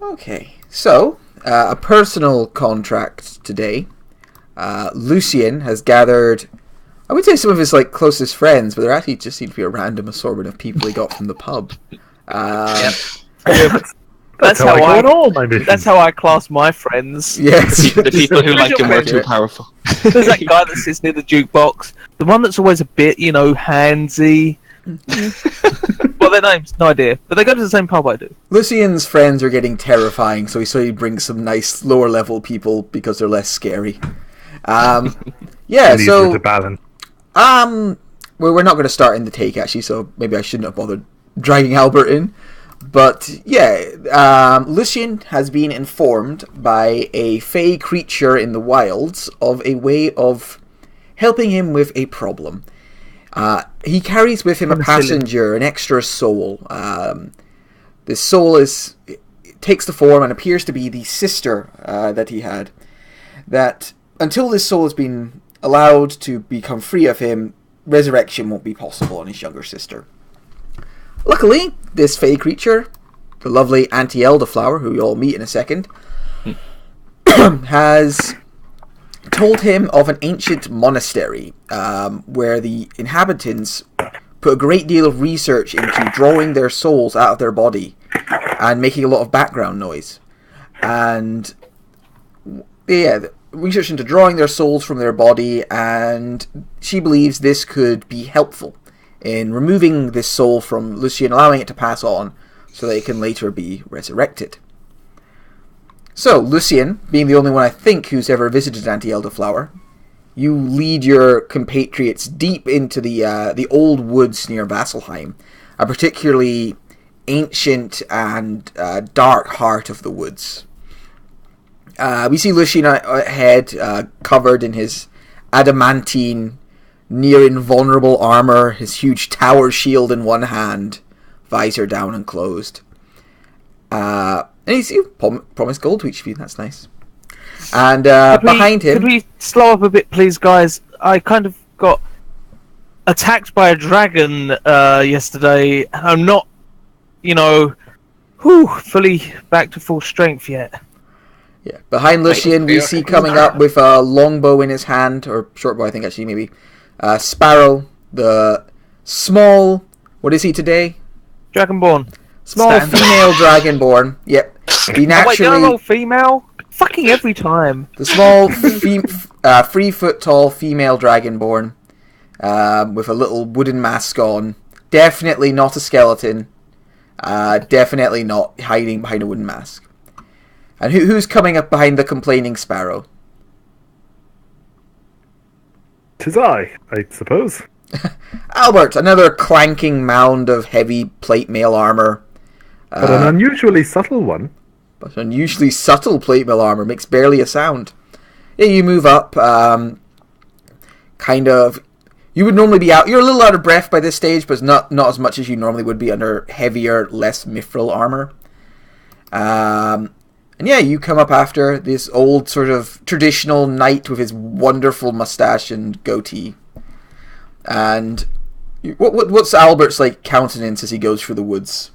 Okay, so a personal contract today. Lucian has gathered, I would say, some of his closest friends, but there actually just seem to be a random assortment of people he got from the pub. Yep. That's how I all my missions. That's how I class my friends. Yes, The people who like him were too powerful. There's that guy that sits near the jukebox, the one that's always a bit, handsy. Well, their names, no idea, but they go to the same pub I do. Lucian's friends are getting terrifying, so he brings some nice lower level people because they're less scary. Yeah, so to balance. well, we're not going to start in the take actually, so maybe I shouldn't have bothered dragging Albert in. But yeah, Lucian has been informed by a fey creature in the wilds of a way of helping him with a problem. He carries with him a passenger, an extra soul. This soul takes the form and appears to be the sister that he had. That until this soul has been allowed to become free of him, resurrection won't be possible on his younger sister. Luckily, this fey creature, the lovely Auntie Elderflower, who you'll meet in a second, has told him of an ancient monastery where the inhabitants put a great deal of research into drawing their souls out of their body and making a lot of background noise. And yeah, research into drawing their souls from their body, and she believes this could be helpful in removing this soul from Lucian, allowing it to pass on so that it can later be resurrected. So, Lucian, being the only one I think who's ever visited Auntie Elderflower, you lead your compatriots deep into the old woods near Vasselheim, a particularly ancient and dark heart of the woods. We see Lucian ahead, covered in his adamantine, near invulnerable armor, his huge tower shield in one hand, visor down and closed. And he's promised gold to each of you, that's nice. And behind him... Could we slow up a bit, please, guys? I kind of got attacked by a dragon yesterday, and I'm not, fully back to full strength yet. Yeah, behind Lucian, we see coming up with a longbow in his hand, or short bow, I think, actually, maybe. Sparrow, the small... What is he today? Dragonborn. Small female dragonborn. Yep. He naturally... Wait, no, female? Fucking every time. The small, 3-foot-tall female dragonborn with a little wooden mask on. Definitely not a skeleton. Definitely not hiding behind a wooden mask. And who's coming up behind the complaining sparrow? 'Tis I suppose. Albert, another clanking mound of heavy plate mail armor. But an unusually subtle one. But unusually subtle plate mail armor makes barely a sound. Yeah, you move up, kind of... You would normally be out... You're a little out of breath by this stage, but not as much as you normally would be under heavier, less mithril armor. And yeah, you come up after this old sort of traditional knight with his wonderful mustache and goatee. And what's Albert's countenance as he goes through the woods?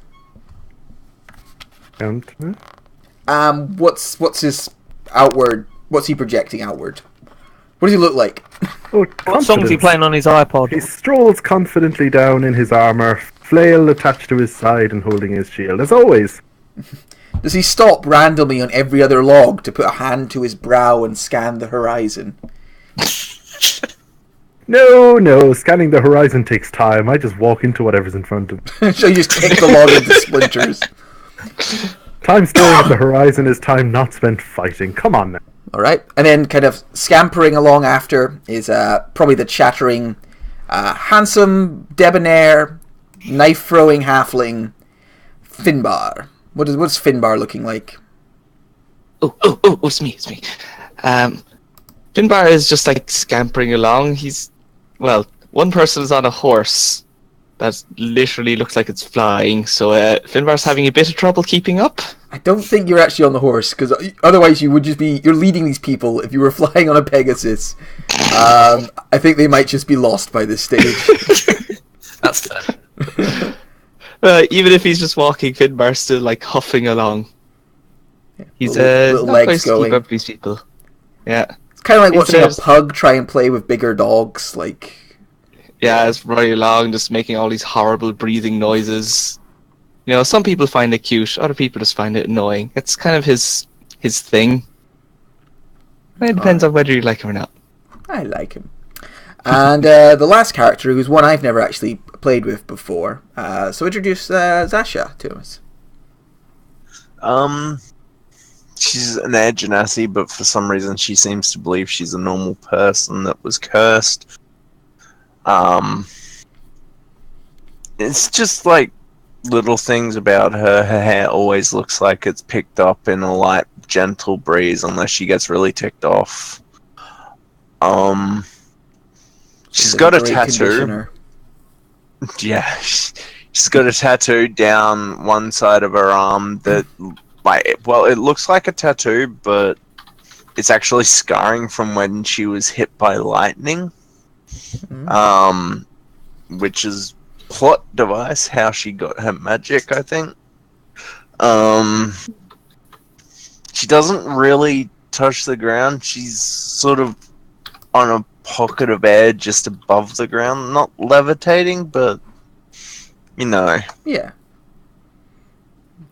What's his outward? What's he projecting outward? What does he look like? What song is he playing on his iPod? He strolls confidently down in his armor, flail attached to his side and holding his shield, as always. Does he stop randomly on every other log to put a hand to his brow and scan the horizon? No, scanning the horizon takes time. I just walk into whatever's in front of me. So you just kick the log into splinters. Time staring at the horizon is time not spent fighting. Come on now. Alright, and then kind of scampering along after is probably the chattering, handsome, debonair, knife-throwing halfling, Finbar. What's Finbar looking like? Oh, it's me. Finbar is just scampering along. One person is on a horse that literally looks like it's flying, so Finbar's having a bit of trouble keeping up. I don't think you're actually on the horse, because otherwise you would just be... You're leading these people if you were flying on a Pegasus. I think they might just be lost by this stage. That's fair. Even if he's just walking, Finbar's still huffing along. He's little not legs quite to going. keep up with these people. Yeah. It's kind of like He watching a says- pug try and play with bigger dogs. Like, Yeah, it's running along, just making all these horrible breathing noises. You know, some people find it cute, other people just find it annoying. It's kind of his thing. It depends on whether you like him or not. I like him. And the last character, who's one I've never actually played with before. So introduce Zasha to us. She's an air genasi, but for some reason she seems to believe she's a normal person that was cursed. It's just like little things about her. Her hair always looks like it's picked up in a light, gentle breeze, unless she gets really ticked off. She's got a Great tattoo. conditioner. Yeah, she's got a tattoo down one side of her arm that, it looks like a tattoo, but it's actually scarring from when she was hit by lightning. Which is plot device, how she got her magic, I think. She doesn't really touch the ground. She's sort of on a pocket of air just above the ground, not levitating, but Yeah.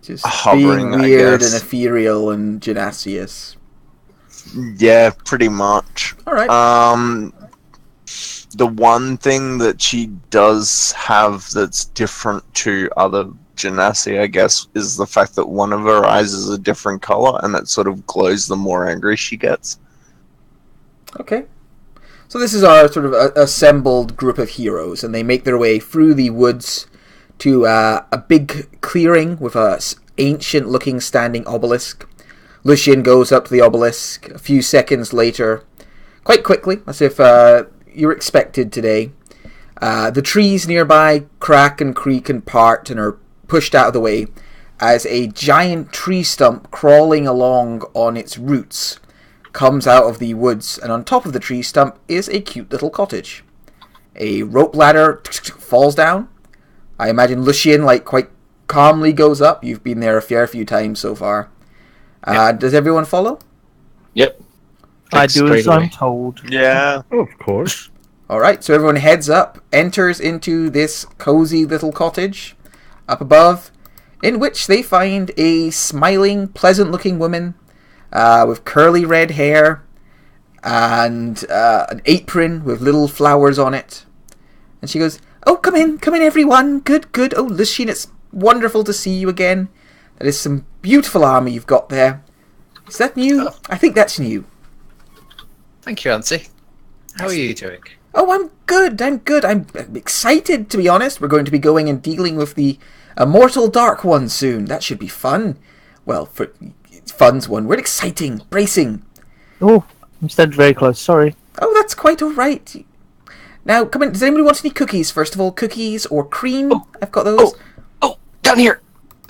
Just Hovering, being I weird guess. and ethereal and genasious. yeah, pretty much. Alright. The one thing that she does have that's different to other genasi, I guess, is the fact that one of her eyes is a different color, and it sort of glows the more angry she gets. Okay. So this is our sort of assembled group of heroes, and they make their way through the woods to a big clearing with a ancient-looking standing obelisk. Lucian goes up to the obelisk a few seconds later, quite quickly, as if you're expected today. The trees nearby crack and creak and part and are pushed out of the way as a giant tree stump crawling along on its roots comes out of the woods, and on top of the tree stump is a cute little cottage. A rope ladder falls down. I imagine Lucian, quite calmly goes up. You've been there a fair few times so far. Does everyone follow? Yep. I do Straight as I'm away. told. Yeah. Oh, of course. Alright, so everyone heads up, enters into this cozy little cottage up above, in which they find a smiling, pleasant-looking woman with curly red hair and an apron with little flowers on it. And she goes, "Oh, come in everyone. Good. Oh, Lucian, it's wonderful to see you again. That is some beautiful armour you've got there. Is that new? I think that's new." Thank you, Auntie. How are you doing? "Oh, I'm good. I'm excited, to be honest. We're going to be going and dealing with the Immortal Dark One soon. That should be fun. Well, fun's one word. Exciting. Bracing. Oh, I'm standing very close. Sorry. Oh, that's quite alright. Now, come in. Does anybody want any cookies, first of all? Cookies or cream? I've got those. Oh, down here!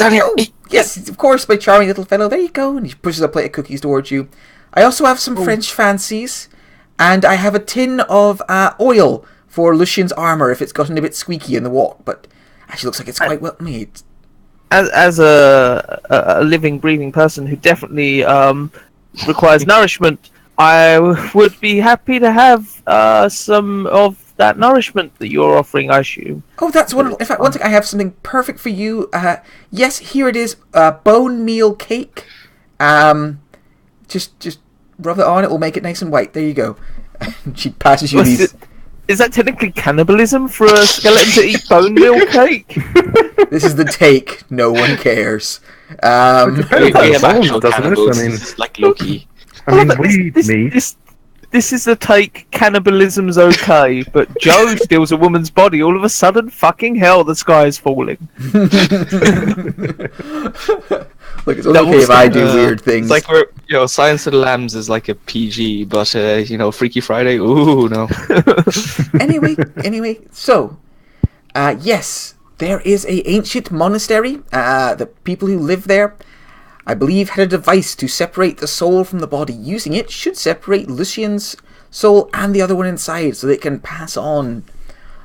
Oh, yes, of course, my charming little fellow. There you go. And he pushes a plate of cookies towards you. I also have some French fancies. And I have a tin of oil for Lucian's armour if it's gotten a bit squeaky in the walk. But actually looks like it's quite well made. As a living, breathing person who definitely requires nourishment, I would be happy to have some of that nourishment that you're offering, I assume. Oh, that's wonderful. In fact, one thing, I have something perfect for you. Yes, here it is. Bone meal cake. Just rub it on. It will make it nice and white. There you go. She passes you these. Is that technically cannibalism for a skeleton to eat bone meal cake? This is the take. No one cares. We Depends on have bones, actual doesn't it? cannibals, I mean, like Loki. This is the take. Cannibalism's okay, but Joe steals a woman's body. All of a sudden, fucking hell, the sky is falling. Look, it's okay if I do weird things. It's like Silence of the Lambs is like a PG, but Freaky Friday, ooh no. Anyway, so, yes, there is a ancient monastery. The people who live there, I believe, had a device to separate the soul from the body. Using it should separate Lucian's soul and the other one inside, so they can pass on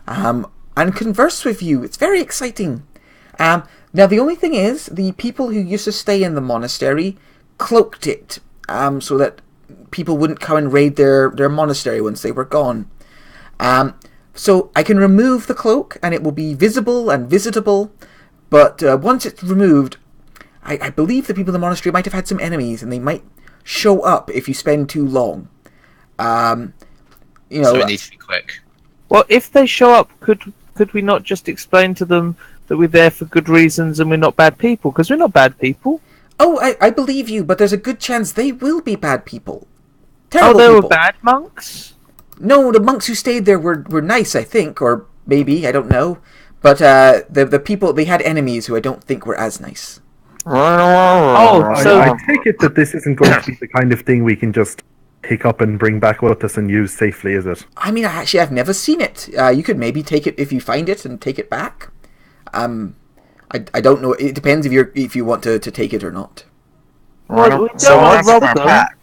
and converse with you. It's very exciting. Now, the only thing is, the people who used to stay in the monastery cloaked it so that people wouldn't come and raid their monastery once they were gone. So I can remove the cloak and it will be visible and visitable, but once it's removed, I believe the people in the monastery might have had some enemies and they might show up if you spend too long. So we need to be quick. Well, if they show up, could we not just explain to them that we're there for good reasons and we're not bad people? Because we're not bad people. Oh, I believe you, but there's a good chance they will be bad people. Oh, Terrible they people. were bad monks? No, the monks who stayed there were nice, I think, or maybe, I don't know. But the people, they had enemies who I don't think were as nice. Oh, so I take it that this isn't going to be the kind of thing we can just pick up and bring back with us and use safely, is it? I mean, I've never seen it. You could maybe take it if you find it and take it back. I don't know. It depends if you want to take it or not. well, we don't So want what's to rob our them. pack?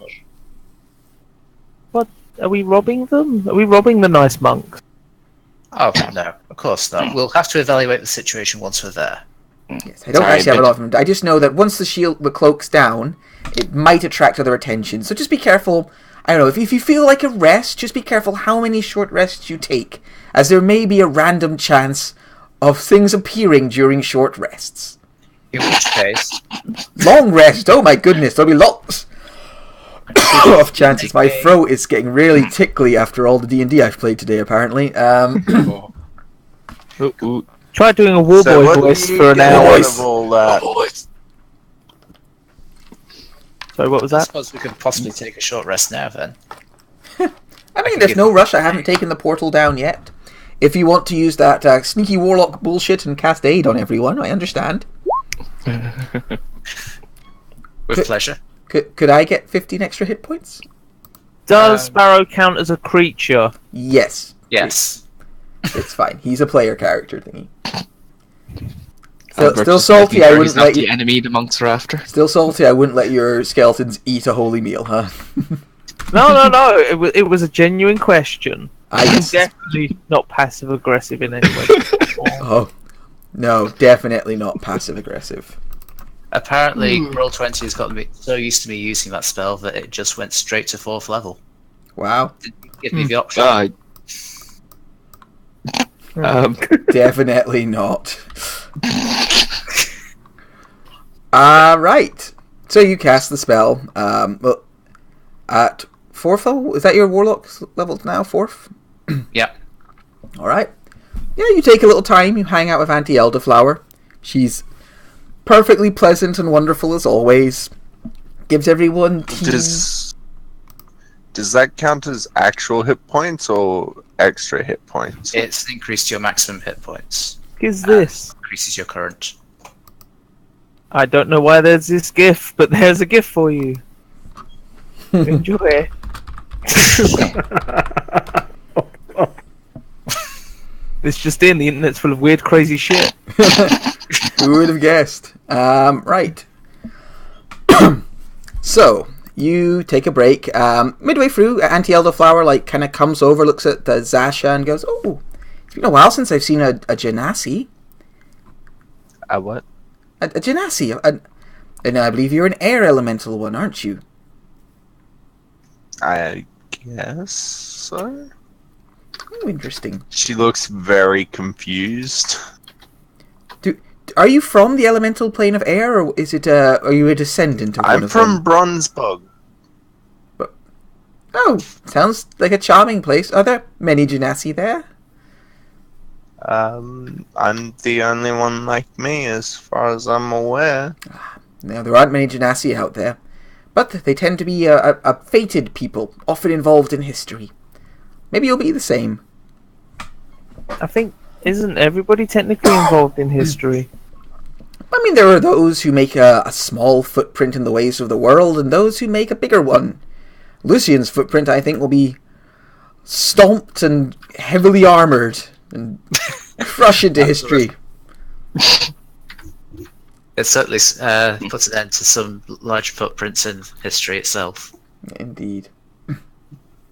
What? Are we robbing them? Are we robbing the nice monks? Oh, no, of course not. We'll have to evaluate the situation once we're there. Yes, I don't Sorry, actually have a but- lot of them. I just know that once the cloak's down, it might attract other attention. So just be careful. I don't know, if you feel like a rest, just be careful how many short rests you take, as there may be a random chance of things appearing during short rests. In which case, Long rest, oh my goodness, there'll be lots of chances. My throat is getting really tickly after all the D&D I've played today, apparently. Try doing a warboy voice for an hour. Out of all that? Sorry, what was I that? suppose we could possibly take a short rest now then. I mean, there's no rush. I haven't taken the portal down yet. If you want to use that sneaky warlock bullshit and cast aid on everyone, I understand. With pleasure. Could I get 15 extra hit points? Does Sparrow count as a creature? Yes. Yes. It's fine. He's a player character thingy. Albert Still just salty. making I sure wouldn't he's not let the you. enemy the monks are after. Still salty. I wouldn't let your skeletons eat a holy meal, huh? No. It was a genuine question. I I'm definitely not passive aggressive in any way. Oh no, definitely not passive aggressive. Apparently, Roll20 has got me so used to me using that spell that it just went straight to 4th level. Wow. Didn't give me the option. Definitely not. Right. So you cast the spell. Well, at 4th level? Is that your warlock level now? 4th? Yeah. Alright. Yeah, you take a little time. You hang out with Auntie Elderflower. She's perfectly pleasant and wonderful as always. Gives everyone tea. Does that count as actual hit points or extra hit points? It's increased your maximum hit points. What is this? Increases your current. I don't know why there's this GIF, but there's a GIF for you. Enjoy. It's just in. The internet's full of weird, crazy shit. Who would have guessed? Right. So, you take a break. Midway through, Auntie Elderflower kind of comes over, looks at Zasha, and goes, "Oh, it's been a while since I've seen a genasi." A what? A genasi. And I believe you're an air elemental one, aren't you? I guess so. Oh, interesting. She looks very confused. Are you from the elemental plane of air, or is it? Are you a descendant of one I'm of from them? Bronzebug. Oh, sounds like a charming place. Are there many genasi there? I'm the only one like me, as far as I'm aware. No, there aren't many genasi out there, but they tend to be a fated people, often involved in history. Maybe you'll be the same. I think, isn't everybody technically involved in history? I mean, there are those who make a small footprint in the ways of the world, and those who make a bigger one. Lucian's footprint, I think, will be stomped and heavily armoured, and crush into history. It certainly puts an end to some large footprints in history itself. Indeed.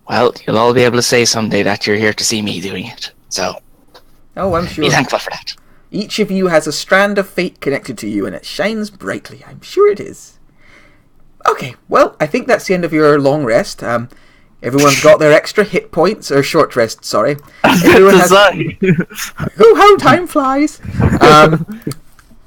Well, you'll all be able to say someday that you're here to see me doing it. So, Oh, I'm sure. be thankful for that. Each of you has a strand of fate connected to you, and it shines brightly. I'm sure it is. Okay, well, I think that's the end of your long rest. Everyone's got their extra hit points, or short rest, sorry. Everyone has... Oh, how time flies!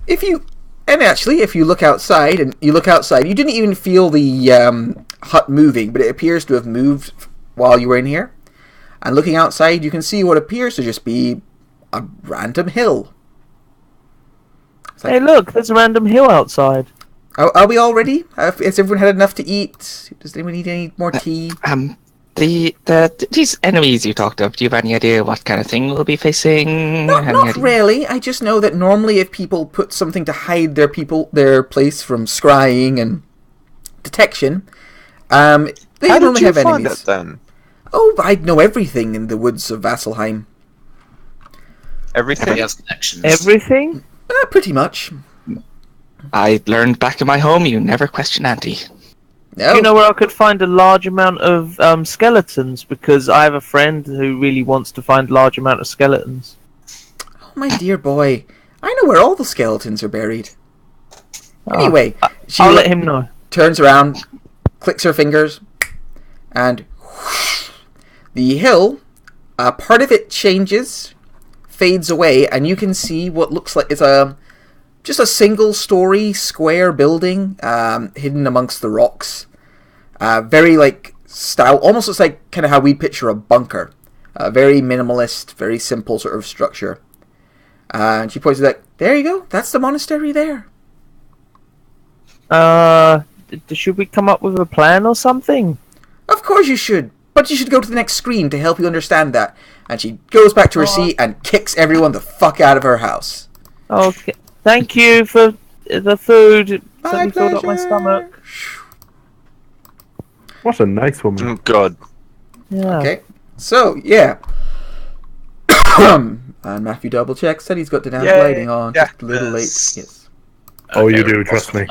If you look outside, you didn't even feel the hut moving, but it appears to have moved while you were in here. And looking outside, you can see what appears to just be a random hill. Hey, look, there's a random hill outside. Are we all ready? Has everyone had enough to eat? Does anyone need any more tea? These enemies you talked of, do you have any idea what kind of thing we'll be facing? Not really. I just know that normally if people put something to hide their place from scrying and detection, they How normally did you have find enemies. it then? Oh, I know everything in the woods of Vasselheim. Everything? Everybody has connections. Everything? Pretty much. I learned back in my home, you never question auntie. No. Do you know where I could find a large amount of skeletons? Because I have a friend who really wants to find a large amount of skeletons. Oh, my dear boy. I know where all the skeletons are buried. Anyway, I'll let him know. Turns around, clicks her fingers, and whoosh, the hill, part of it changes, fades away, and you can see what looks like it's just a single-story square building hidden amongst the rocks. Very style, almost looks like kind of how we picture a bunker. Very minimalist, very simple sort of structure. And she points to there you go, that's the monastery there. Should we come up with a plan or something? Of course you should, but you should go to the next screen to help you understand that. And she goes back to her seat and kicks everyone the fuck out of her house. Okay. Thank you for the food. My Certainly filled up my pleasure. stomach. What a nice woman. Oh, God. Yeah. Okay, so, yeah. And Matthew double checks that he's got the damn Yay. lighting on. Yeah. Just a little late. Yes. Yes. Oh, you Okay, do, we're trust me.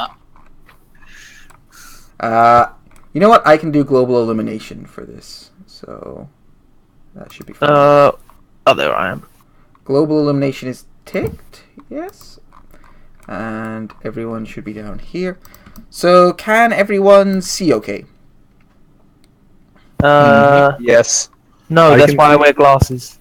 awesome. You know what? I can do global illumination for this. So, that should be fine. Oh, there I am. Global illumination is ticked. Yes. And everyone should be down here. So, can everyone see okay? Yes. No, I that's can why I see- wear glasses.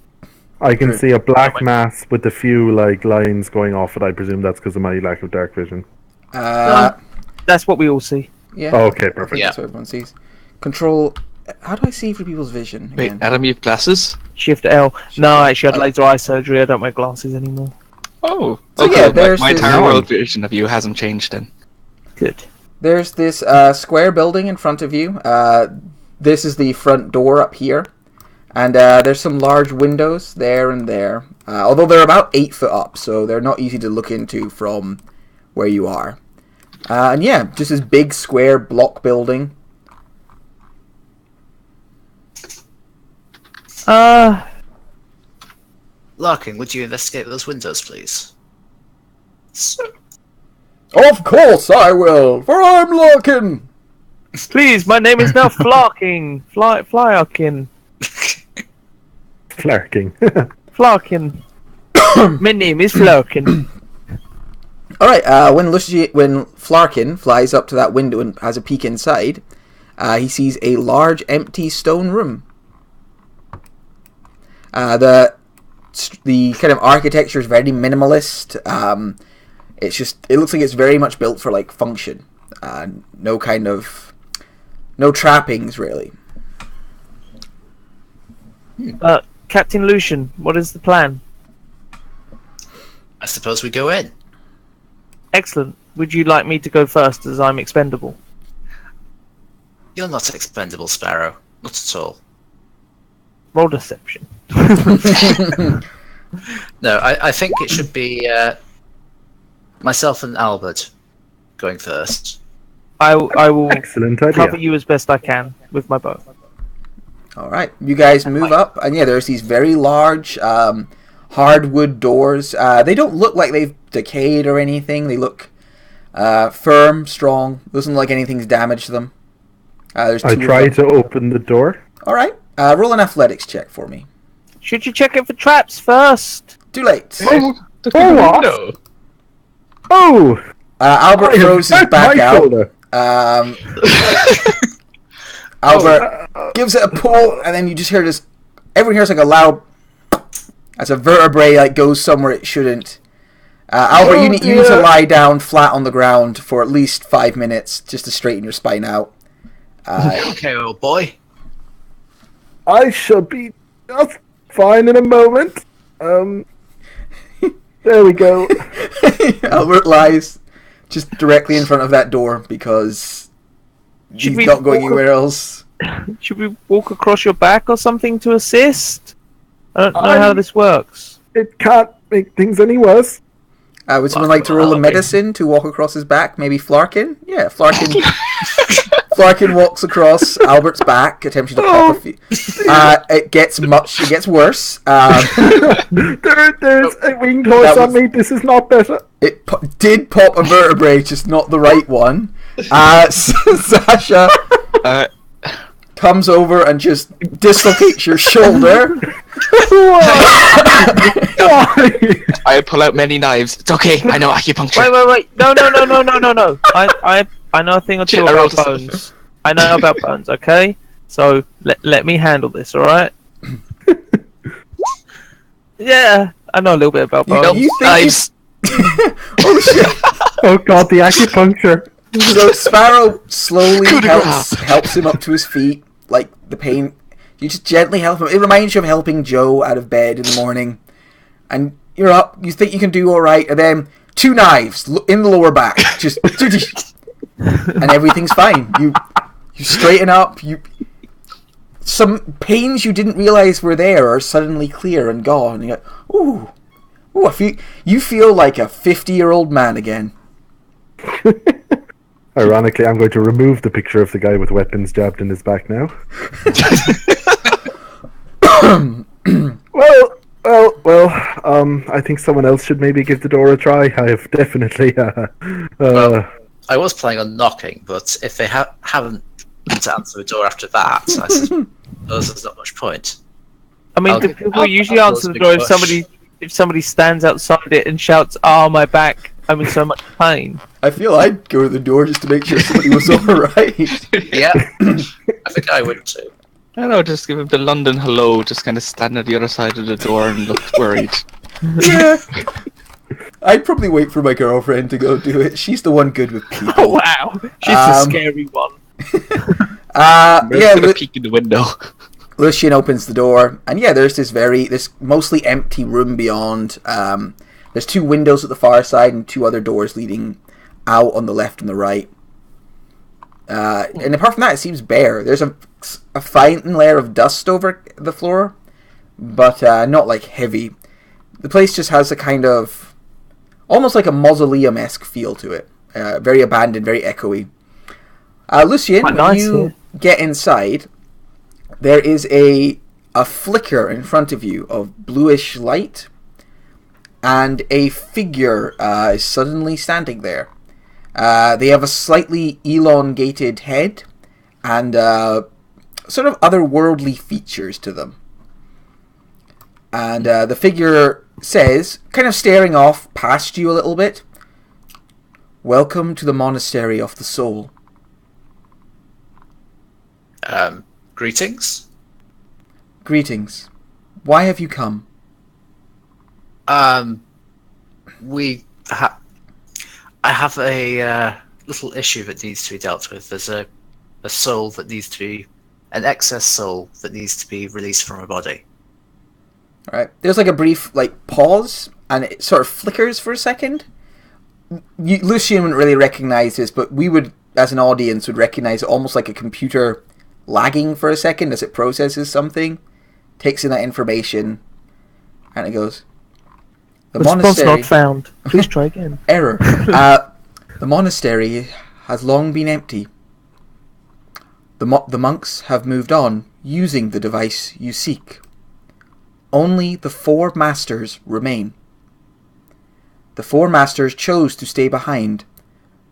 I can True. see a black mass with a few lines going off it. I presume that's because of my lack of dark vision. That's what we all see. Yeah. Oh, okay, perfect. Yeah. That's what everyone sees. Control. How do I see for people's vision? Wait, Again? Adam, you have glasses? Shift L. No, I actually had laser eye surgery. I don't wear glasses anymore. Oh. So okay, yeah, my there's my this- entire world vision of you hasn't changed then. Good. There's this square building in front of you. This is the front door up here. And there's some large windows there and there. Although they're about 8 foot up, so they're not easy to look into from where you are. And yeah, just this big square block building. Larkin, would you investigate those windows, please? Of course I will, for I'm Larkin! Please, my name is now Flarking. Flyarkin. Flarking. Flarkin. My name is Flarkin. Alright, when Flarkin flies up to that window and has a peek inside, he sees a large empty stone room. The kind of architecture is very minimalist. It looks like it's very much built for function. No trappings really. Captain Lucian, what is the plan? I suppose we go in. Excellent. Would you like me to go first, as I'm expendable? You're not expendable, Sparrow. Not at all. Roll deception. No, I think it should be myself and Albert going first. I will Excellent idea. cover you as best I can with my bow. Alright, you guys move up, and yeah, there's these very large hardwood doors. They don't look like they've decayed or anything. They look firm, strong. Doesn't look like anything's damaged them. There's two I of them. try to open the door. Alright, roll an athletics check for me. Should you check it for traps first? Too late. Oh, what? Oh! Albert I have throws his hurt back my out, shoulder. Albert gives it a pull, and then you just hear this. Everyone hears like a loud as a vertebrae like goes somewhere it shouldn't. Albert, you need to lie down flat on the ground for at least 5 minutes just to straighten your spine out. Okay, old boy. I shall be just fine in a moment. There we go. Albert lies just directly in front of that door because he's not going anywhere else. Should we walk across your back or something to assist? I don't know how this works. It can't make things any worse. Would someone like to roll a medicine to walk across his back? Maybe Flarkin? Yeah, Flarkin. Flarkin walks across Albert's back, attempting to pop a few. It gets worse. There's a winged horse on me. This is not better. It did pop a vertebrae, just not the right one. Sasha comes over and just dislocates your shoulder. I pull out many knives. It's okay. I know acupuncture. Wait. No. I know a thing or two about bones. I know about bones, okay? So, let me handle this, alright? Yeah, I know a little bit about bones. Knives. Oh shit! Oh god, the acupuncture. So Sparrow slowly helps him up to his feet, like the pain. You just gently help him. It reminds you of helping Joe out of bed in the morning. And you're up, you think you can do alright, and then 2 knives in the lower back. Just and everything's fine. You straighten up, some pains you didn't realise were there are suddenly clear and gone. And you're like, ooh, you feel like a 50-year-old man again. Ironically, I'm going to remove the picture of the guy with weapons jabbed in his back now. Well, I think someone else should maybe give the door a try. I have definitely, Well, I was planning on knocking, but if they haven't to answer the door after that, I suppose there's not much point. I mean, the people usually answer the door if somebody stands outside it and shouts, "Oh, my back, I'm in so much pain." I feel I'd go to the door just to make sure somebody was alright. Yeah, I think I would too. I don't know, just give him the London hello, just kind of stand at the other side of the door and look worried. Yeah. I'd probably wait for my girlfriend to go do it. She's the one good with people. Oh, wow. She's the scary one. Yeah, peek in the window. Lucian opens the door, and yeah, there's this mostly empty room beyond. There's 2 windows at the far side and 2 other doors leading out on the left and the right. And apart from that, it seems bare. There's a fine layer of dust over the floor, but not like heavy. The place just has a kind of almost like a mausoleum-esque feel to it. Very abandoned, very echoey. Lucian, when you get inside, there is a flicker in front of you of bluish light, and a figure is suddenly standing there. They have a slightly elongated head and sort of otherworldly features to them. And the figure says, kind of staring off past you a little bit, "Welcome to the monastery of the soul." Greetings. Greetings. Why have you come? I have a little issue that needs to be dealt with. There's a soul that needs to be... an excess soul that needs to be released from a body. Alright. There's like a brief pause, and it sort of flickers for a second. Lucian wouldn't really recognise this, but we would, as an audience, would recognise it almost like a computer lagging for a second as it processes something, takes in that information, and it goes... The monastery not found. Please try again. Error. The monastery has long been empty. The monks have moved on, using the device you seek. Only the 4 masters remain. The 4 masters chose to stay behind,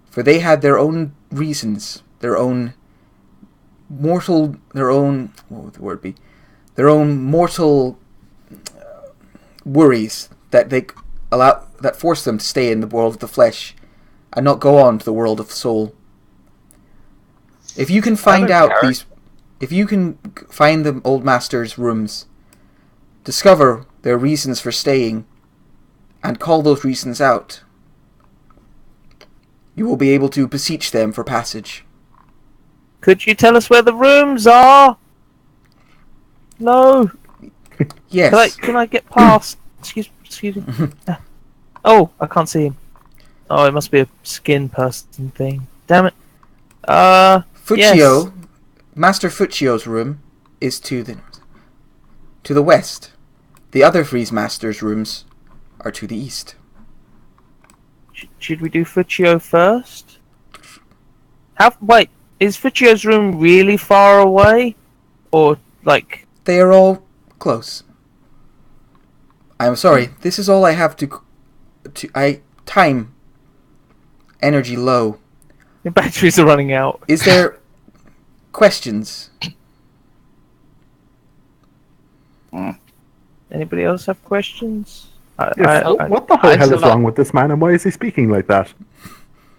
for they had their own reasons, their own mortal worries that forced them to stay in the world of the flesh and not go on to the world of the soul. If you can find I don't out care. if you can find the old master's rooms, discover their reasons for staying, and call those reasons out, you will be able to beseech them for passage. Could you tell us where the rooms are? No. Yes. Can I get past? Excuse me. Oh, I can't see him. Oh, it must be a skin person thing. Damn it. Fuccio, Yes. Master Fuccio's room is to the west. The other Freeze Master's rooms are to the east. Should we do Fuccio first? Wait, is Fuccio's room really far away? Or, like... They are all close. I am sorry. This is all I have time. Energy low. The batteries are running out. Is there questions? Anybody else have questions? Yes. What the hell is wrong with this man, and why is he speaking like that?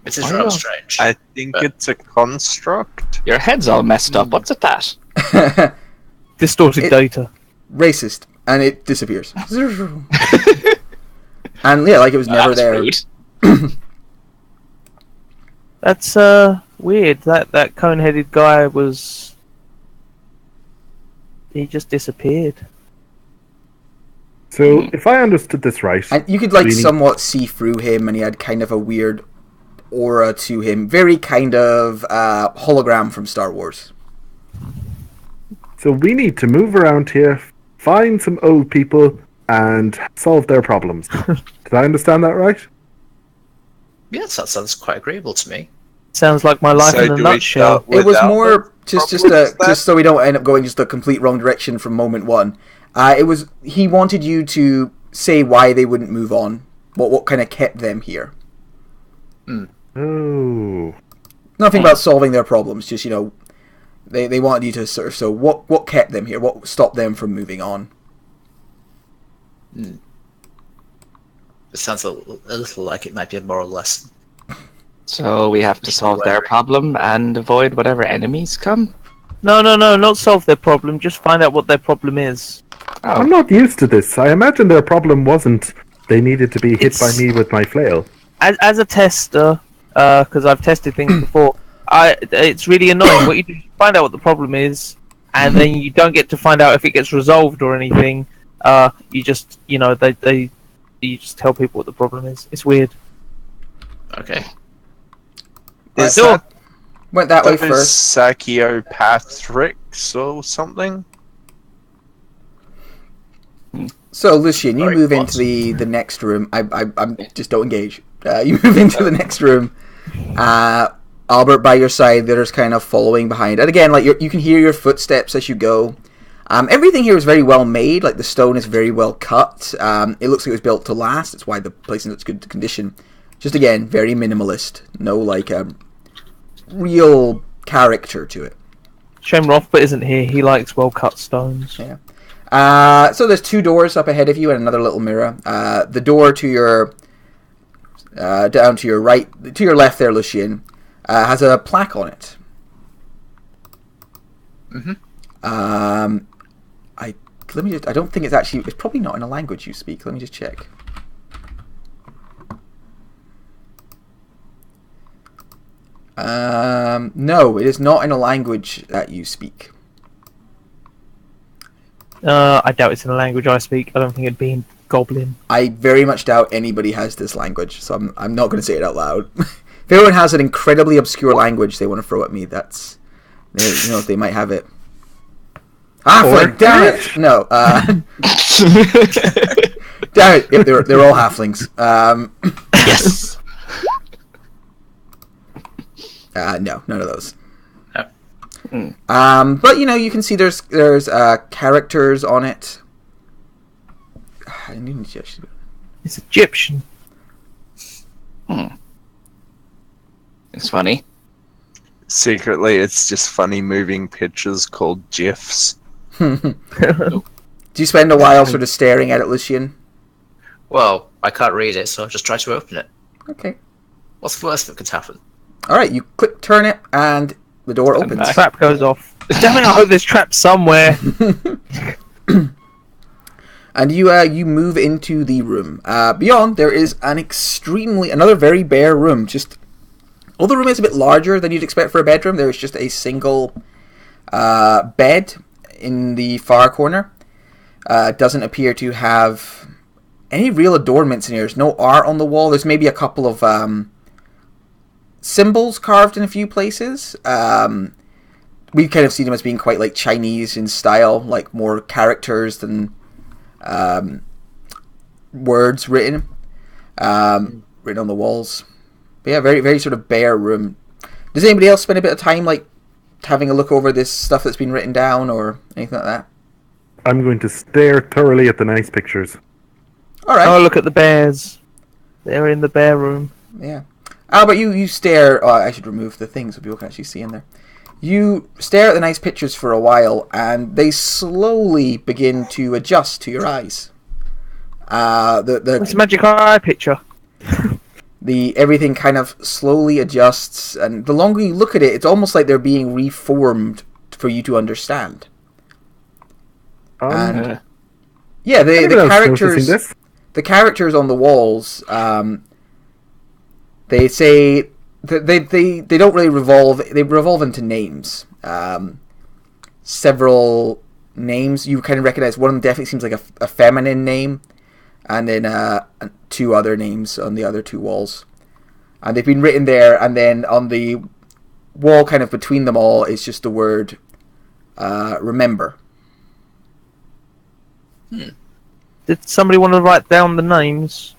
It is rather strange. I think it's a construct. Your head's all messed up. What's it that? Distorted data. Racist. And it disappears. And yeah, like it was never That's there. rude. That's weird. That cone-headed guy was... He just disappeared. So, if I understood this right, And you could like Really? somewhat see through him, and he had kind of a weird aura to him. Very kind of hologram from Star Wars. so we need to move around here, find some old people, and solve their problems. Did I understand that right? Yes, that sounds quite agreeable to me. Sounds like my life So in a do we nutshell. start It was without more the just problems then? so we don't end up going just the complete wrong direction from moment one. It was he wanted you to say why they wouldn't move on. What kind of kept them here? Oh. Nothing about solving their problems. Just they wanted you to sort of. So what kept them here? What stopped them from moving on? It sounds a little like it might be a moral lesson. So we have to solve their problem and avoid whatever enemies come? No, not solve their problem. Just find out what their problem is. I'm not used to this. I imagine their problem wasn't they needed to be hit by It's- me with my flail. As a tester, because I've tested things before, it's really annoying. What you do is you find out what the problem is, and then you don't get to find out if it gets resolved or anything. You just, you just tell people what the problem is. It's weird. Okay. Is Sure. that Went that way those first. psychopathics or something? So Lucian, you Sorry, move what? into the next room. I'm just don't engage. You move into the next room. Albert by your side, there's kind of following behind. And again, like you can hear your footsteps as you go. Everything here is very well made. Like the stone is very well cut. It looks like it was built to last. That's why the place is in such good condition. Just again, very minimalist. No like real character to it. Shame Rothbart isn't here. He likes well-cut stones. Yeah. So there's two doors up ahead of you and another little mirror. The door to your down to your right, to your left there, Lucian, has a plaque on it. I don't think it's actually. It's probably not in a language you speak. Let me just check. No, it is not in a language that you speak. I doubt it's in a language I speak. I don't think it'd be in Goblin. I very much doubt anybody has this language, so I'm not going to say it out loud. If anyone has an incredibly obscure language they want to throw at me, that's they might have it. Halfling, damn it! No, damn it! Yep, they're all halflings. Yes! No, none of those. No. But you can see there's characters on it. I didn't just. It's Egyptian. It's funny. Secretly, it's just funny moving pictures called GIFs. Do you spend a while sort of staring at it, Lucian? Well, I can't read it, so I'll just try to open it. Okay. What's the worst that could happen? All right, you turn it, and the door opens. The trap goes off. Damn it! I hope there's traps somewhere. And you move into the room. Beyond, there is another very bare room. Although the room is a bit larger than you'd expect for a bedroom, there is just a single bed in the far corner. It doesn't appear to have any real adornments in here. There's no art on the wall. There's maybe a couple of symbols carved in a few places. We kind of see them as being quite like Chinese in style, like more characters than words written on the walls. But yeah, very, very sort of bare room. Does anybody else spend a bit of time like having a look over this stuff that's been written down or anything like that? I'm going to stare thoroughly at the nice pictures. All right. Oh, look at the bears. They're in the bear room. Yeah. Albert, you stare. Oh, I should remove the thing so people can actually see in there. You stare at the nice pictures for a while, and they slowly begin to adjust to your eyes. It's a magic eye picture. Everything kind of slowly adjusts, and the longer you look at it, it's almost like they're being reformed for you to understand. And yeah, the characters on the walls, they say that they don't really revolve. They revolve into names. Several names you kind of recognize. One of them definitely seems like a feminine name, and then two other names on the other two walls. And they've been written there, and then on the wall kind of between them all is just the word remember. Did somebody want to write down the names?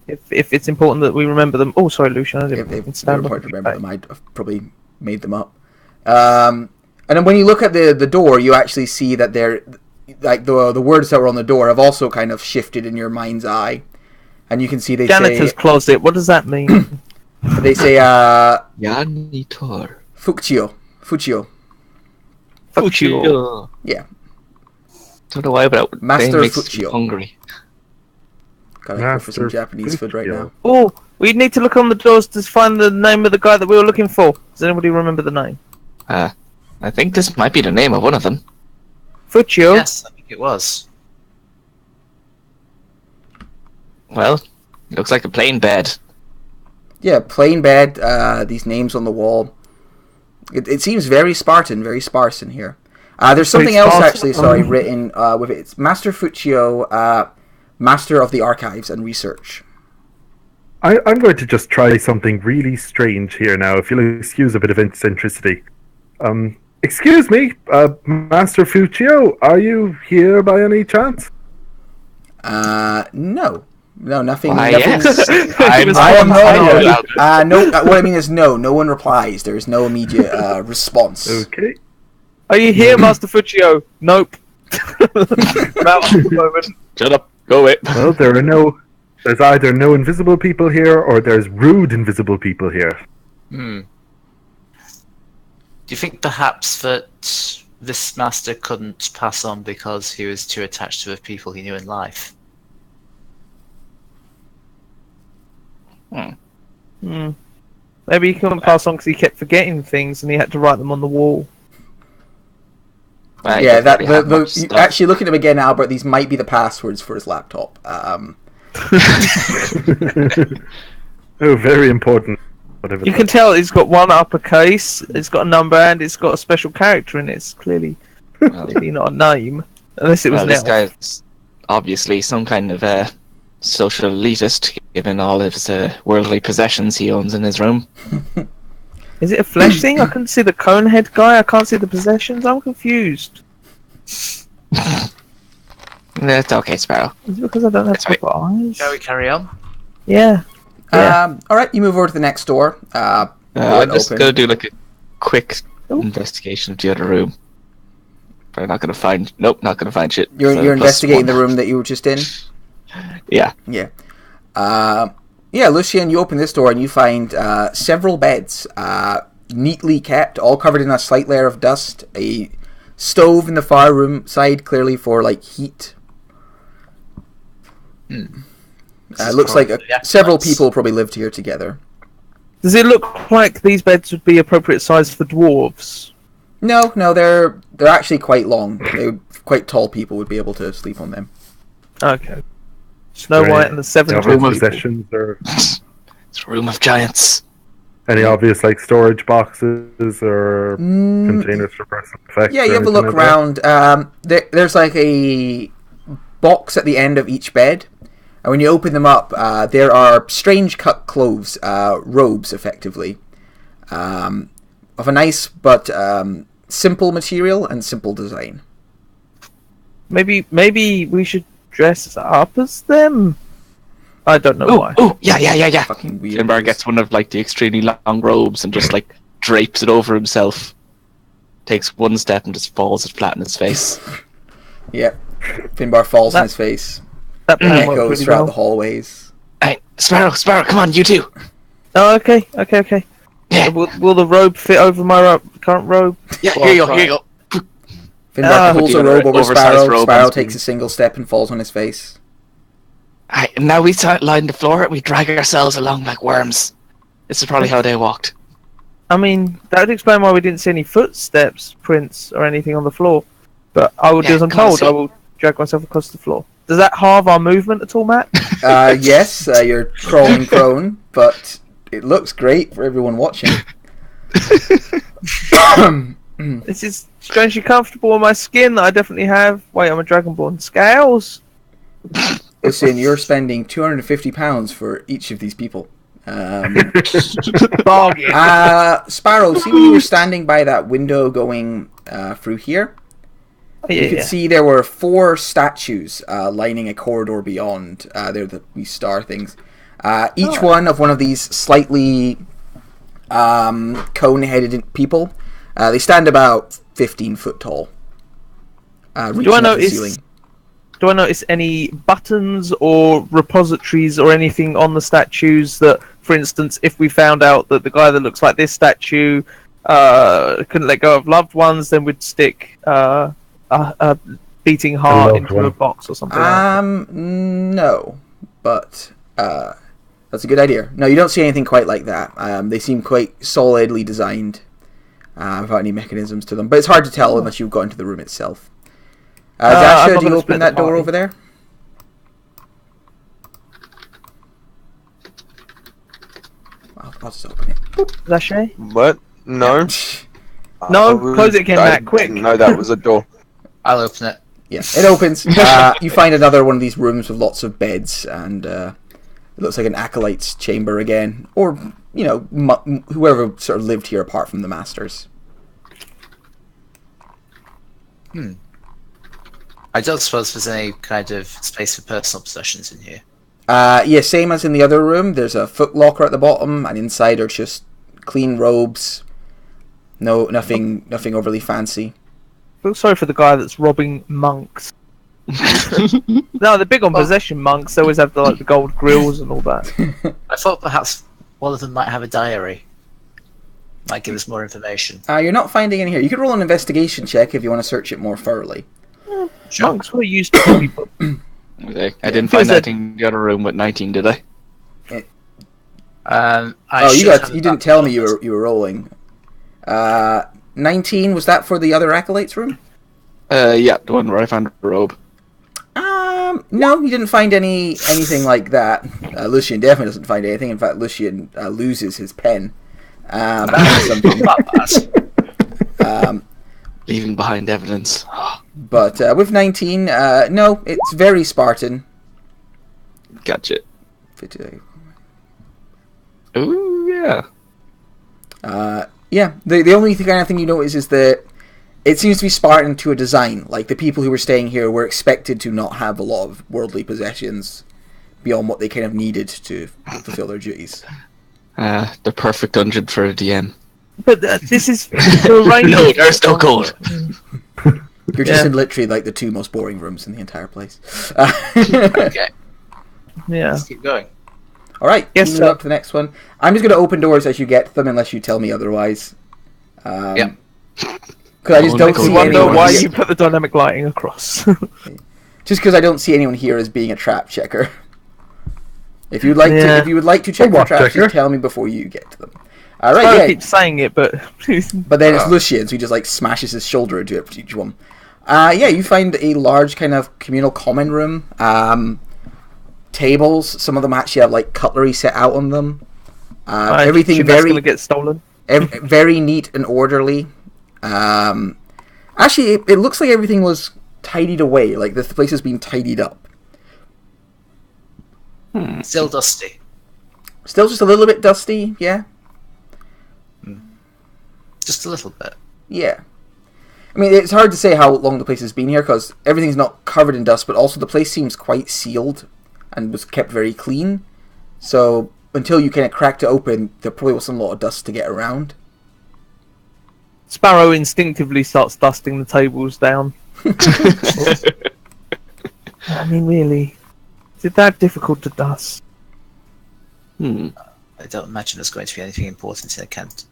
If it's important that we remember them. Oh, sorry, Lucian. I didn't If they're important to remember them, I'd have probably made them up. And then when you look at the door, you actually see that they're like the words that were on the door have also kind of shifted in your mind's eye, and you can see janitor's closet. What does that mean? They say Janitor. Fuccio. Yeah. Don't know why, but Master makes me Fuccio. hungry. Gotta go for some Japanese food right now. Oh, we need to look on the doors to find the name of the guy that we were looking for. Does anybody remember the name? I think this might be the name of one of them. Fuccio? Yes, I think it was. Well, it looks like a plain bed. Yeah, plain bed, these names on the wall. It seems very Spartan, very sparse in here. There's something else actually, written with it. It's Master Fuccio, Master of the Archives and Research. I'm going to just try something really strange here now, if you'll excuse a bit of eccentricity. Excuse me, Master Fuccio, are you here by any chance? No. No, nothing. Why, nothing. yes. I am not. No. What I mean is no. No one replies. There is no immediate response. Okay. Are you here, Master Fuccio? Nope. Shut up. Go away. Well, there's either no invisible people here, or there's rude invisible people here. Do you think perhaps that this master couldn't pass on because he was too attached to the people he knew in life? Maybe he couldn't pass on because he kept forgetting things and he had to write them on the wall. Yeah, actually look at him again, Albert. These might be the passwords for his laptop. Oh, very important. Whatever. You can tell it's got one uppercase, it's got a number, and it's got a special character in it. It's clearly not a name, unless it was. This guy's obviously some kind of social elitist, given all of his worldly possessions he owns in his room. Is it a flesh thing? I couldn't see the cone head guy. I can't see the possessions. I'm confused. That's okay, Sparrow. Is it because I don't have proper eyes? Shall we carry on? Yeah. All right, you move over to the next door. I'm just gonna do like a quick investigation of the other room. But I'm not gonna find. Nope, not gonna find shit. You're investigating the room that you were just in. Yeah. Yeah. Yeah, Lucian, you open this door and you find several beds, neatly kept, all covered in a slight layer of dust. A stove in the far room side, clearly for like heat. Looks like several people probably lived here together. Does it look like these beds would be appropriate size for dwarves? No, they're actually quite long. Quite tall people would be able to sleep on them. Okay. Snow White and the Seven Any Dwarfs. obvious possessions or It's a room of giants. any obvious like storage boxes or containers for personal effects? Yeah, or you have a anything look like around. There's like a box at the end of each bed, and when you open them up, there are strange cut clothes, robes, effectively, of a nice but simple material and simple design. Maybe we should dress up as them. I don't know why. Oh, yeah. Fucking weird. Finbar gets one of like the extremely long robes and just like drapes it over himself. Takes one step and just falls it flat in his face. Yep. Finbar falls on his face. That plan worked Echoes really throughout well. the hallways. Hey, Sparrow, come on, you too. Oh, okay. Yeah. Will the robe fit over my current robe? Yeah, Well, here you I'll go. Finbar pulls a robe over Oversized Sparrow. robe Sparrow on takes screen. a single step and falls on his face. Aye, and now we line the floor, we drag ourselves along like worms. This is probably how they walked. I mean, that would explain why we didn't see any footsteps, prints, or anything on the floor. But I will do as I'm come on, told. see. I will drag myself across the floor. Does that halve our movement at all, Matt? Yes, you're crawling prone, but it looks great for everyone watching. This is strangely comfortable on my skin that I definitely have. Wait, I'm a dragonborn. Scales? Lucian, you're spending £250 for each of these people. Bargain. Sparrow, see when you were standing by that window going through here? You could see there were 4 statues lining a corridor beyond. They're these star things. Each one of these slightly cone-headed people. They stand about 15 foot tall. Reaching up the ceiling. Do I notice any buttons or repositories or anything on the statues that, for instance, if we found out that the guy that looks like this statue couldn't let go of loved ones, then we'd stick a beating heart into a box or something? No, but that's a good idea. No, you don't see anything quite like that. They seem quite solidly designed without any mechanisms to them. But it's hard to tell unless you've got into the room itself. Dasha, do you open that door over there? I'll just open it. Dasha? What? No. No, close it again, Matt, quick. No, that was a door. I'll open it. Yes, it opens. You find another one of these rooms with lots of beds, and it looks like an acolyte's chamber again, or whoever sort of lived here apart from the masters. I don't suppose there's any kind of space for personal possessions in here. Yeah, same as in the other room. There's a foot locker at the bottom, and inside are just clean robes. No, nothing overly fancy. Feel sorry for the guy that's robbing monks. No, they're big on possession monks. They always have the gold grills and all that. I thought perhaps one of them might have a diary. Might give us more information. You're not finding any here. You could roll an investigation check if you want to search it more thoroughly. Sure. Monks were used to people. Okay. I didn't find anything in the other room with 19, did I? You didn't tell me you were rolling. 19, was that for the other acolytes room? Yeah, the one where I found the robe. No, you didn't find anything like that. Lucian definitely doesn't find anything. In fact, Lucian loses his pen. Leaving behind evidence. But with 19, no, it's very Spartan. Gotcha. Ooh, yeah. Yeah, the only kind of thing you notice is that it seems to be Spartan to a design. Like, the people who were staying here were expected to not have a lot of worldly possessions beyond what they kind of needed to fulfill their duties. The perfect dungeon for a DM. But this is the range. No, there's no gold. You're just in literally like the 2 most boring rooms in the entire place. Okay, Yeah. let's keep going. Alright, Yes, move sir. up to the next one. I'm just going to open doors as you get them, unless you tell me otherwise. Yep. Because I just don't I see wonder anyone. why you put the dynamic lighting across. Just because I don't see anyone here as being a trap checker. If you'd like Yeah. to, if you would like to check for watch traps, checker. just tell me before you get to them. All right, I yeah. keep saying it, but But then it's Lucian, so he just like smashes his shoulder into each one. Yeah, you find a large kind of communal common room. Tables. Some of them actually have like cutlery set out on them. Everything that's very going to get stolen. very neat and orderly. Actually, it looks like everything was tidied away. Like the place has been tidied up. Still dusty. Still just a little bit dusty, yeah. Just a little bit. Yeah. I mean, it's hard to say how long the place has been here because everything's not covered in dust, but also the place seems quite sealed and was kept very clean. So until you kind of cracked it open, there probably wasn't a lot of dust to get around. Sparrow instinctively starts dusting the tables down. I mean, really, is it that difficult to dust? I don't imagine there's going to be anything important in a Kent.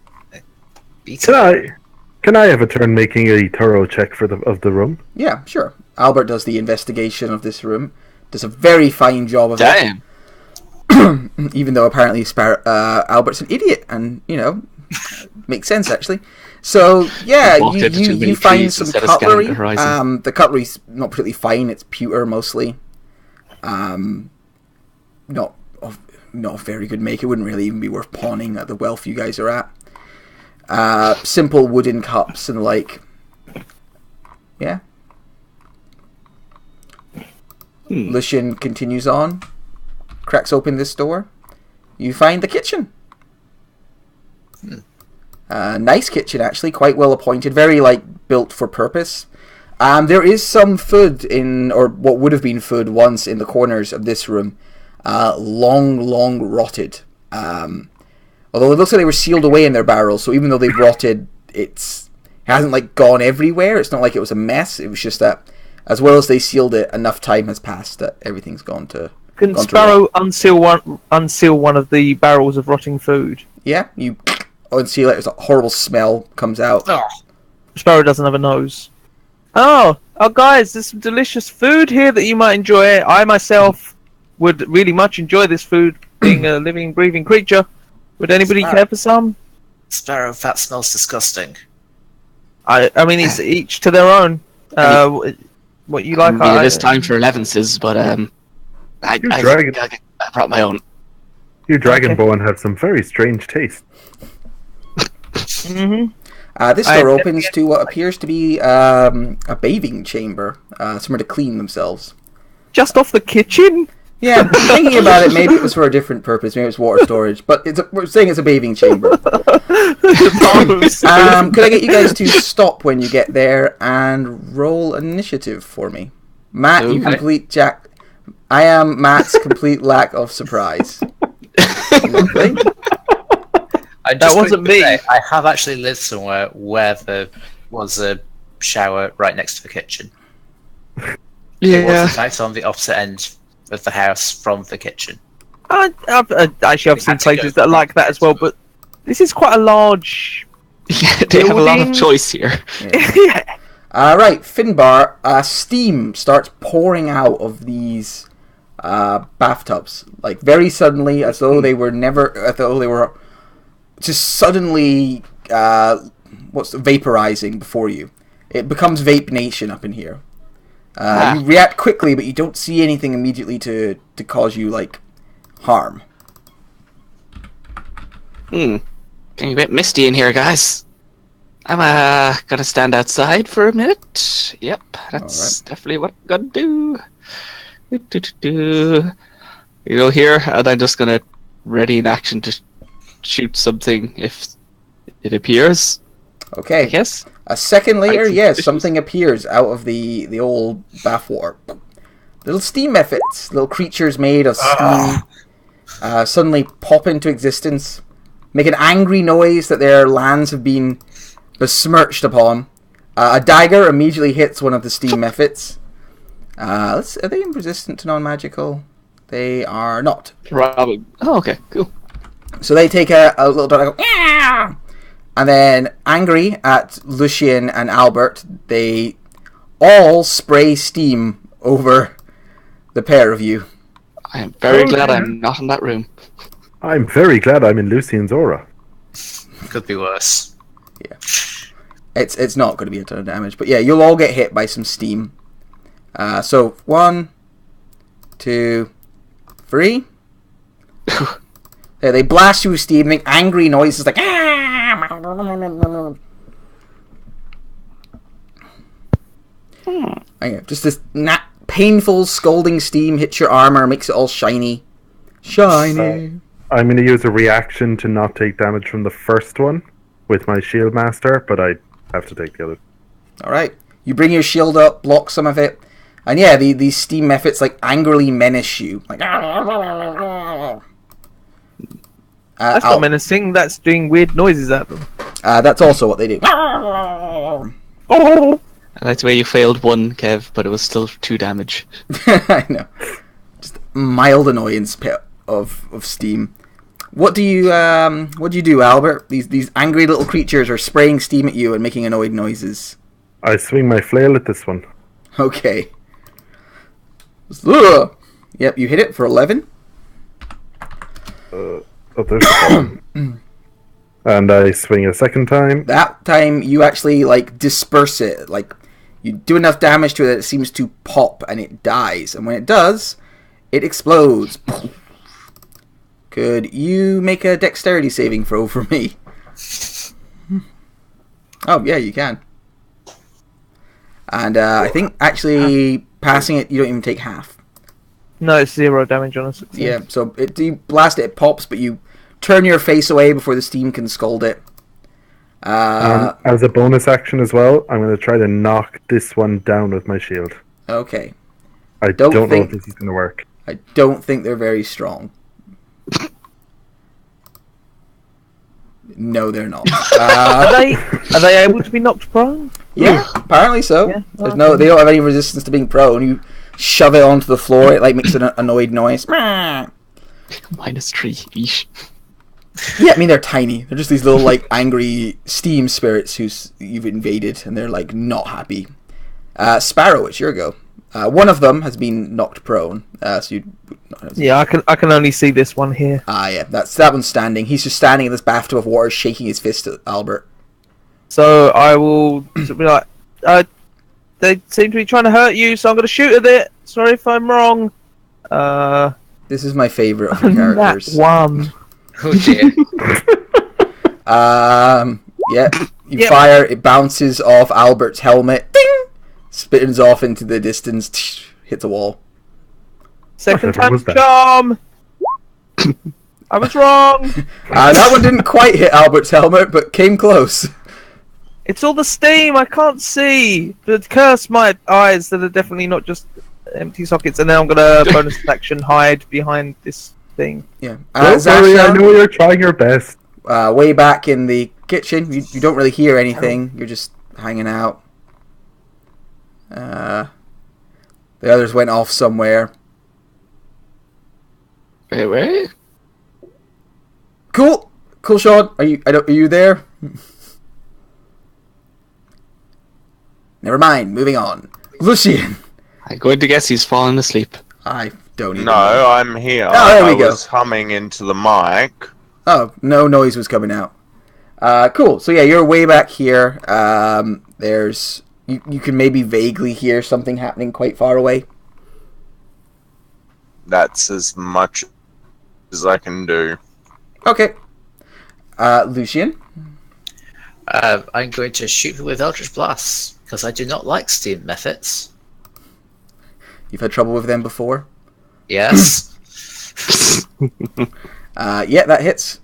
Can I have a turn making a thorough check of the room? Yeah, sure. Albert does the investigation of this room. Does a very fine job of Damn. it. Even though apparently Albert's an idiot, and makes sense actually. So yeah, Walked into too many you find trees some instead of scanning cutlery. the horizon. The cutlery's not particularly fine. It's pewter mostly. Not of very good make. It wouldn't really even be worth pawning at the wealth you guys are at. Simple wooden cups and like, yeah. Lucian continues on, cracks open this door. You find the kitchen. Nice kitchen actually, quite well appointed, very like built for purpose. There is some food or what would have been food once in the corners of this room, long rotted. Although it looks like they were sealed away in their barrels, so even though they've rotted, it hasn't like gone everywhere. It's not like it was a mess. It was just that, as well as they sealed it, enough time has passed that everything's gone to. Can gone to Sparrow rot. unseal one of the barrels of rotting food? Yeah, you unseal it. There's a horrible smell comes out. Oh, Sparrow doesn't have a nose. Oh, guys, there's some delicious food here that you might enjoy. I myself would really much enjoy this food, being a living, breathing creature. Would anybody care for some? Sparrow, that smells disgusting. I mean, it's each to their own. What you like? It is time for 11s, but I brought my own. You Dragonborn have some very strange taste. This door opens to what appears to be a bathing chamber, somewhere to clean themselves. Just off the kitchen? Yeah, thinking about it, maybe it was for a different purpose. Maybe it's water storage, but we're saying it's a bathing chamber. Could I get you guys to stop when you get there and roll initiative for me? Matt, you complete Jack. I am Matt's complete lack of surprise. Lovely. That wasn't me. I have actually lived somewhere where there was a shower right next to the kitchen. It was, in fact, on the opposite end of the house from the kitchen. I've seen places that are like that as well, but this is quite a large. Yeah, they have a lot of choice here. Yeah. Right, Finbar. Steam starts pouring out of these bathtubs, like very suddenly, as though they were just suddenly vaporizing before you. It becomes Vape Nation up in here. You react quickly, but you don't see anything immediately to cause you like harm. Getting a bit misty in here, guys. I'm gonna stand outside for a minute. Yep, that's definitely what I'm gonna do. Here, and I'm just gonna ready in action to shoot something if it appears. Okay. Yes. A second later, yes, something appears out of the old bathwater. Little steam effects, little creatures made of steam, suddenly pop into existence, make an angry noise that their lands have been besmirched upon. A dagger immediately hits one of the steam effects. Are they resistant to non-magical? They are not. Probably. Oh, okay, cool. So they take a little dagger, and then, angry at Lucian and Albert, they all spray steam over the pair of you. I am very Oh, glad dear. I'm not in that room. I'm very glad I'm in Lucian's aura. Could be worse. It's not going to be a ton of damage, but yeah, you'll all get hit by some steam. So 1, 2, 3. They blast you with steam, make angry noises like. Okay, just this painful, scalding steam hits your armor, makes it all shiny. Shiny. I'm going to use a reaction to not take damage from the first one with my shield master, but I have to take the other. All right, you bring your shield up, block some of it, and yeah, these steam efforts like angrily menace you. Like. That's not menacing. That's doing weird noises at them. That's also what they do. Oh, I like the way you failed 1, Kev, but it was still 2 damage. I know. Just mild annoyance of steam. What do you do, Albert? These angry little creatures are spraying steam at you and making annoyed noises. I swing my flail at this one. Okay. Ugh. Yep, you hit it for 11. Oh, there's the problem. And I swing a second time. That time you actually like disperse it. Like you do enough damage to it that it seems to pop and it dies. And when it does, it explodes. Could you make a dexterity saving throw for me? Oh, yeah, you can. And I think actually passing it, you don't even take half. no, it's 0 damage on a success. Yeah, so you blast it, it pops, but you turn your face away before the steam can scald it. As a bonus action as well, I'm going to try to knock this one down with my shield. Okay. I Don't don't know think- if this is going to work. I don't think they're very strong. No, they're not. Are they able to be knocked prone? Yeah, apparently so. Yeah, There's okay. they don't have any resistance to being prone. You shove it onto the floor, it like makes an annoyed noise. Yeah, -3 each. I mean they're tiny. They're just these little like angry steam spirits you've invaded, and they're like not happy. Sparrow, it's your go. One of them has been knocked prone, so you. Yeah, I can only see this one here. Yeah, that one's standing. He's just standing in this bathtub of water, shaking his fist at Albert. So I will be like, they seem to be trying to hurt you, so I'm going to shoot at it. Sorry if I'm wrong. This is my favorite of the characters. That one. Oh dear. Yeah, you Yep. fire, it bounces off Albert's helmet, ding! Spins off into the distance, hits a wall. Second Whatever was time's that? charm. I was wrong. That one didn't quite hit Albert's helmet, but came close. It's all the steam. I can't see. But curse my eyes that are definitely not just empty sockets. And then I'm gonna bonus action hide behind this thing. Yeah. Don't worry, I know you're trying your best. Way back in the kitchen, you don't really hear anything. You're just hanging out. The others went off somewhere. Wait. Cool, Sean. Are you there? Never mind. Moving on. Lucian. I'm going to guess he's fallen asleep. I don't even. No, know. I'm here. Oh, there we I go. was humming into the mic. Oh, no noise was coming out. Cool. So yeah, you're way back here. There's you can maybe vaguely hear something happening quite far away. That's as much as I can do. Okay. Lucian. I'm going to shoot with Eldritch Blast because I do not like steam methods. You've had trouble with them before. Yes. Yeah, that hits.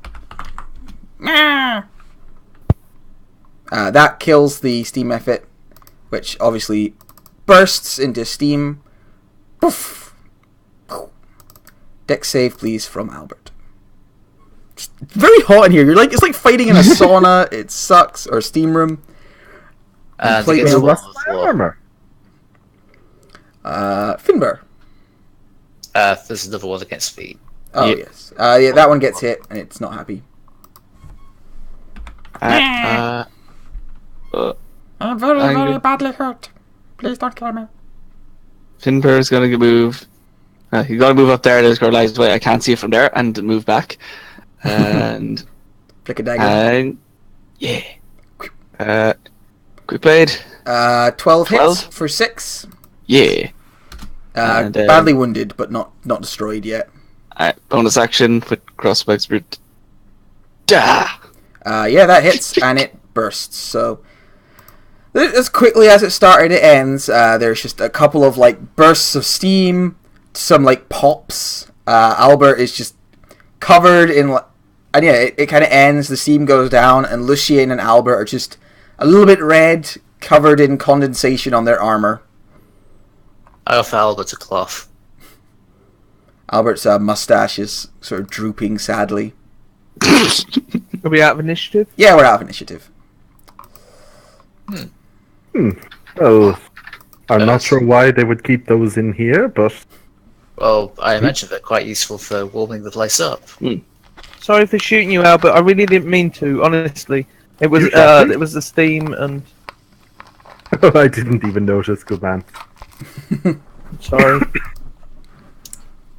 That kills the steam effort, which obviously bursts into steam. Poof. Dex save, please, from Albert. It's very hot in here. It's like fighting in a sauna. It sucks. Or steam room. And Plate it gets with one What's on the my floor. armor? Finbar. There's another one against me. Oh Yeah. yes. Yeah, that one gets hit and it's not happy. I'm very very badly hurt. Please don't kill me. Finbar is going to move You gotta move up there. There's girl lies. Wait, I can't see it from there, and move back. And Flick a dagger. and yeah. Quick blade. 12 hits 12? for 6. Yeah. And, Badly wounded, but not destroyed yet. Bonus action with crossbow expert. Da. Yeah, that hits, and it bursts. So, as quickly as it started, it ends. There's just a couple of like bursts of steam, some like pops. Albert is just covered in, and yeah, it kind of ends. The steam goes down, and Lucian and Albert are just a little bit red, covered in condensation on their armor. I offer Albert a cloth. Albert's mustache is sort of drooping sadly. Are we out of initiative? Yeah, we're out of initiative. Well, I'm not sure why they would keep those in here, but Well, I imagine they're quite useful for warming the place up. Sorry for shooting you, Albert. I really didn't mean to. Honestly, it was You shot me? it was the steam, and I didn't even notice. Good man. sorry.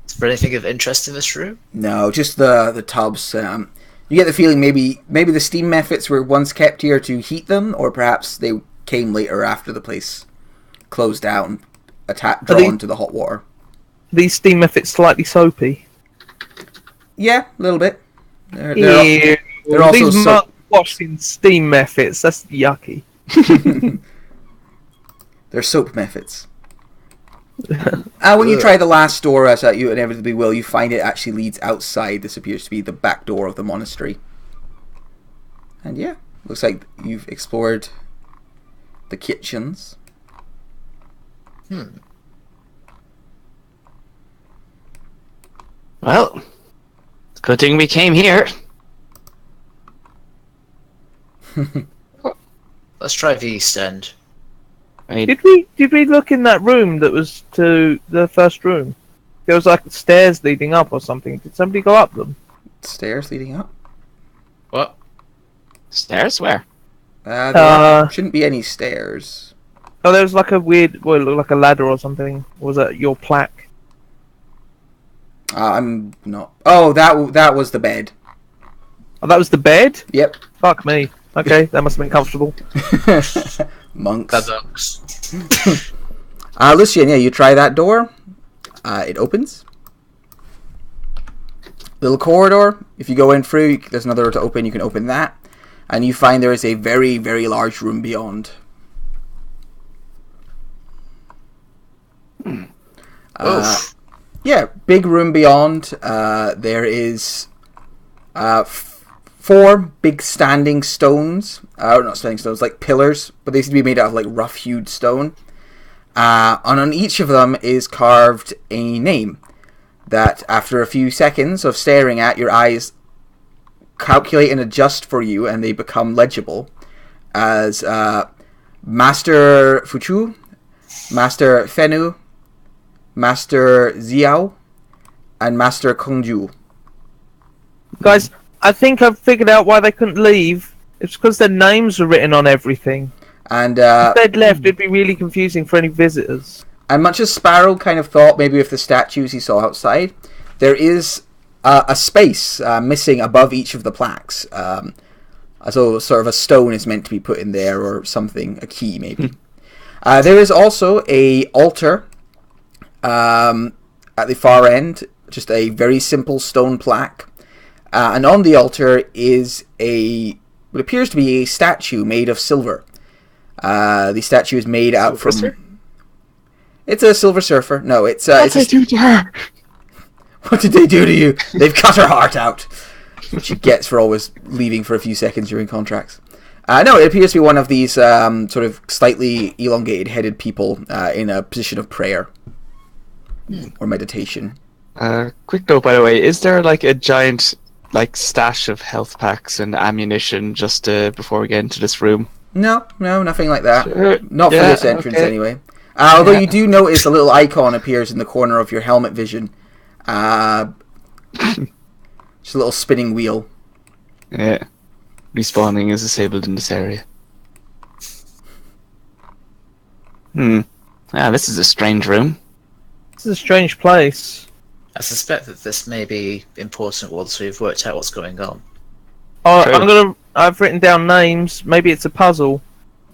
Is there anything of interest in this room? No, just the tubs. You get the feeling maybe the steam methods were once kept here to heat them, or perhaps they came later after the place closed down, drawn to the hot water. These steam methods slightly soapy. Yeah, a little bit. They're also These mouth-washing steam methods. That's yucky. They're soap methods. When you try the last door, as you inevitably will, you find it actually leads outside. This appears to be the back door of the monastery. And yeah, looks like you've explored the kitchens. Well, it's a good thing we came here. Let's try the east end. Did we look in that room that was to the first room? There was like stairs leading up or something. Did somebody go up them? Stairs leading up? What? Stairs? Where? There shouldn't be any stairs. Oh, there was like a weird, well, it looked like a ladder or something. Was that your plaque? I'm not. Oh, that was the bed. Oh, that was the bed? Yep. Fuck me. Okay, that must have been comfortable. Monks. Ducks. Lucian, yeah, you try that door. It opens. Little corridor. If you go in through, there's another door to open. You can open that. And you find there is a very, very large room beyond. Yeah, big room beyond. There is 4 big standing stones. Not standing stones, like pillars, but they seem to be made out of like rough-hewed stone. And on each of them is carved a name that, after a few seconds of staring at, your eyes calculate and adjust for you, and they become legible as Master Fuchu, Master Fenu, Master Xiao, and Master Kongju. Guys, I think I've figured out why they couldn't leave. It's because their names were written on everything. And if they'd left, it'd be really confusing for any visitors. And much as Sparrow kind of thought, maybe with the statues he saw outside, there is a space missing above each of the plaques. So sort of a stone is meant to be put in there, or something, a key maybe. There is also a altar at the far end, just a very simple stone plaque. And on the altar is what appears to be a statue made of silver. The statue is made out from... Surfer? It's a silver surfer. No, it's What did they do to her? What did they do to you? They've cut her heart out. What she gets for always leaving for a few seconds during contracts. No, it appears to be one of these sort of slightly elongated-headed people in a position of prayer or meditation. Quick note, by the way, is there like a giant stash of health packs and ammunition just before we get into this room? No, nothing like that. Sure. Not for this entrance, anyway. Although you do notice a little icon appears in the corner of your helmet vision. Just a little spinning wheel. Yeah. Respawning is disabled in this area. Yeah, this is a strange room. This is a strange place. I suspect that this may be important once we've worked out what's going on. Oh, True. I've written down names. Maybe it's a puzzle.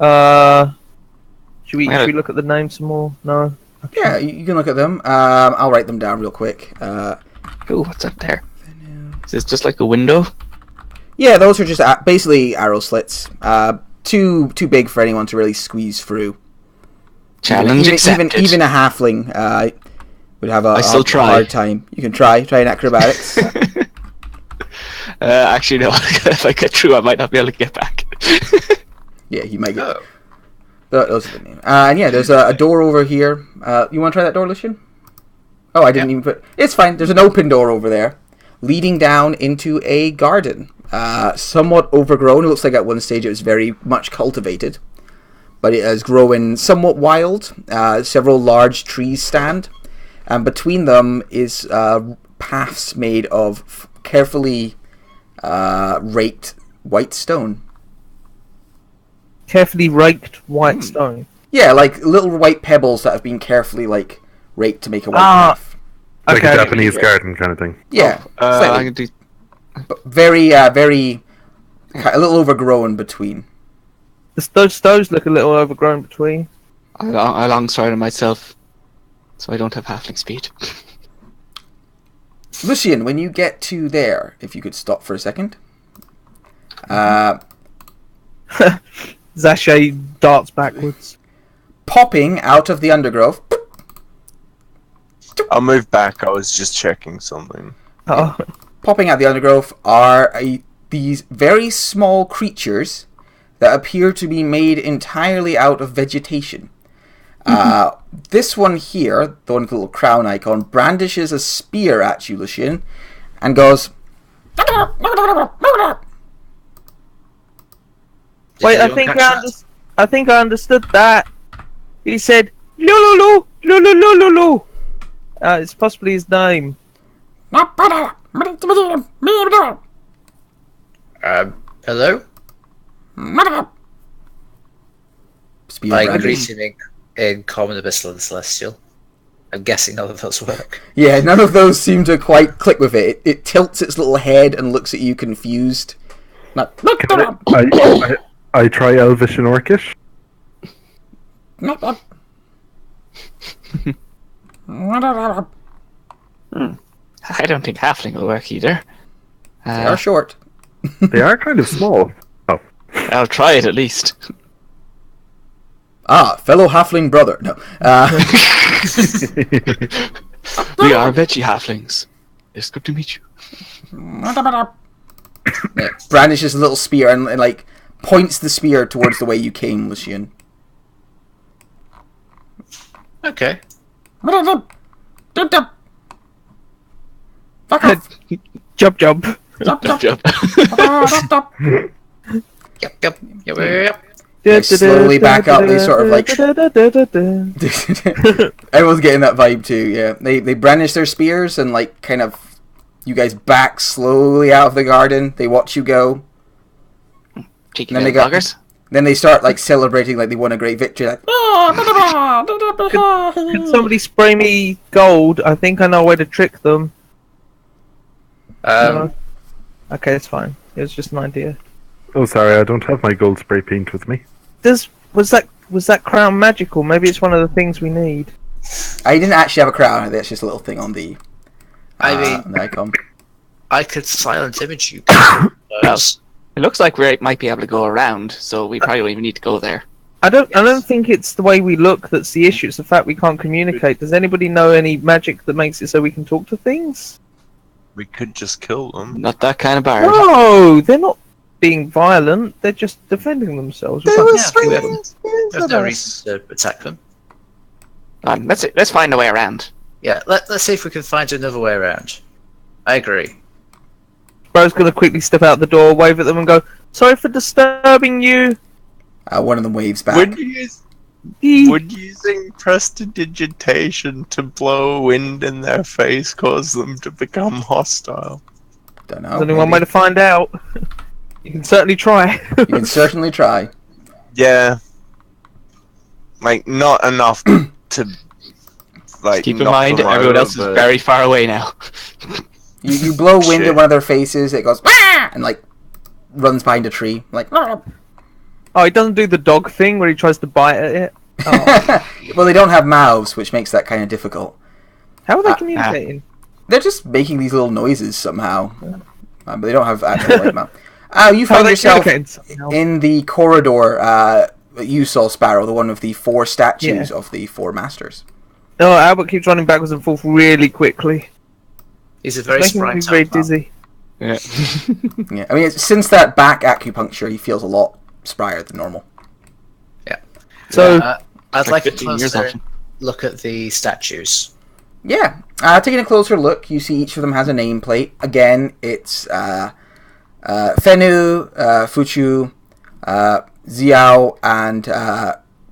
Should we look at the names some more? No. Yeah, you can look at them. I'll write them down real quick. Ooh, what's up there? Is this just like a window? Yeah, those are just basically arrow slits. Too big for anyone to really squeeze through. Challenge accepted. Even a halfling would have a try. hard time. You can try an acrobatics. Actually, no. If I get through, I might not be able to get back. Yeah, you might get. Those are the names. And yeah, there's a door over here. You want to try that door, Lucian? Oh, I didn't even put. It's fine. There's an open door over there, leading down into a garden. Somewhat overgrown. It looks like at one stage it was very much cultivated, but it has grown somewhat wild. Several large trees stand, and between them is paths made of carefully raked white stone. Carefully raked white stone. Yeah, like little white pebbles that have been carefully raked to make a white path. Like Okay. a Japanese garden kind of thing. Yeah, I slightly. can do. But very a little overgrown between. Those stones look a little overgrown between. I long started myself, so I don't have halfling speed. Lucian, when you get to there, if you could stop for a second. Zashay darts backwards. Popping out of the undergrowth. I'll move back. I was just checking something. Oh, Popping out the undergrowth are these very small creatures that appear to be made entirely out of vegetation. This one here, the one with the little crown icon, brandishes a spear at you, Lucian, and goes... wait! Did anyone catch that? I think I understood that. He said "lulu lulu lulu lulu." It's possibly his name. Hello? Spear I brandish. greet him in Common, Abyssal, and Celestial. I'm guessing none of those work. Yeah, none of those seem to quite click with it. It tilts its little head and looks at you confused. Like, I try Elvish and Orcish. I don't think halfling will work either. they are short. They are kind of small. Oh, I'll try it at least. Fellow halfling brother. No. We are veggie halflings. It's good to meet you. Yeah, brandishes a little spear and like points the spear towards the way you came, Lucian. Okay. Fuck off. Jump. Good job. Yep. They slowly back up. They sort of like everyone's getting that vibe too. Yeah, they brandish their spears and like kind of you guys back slowly out of the garden. They watch you go. Cheeky Then little they got- buggers. Then they start like celebrating like they won a great victory. Like, Could somebody spray me gold? I think I know a way to trick them. No. Okay, it's fine. It was just an idea. oh, sorry, I don't have my gold spray paint with me. Was that crown magical? Maybe it's one of the things we need. I didn't actually have a crown. That's just a little thing on the. I mean- on the icon. I could silent image you. Well, it looks like we might be able to go around, so we probably don't even need to go there. I don't think it's the way we look that's the issue. It's the fact we can't communicate. Does anybody know any magic that makes it so we can talk to things? We could just kill them. Not that kind of bard. No, they're not being violent. They're just defending themselves. We can't kill them. There's no reason to attack them. Let's find a way around. Yeah, let's see if we can find another way around. I agree. Bro's gonna quickly step out the door, wave at them, and go, "Sorry for disturbing you." One of them waves back. Would using prestidigitation to blow wind in their face cause them to become hostile? Don't know. There's only one maybe. way to find out. You can certainly try. You can certainly try. Yeah. Like, not enough to like Keep in knock mind, them everyone over, else is but- very far away now. You blow wind in Shit. one of their faces. It goes "Wah!" and like runs behind a tree. Like, "Wah!" Oh, he doesn't do the dog thing where he tries to bite at it. Oh. Well, they don't have mouths, which makes that kind of difficult. How are they communicating? They're just making these little noises somehow, but they don't have actual like mouth. You How are find they yourself communicating somehow? in the corridor that you saw, Sparrow, the one of the 4 statues of the 4 masters. Oh, Albert keeps running backwards and forth really quickly. He's a very Making me spry very type, man. dizzy. Yeah. Yeah, I mean, since that back acupuncture, he feels a lot sprier than normal. So, I'd like Like a 15 years closer often. look at the statues. Yeah, taking a closer look, you see each of them has a nameplate. Again, it's Fenu, Fuchu, Xiao, and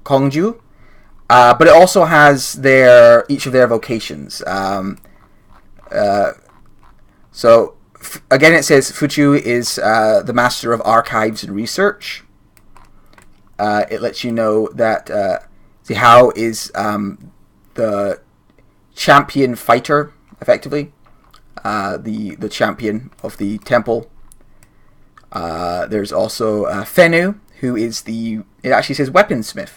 Kongju. But it also has each of their vocations. So, again, it says Fuchu is the Master of Archives and Research. It lets you know that Xiao is the champion fighter, effectively. The champion of the temple. There's also Fenu, who is it actually says weaponsmith.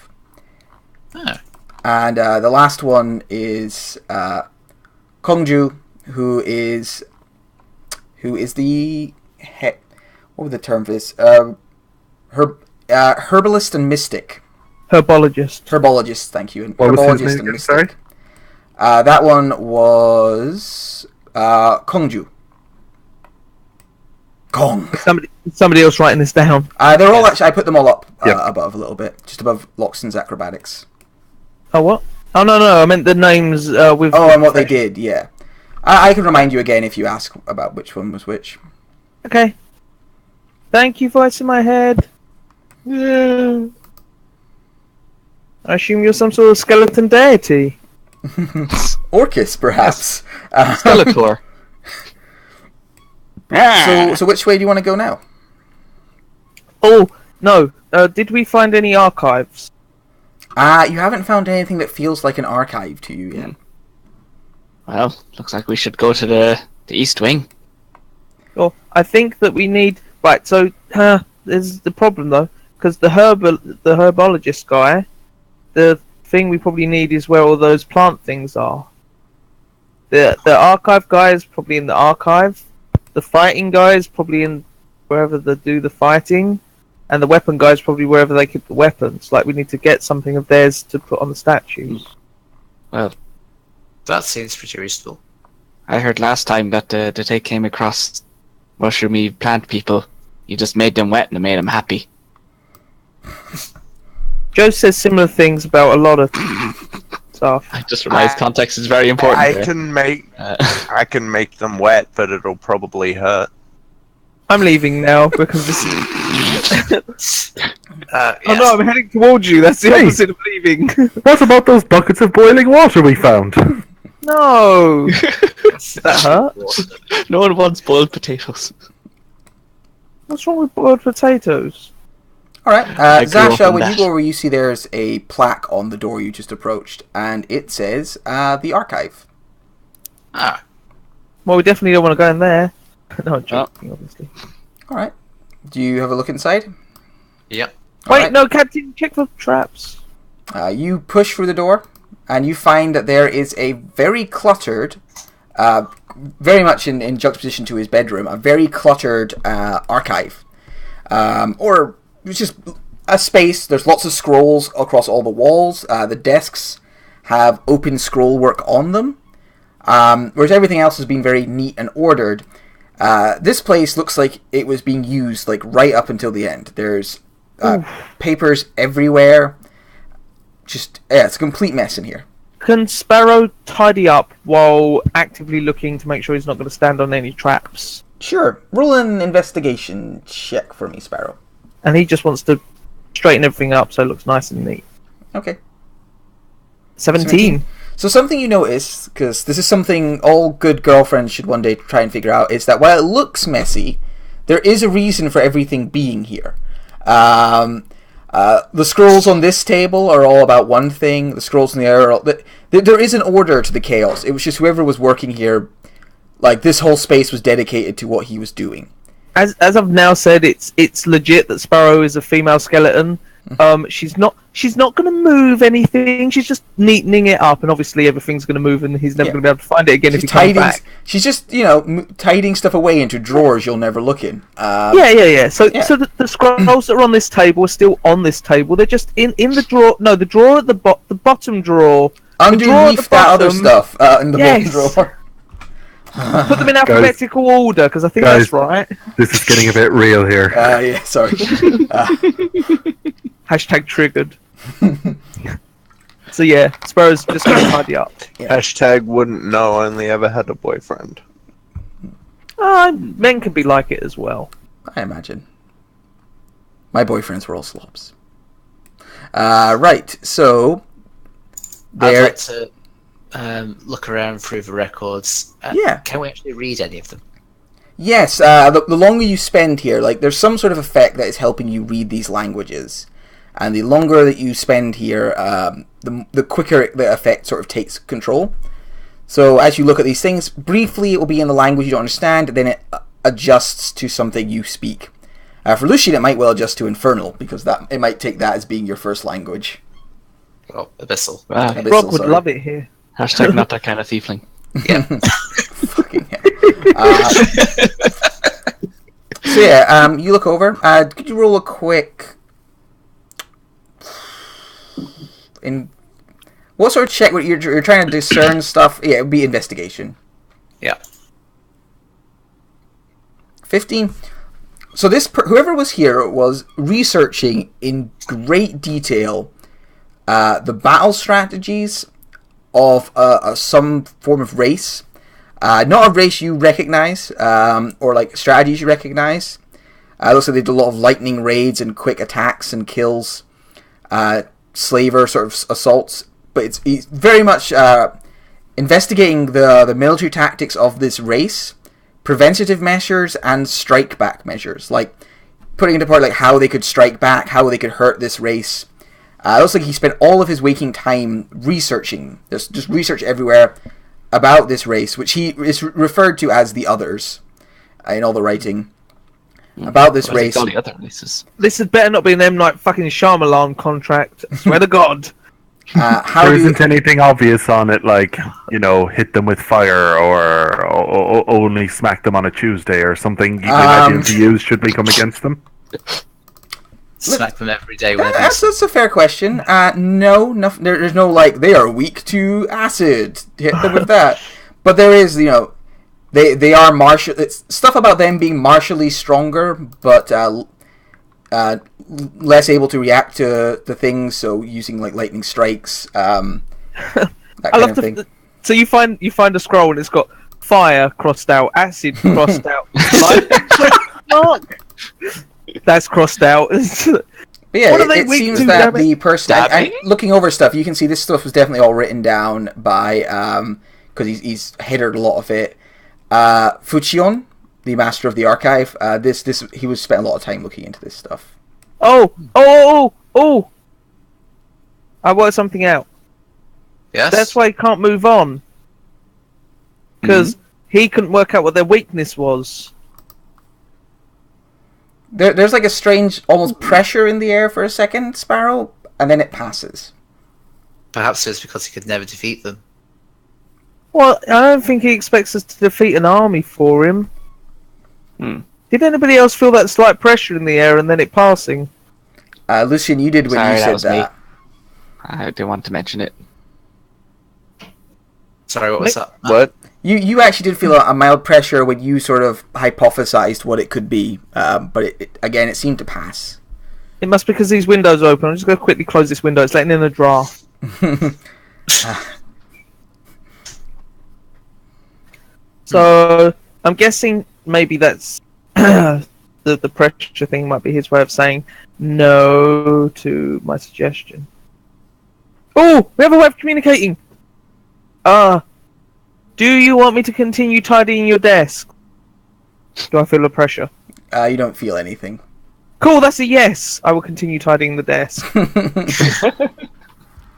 Ah. And the last one is Kongju, who is the what was the term for this? Herbalist and mystic. herbologist. Thank you. And What was his herbologist name and again, mystic. sorry? That one was Kongju. Kong. Somebody else writing this down. They're all actually. I put them all up Yep. above a little bit, just above Loxton's acrobatics. Oh, what? Oh, no, I meant the names with... Oh, and what they did, yeah. I can remind you again if you ask about which one was which. Okay. Thank you, voice in my head. Yeah. I assume you're some sort of skeleton deity. Orcus, perhaps. Skeletor. So which way do you want to go now? Oh, no. Did we find any archives? You haven't found anything that feels like an archive to you yet. Well, looks like we should go to the east wing. Oh, I think that we need... Right, so, there's the problem, though. Because the herbologist guy, the thing we probably need is where all those plant things are. The archive guy is probably in the archive. The fighting guy is probably in wherever they do the fighting. And the weapon guy is probably wherever they keep the weapons. Like, we need to get something of theirs to put on the statues. Well, That seems pretty reasonable. I heard last time that the Take came across mushroomy plant people. You just made them wet and it made them happy. Joe says similar things about a lot of stuff. I just realized context is very important. I there. can make them wet, but it'll probably hurt. I'm leaving now because this is... Oh Yes. no, I'm heading towards you. That's the Hey. opposite of leaving. What about those buckets of boiling water we found? No. That hurt. No one wants boiled potatoes. What's wrong with boiled potatoes? Alright, I grew up Zasha, on when you that. go where you see there's a plaque on the door you just approached, and it says, the archive. Ah, Well, we definitely don't want to go in there. No, I'm joking, obviously. Alright. Do you have a look inside? yep. Wait, Alright. no, Captain, check for traps. You push through the door, and you find that there is a very cluttered, very much in juxtaposition to his bedroom, a very cluttered archive. Or it's just a space. There's lots of scrolls across all the walls. The desks have open scroll work on them, whereas everything else has been very neat and ordered. This place looks like it was being used like right up until the end. There's papers everywhere. Just it's a complete mess in here. Can Sparrow tidy up while actively looking to make sure he's not going to stand on any traps? Sure, roll an investigation check for me, Sparrow. And he just wants to straighten everything up so it looks nice and neat. Okay. 17. So something you notice, because this is something all good girlfriends should one day try and figure out, is that while it looks messy, there is a reason for everything being here. The scrolls on this table are all about one thing. The scrolls in the other are all... There is an order to the chaos. It was just whoever was working here, like, this whole space was dedicated to what he was doing. As I've now said, it's legit that Sparrow is a female skeleton. She's not going to move anything. She's just neatening it up, and obviously everything's going to move, and he's never going to be able to find it again if he comes back. She's just, tidying stuff away into drawers you'll never look in. Yeah. So the scrolls that are on this table are still on this table. They're just in the drawer. No, the drawer at the bottom drawer. Underneath that other stuff in the bottom drawer. Put them in alphabetical order, because I think that's right. This is getting a bit real here. Yeah, sorry. Hashtag triggered. So yeah, Sparrow's just going to tidy up. Yeah. Hashtag wouldn't know, only ever had a boyfriend. Men can be like it as well. I imagine. My boyfriends were all slobs. Right, so... I'd like to look around through the records. Yeah. Can we actually read any of them? Yes, the longer you spend here, like, there's some sort of effect that is helping you read these languages. And the longer that you spend here, the quicker the effect sort of takes control. So as you look at these things, briefly it will be in the language you don't understand, then it adjusts to something you speak. For Lucian, it might well adjust to Infernal, because it might take that as being your first language. Oh, Abyssal. Abyssal, Rob would sorry. love it here. Hashtag not that kind of tiefling. Yeah. Fucking hell. So yeah, you look over. Could you roll a quick... What sort of check? You're trying to discern stuff? Yeah, it would be investigation. Yeah. 15. So whoever was here was researching in great detail the battle strategies of some form of race. Not a race you recognize, or like strategies you recognize. It looks like they did a lot of lightning raids and quick attacks and kills. Slaver sort of assaults. But it's very much investigating the military tactics of this race, preventative measures, and strike back measures. Like, putting into part like how they could strike back, how they could hurt this race. It looks like he spent all of his waking time researching. There's just research everywhere about this race, which he is referred to as the Others in all the writing about this race. All the other races. This had better not be an M. Night fucking Shyamalan contract. I swear to God. There isn't anything obvious on it, like, hit them with fire or only smack them on a Tuesday or something. You imagine the use should we come against them? Smack them every day. That's a fair question. No, there's no, like, they are weak to acid. Hit them with that. But there is, they are martial. It's stuff about them being martially stronger, but less able to react to things. So using like lightning strikes, that kind of thing. So you find a scroll and it's got fire crossed out, acid crossed out. That's crossed out. But yeah, it seems that the person... And looking over stuff, you can see this stuff was definitely all written down by... Because he's headed a lot of it. Fuchion, the master of the archive, he was spent a lot of time looking into this stuff. Oh! I worked something out. Yes? That's why he can't move on. Because he couldn't work out what their weakness was. There's like a strange, almost pressure in the air for a second, Sparrow, and then it passes. Perhaps it's because he could never defeat them. Well, I don't think he expects us to defeat an army for him. Did anybody else feel that slight pressure in the air and then it passing? Lucian, you did when you said that. I didn't want to mention it. Sorry, what was that? What? You actually did feel a mild pressure when you sort of hypothesized what it could be, but it seemed to pass. It must be because these windows are open. I'm just going to quickly close this window. It's letting in a draft. So, I'm guessing maybe that's... the pressure thing might be his way of saying no to my suggestion. Oh! We have a way of communicating! Do you want me to continue tidying your desk? Do I feel the pressure? You don't feel anything. Cool, that's a yes. I will continue tidying the desk.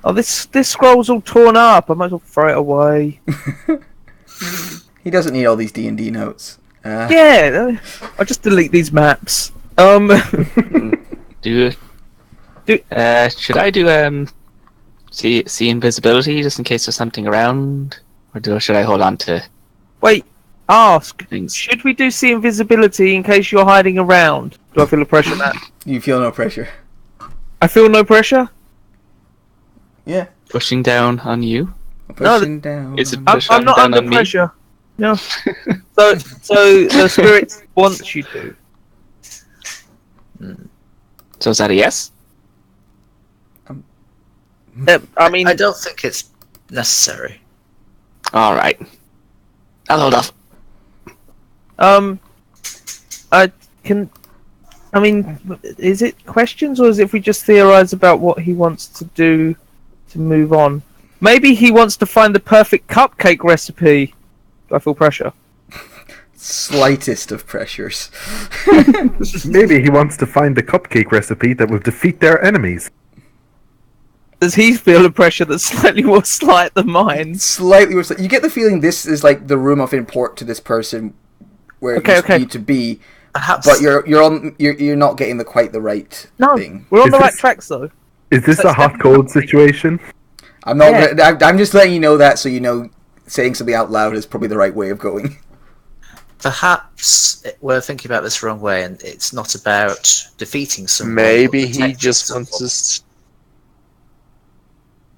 Oh, this scroll's all torn up. I might as well throw it away. He doesn't need all these D&D notes. Yeah, I'll just delete these maps. Should I do see invisibility just in case there's something around, or should I hold on to Wait, ask. things? Should we do see invisibility in case you're hiding around? Do I feel the pressure on that? You feel no pressure. I feel no pressure? Yeah. Pushing down on you? Pushing down. Is it on- push I'm not down under on me? pressure. No. So the spirit wants you to. So is that a yes? I mean, I don't think it's necessary. All right. I'll hold off. I can. I mean, is it questions or is it if we just theorize about what he wants to do to move on? Maybe he wants to find the perfect cupcake recipe. Do I feel pressure? Slightest of pressures. Maybe he wants to find the cupcake recipe that will defeat their enemies. Does he feel a pressure that's slightly more slight than mine? Slightly worse. You get the feeling this is like the room of import to this person, where Okay, you need to be. Perhaps. But you're not getting quite the right No, thing. we're on Is the right this- tracks though. Is this a hot cold situation? I'm not. Yeah. I'm just letting you know that, so you know, saying something out loud is probably the right way of going. Perhaps we're thinking about this the wrong way, and it's not about defeating someone. Maybe or he protecting just someone. wants us.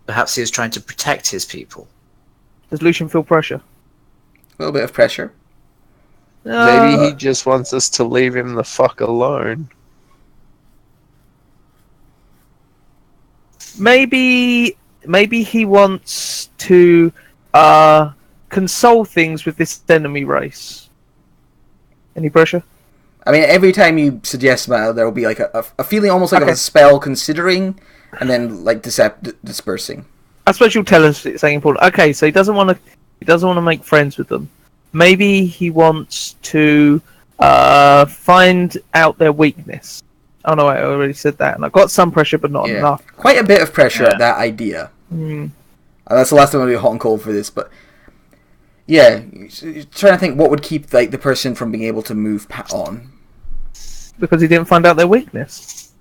Perhaps he was trying to protect his people. Does Lucian feel pressure? A little bit of pressure. Maybe he just wants us to leave him the fuck alone. Maybe he wants to console things with this enemy race. Any pressure? I mean, every time you suggest matter, there will be like a feeling almost like of Okay. a spell considering, and then like dispersing. I suppose you'll tell us it's something important. Okay, so he doesn't want to make friends with them. Maybe he wants to find out their weakness. Oh no, I already said that, and I got some pressure, but not enough. Quite a bit of pressure Yeah. at that idea. Hmm. That's the last time I'm going to be hot and cold for this, but yeah, you're trying to think what would keep like the person from being able to move on. Because he didn't find out their weakness.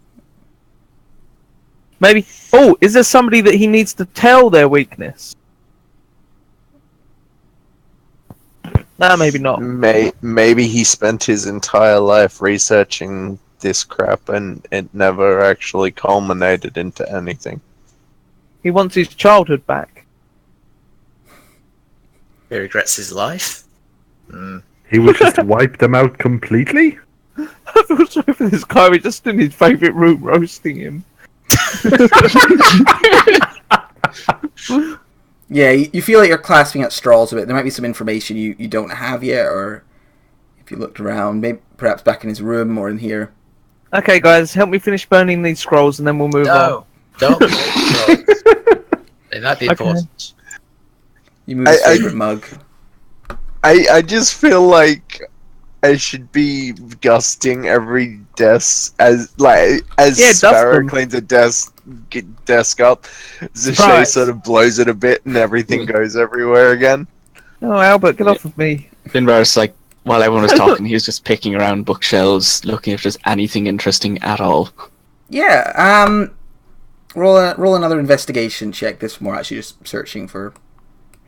Maybe. Oh, is there somebody that he needs to tell their weakness? Nah, maybe not. Maybe he spent his entire life researching this crap and it never actually culminated into anything. He wants his childhood back. He regrets his life. Hmm. He wishes to wipe them out completely? I feel sorry for this guy. We're just in his favourite room roasting him. Yeah, you feel like you're clasping at straws a bit. There might be some information you don't have yet, or if you looked around, maybe perhaps back in his room or in here. Okay, guys, help me finish burning these scrolls and then we'll move on. No, don't. They might be Okay. important. You move his I- favorite mug. I just feel like I should be gusting every desk as Yeah, dust Sparrow them. cleans a desk up. Zashay Surprise. sort of blows it a bit and everything goes everywhere again. Oh, Albert, get off of me. Finbar's like, while everyone was talking, he was just picking around bookshelves, looking if there's anything interesting at all. Yeah, roll another investigation check. This more actually just searching for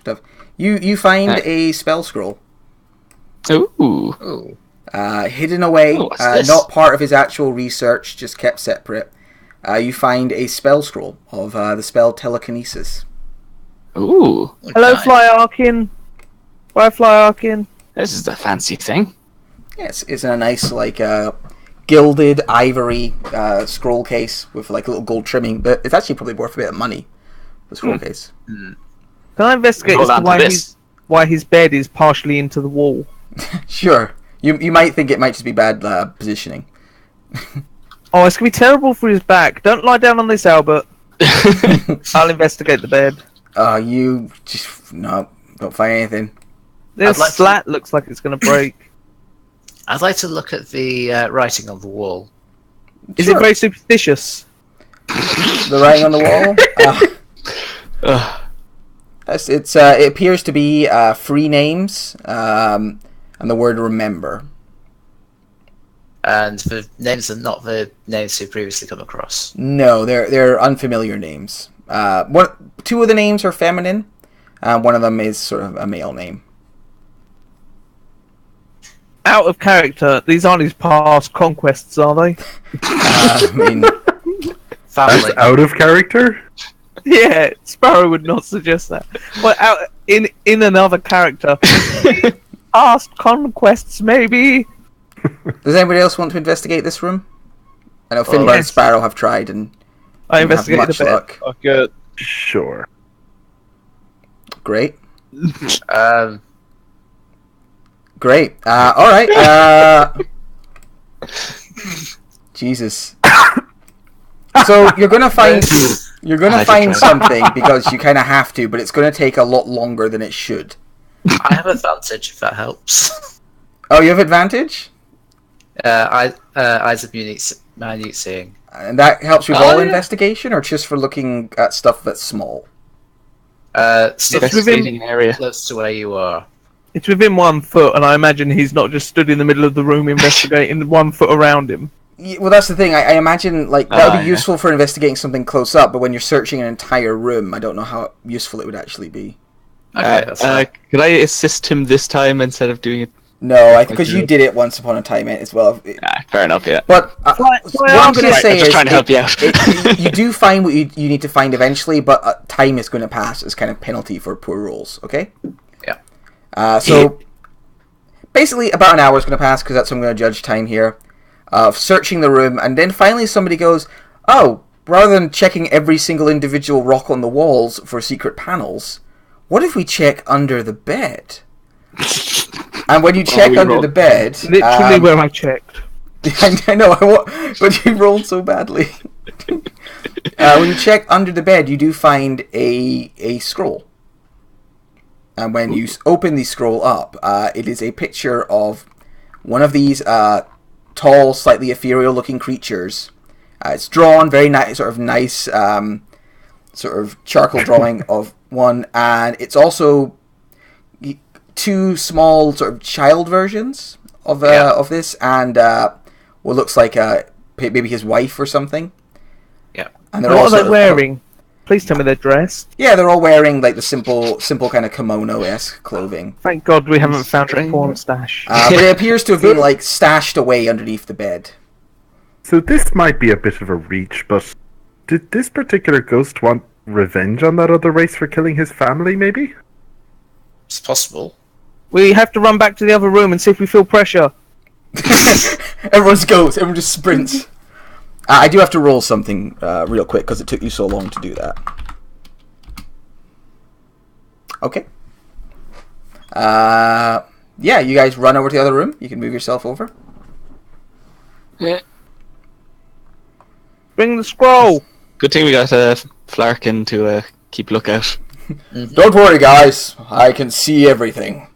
stuff. You find a spell scroll. Ooh. Ooh. Hidden away, Oh, what's this? not part of his actual research, just kept separate. You find a spell scroll of the spell telekinesis. Ooh. Hello, Nice. Fly Arkin. Bye, Fly Arkin. This is the fancy thing. Yes, it's in a nice like gilded ivory scroll case with like a little gold trimming, but it's actually probably worth a bit of money. The scroll case. Can I investigate Hold as on to to this. why his bed is partially into the wall? Sure. You might think it might just be bad positioning. Oh, it's going to be terrible for his back. Don't lie down on this, Albert. I'll investigate the bed. You just no, don't find anything. This I'd like to- slat looks like it's going to break. I'd like to look at the writing on the wall. Is Sure. it very superstitious? The writing on the wall? It appears to be 3 names and the word remember. And the names are not the names we've previously come across. No, they're unfamiliar names. 2 of the names are feminine. One of them is sort of a male name. Out of character. These aren't his past conquests, are they? I mean, Family. That's out of character? Yeah, Sparrow would not suggest that. Well, out in another character. Past conquests, maybe. does anybody else want to investigate this room? I know Finbar and yes. Sparrow have tried and I didn't have investigated much a bit. luck. Okay. Sure. Great. Um, Great. All right. Jesus. So you're gonna find something because you kind of have to, but it's gonna take a lot longer than it should. I have advantage if that helps. Oh, you have advantage, Eyes of minute seeing. and that helps with all investigation, or just for looking at stuff that's small. Stuff Investigating an area. close to where you are. It's within 1 foot, and I imagine he's not just stood in the middle of the room investigating 1 foot around him. Well, that's the thing. I imagine like that would be yeah. useful for investigating something close up, but when you're searching an entire room, I don't know how useful it would actually be. Okay, that's fine. Could I assist him this time instead of doing it? No, because you did it once upon a time as well. Fair enough, yeah. But what I'm going to Right, say I'm just is, trying to help you out. you do find what you need to find eventually, but time is going to pass as kind of penalty for poor rolls. Okay. Yeah. So basically, about an hour is going to pass because that's what I'm going to judge time here of searching the room, and then finally somebody goes, "Oh, rather than checking every single individual rock on the walls for secret panels, what if we check under the bed?" And when you check under the bed, Literally where I checked. I know, but you rolled so badly. When you check under the bed, you do find a scroll. And when you open the scroll up, it is a picture of one of these tall, slightly ethereal-looking creatures. It's drawn very nice, sort of nice, sort of charcoal drawing of one, and it's also 2 small sort of child versions of this, and what looks like maybe his wife or something. Yeah. And they're What all are sort they of- wearing? Please tell me they're dressed. Yeah, they're all wearing like the simple kind of kimono-esque clothing. Thank God we haven't found a porn stash. But it appears to have been like stashed away underneath the bed. So this might be a bit of a reach, but did this particular ghost want revenge on that other race for killing his family, maybe? It's possible. We have to run back to the other room and see if we feel pressure. Everyone just sprints. I do have to roll something real quick because it took you so long to do that. Okay. Yeah, you guys run over to the other room. You can move yourself over. Yeah. Bring the scroll. Good thing we got Flarkin to keep lookout. Don't worry, guys. I can see everything.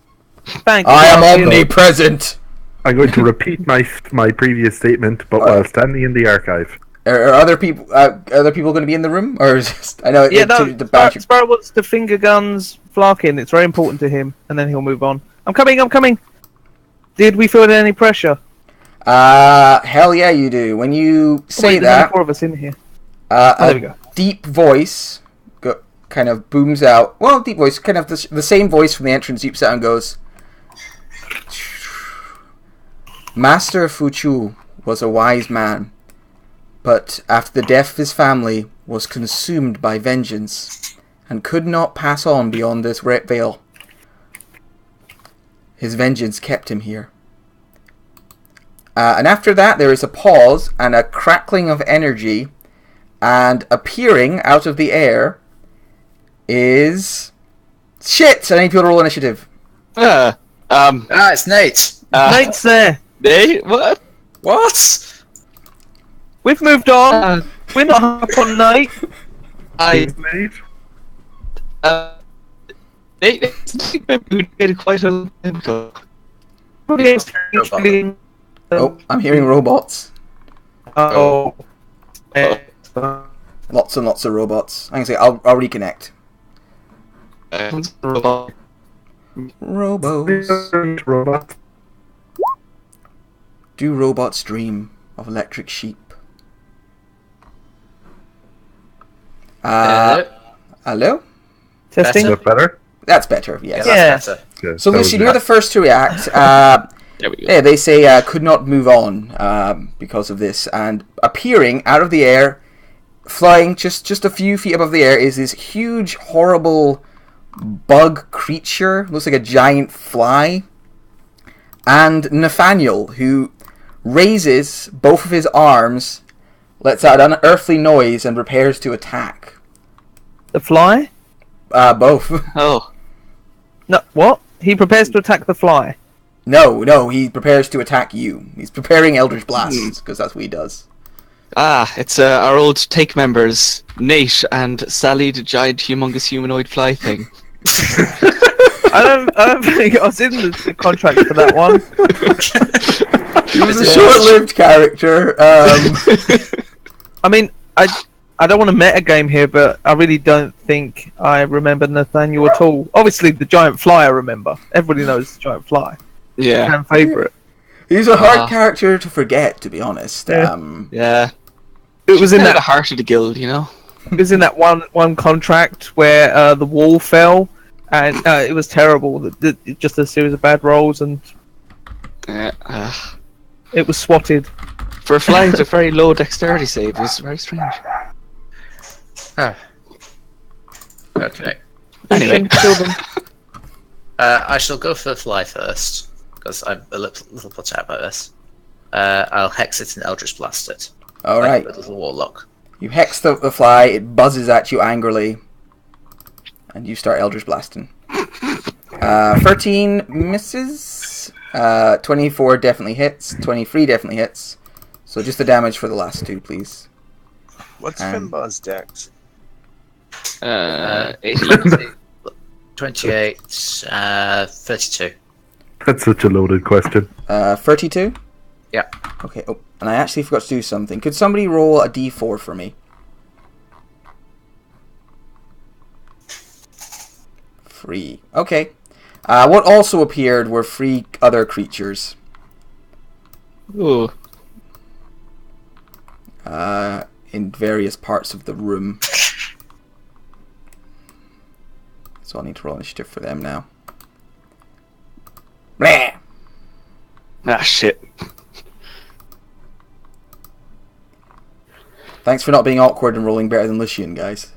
Thank you. I am Martin. omnipresent. I'm going to repeat my previous statement, but while standing in the archive. Are other people going to be in the room, or is just, I know Yeah, no, the badger. Sparrow wants to finger guns Flarkin. It's very important to him, and then he'll move on. I'm coming. Did we feel any pressure? Hell yeah, you do. When you say There's only that, 4 of us in here. a There we go. deep voice kind of booms out. Well, deep voice, kind of the same voice from the entrance deeps out and goes, "Master Fuchu was a wise man, but after the death of his family was consumed by vengeance and could not pass on beyond this red veil. His vengeance kept him here." And after that, there is a pause and a crackling of energy, and appearing out of the air is... Shit! I need people to roll initiative. It's Nate. Nate's there. Nate? What? What? We've moved on. We're not hung up on Nate. Nate did quite a long time ago. Everybody else is feeling- Oh, I'm hearing robots. Oh. Lots and lots of robots. I can say I'll reconnect. Robos. Robot. Do robots dream of electric sheep? Hello? Testing. Is that better? That's better, yes. Yeah. That's better. Okay, So that was Lucian, you're the first to react. There we go. Yeah, they say could not move on because of this, and appearing out of the air, flying just a few feet above the air, is this huge, horrible bug creature. Looks like a giant fly. And Nathaniel, who raises both of his arms, lets out an unearthly noise, and prepares to attack. The fly? Both. Oh. No, what? He prepares to attack the fly. No, he prepares to attack you. He's preparing Eldritch Blasts, because that's what he does. It's our old Take members, Nate and Sally, the giant, humongous humanoid fly thing. I don't think I was in the contract for that one. He was a short-lived character. I mean, I don't want to metagame here, but I really don't think I remember Nathaniel at all. Obviously, the giant fly I remember. Everybody knows the giant fly. Yeah. Fan favourite. He's a hard character to forget, to be honest. Yeah. Yeah. It was in Kind of that. the heart of the guild, you know? It was in that one contract where the wall fell, and it was terrible. Just a series of bad rolls, and it was swatted. For flying to very low dexterity save was very strange. Oh. Okay. Anyway. Kill them. I shall go for the fly first, because I'm a little put out by this. I'll hex it and Eldritch Blast it. Alright. Like a little warlock. You hex the fly, it buzzes at you angrily, and you start Eldritch Blasting. 13 misses. 24 definitely hits. 23 definitely hits. So just the damage for the last two, please. What's Um, Finbar's dex? 18. 28, 32. That's such a loaded question. 32? Yeah. Okay, oh, and I actually forgot to do something. Could somebody roll a d4 for me? 3. Okay. What also appeared were 3 other creatures. Ooh. In various parts of the room. So I'll need to roll initiative for them now. Blah! Ah, shit. Thanks for not being awkward and rolling better than Lucian, guys.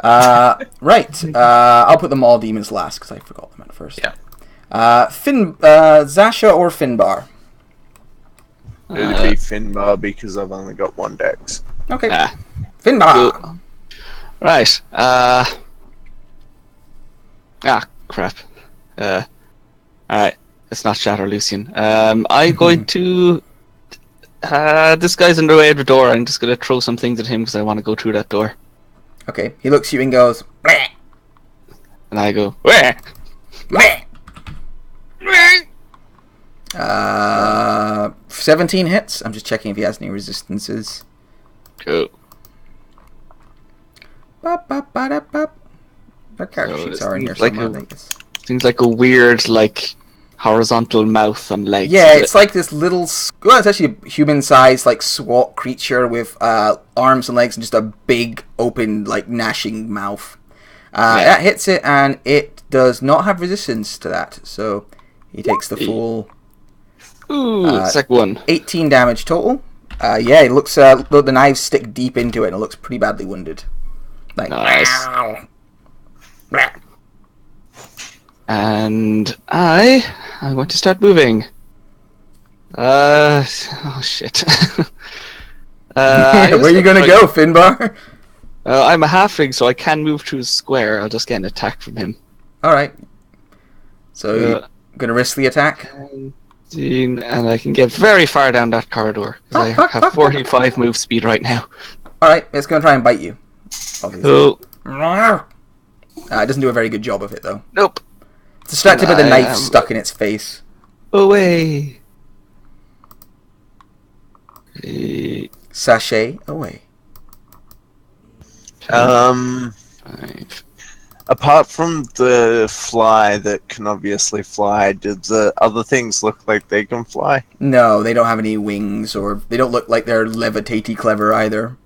Right. I'll put them all demons last, because I forgot them at first. Yeah. Zasha or Finbar? It'd be Finbar because I've only got one dex. Okay. Ah. Finbar! Cool. Right. Crap. Alright. Let's not shatter Lucian. I'm going to... this guy's in the way of the door. I'm just going to throw some things at him because I want to go through that door. Okay. He looks at you and goes, Bleh! And I go, where? Bleh! 17 hits. I'm just checking if he has any resistances. Cool. Ba-ba-ba-da-ba. Their character So sheets it are in here seems like somewhere, a- I guess. Seems like a weird, horizontal mouth and legs. Yeah, it's like this little... Well, it's actually a human-sized, SWAT creature with arms and legs and just a big, open, gnashing mouth. That hits it, and it does not have resistance to that, so he takes the full Ooh, it's like 1. 18 damage total. Yeah, it looks... the knives stick deep into it, and it looks pretty badly wounded. Nice. And I'm going to start moving. Oh shit. Where are you going to go, Finbar? I'm a halfling, so I can move to a square. I'll just get an attack from him. Alright. So, you're going to risk the attack? 15, and I can get very far down that corridor. 'Cause I have 45 move speed right now. Alright, it's going to try and bite you. Obviously. Oh, It doesn't do a very good job of it, though. nope. It's distracted by the I knife am- stuck in its face. Away. sashay away. 5. Apart from the fly that can obviously fly, did the other things look like they can fly? No, they don't have any wings, or they don't look like they're levitatey clever either.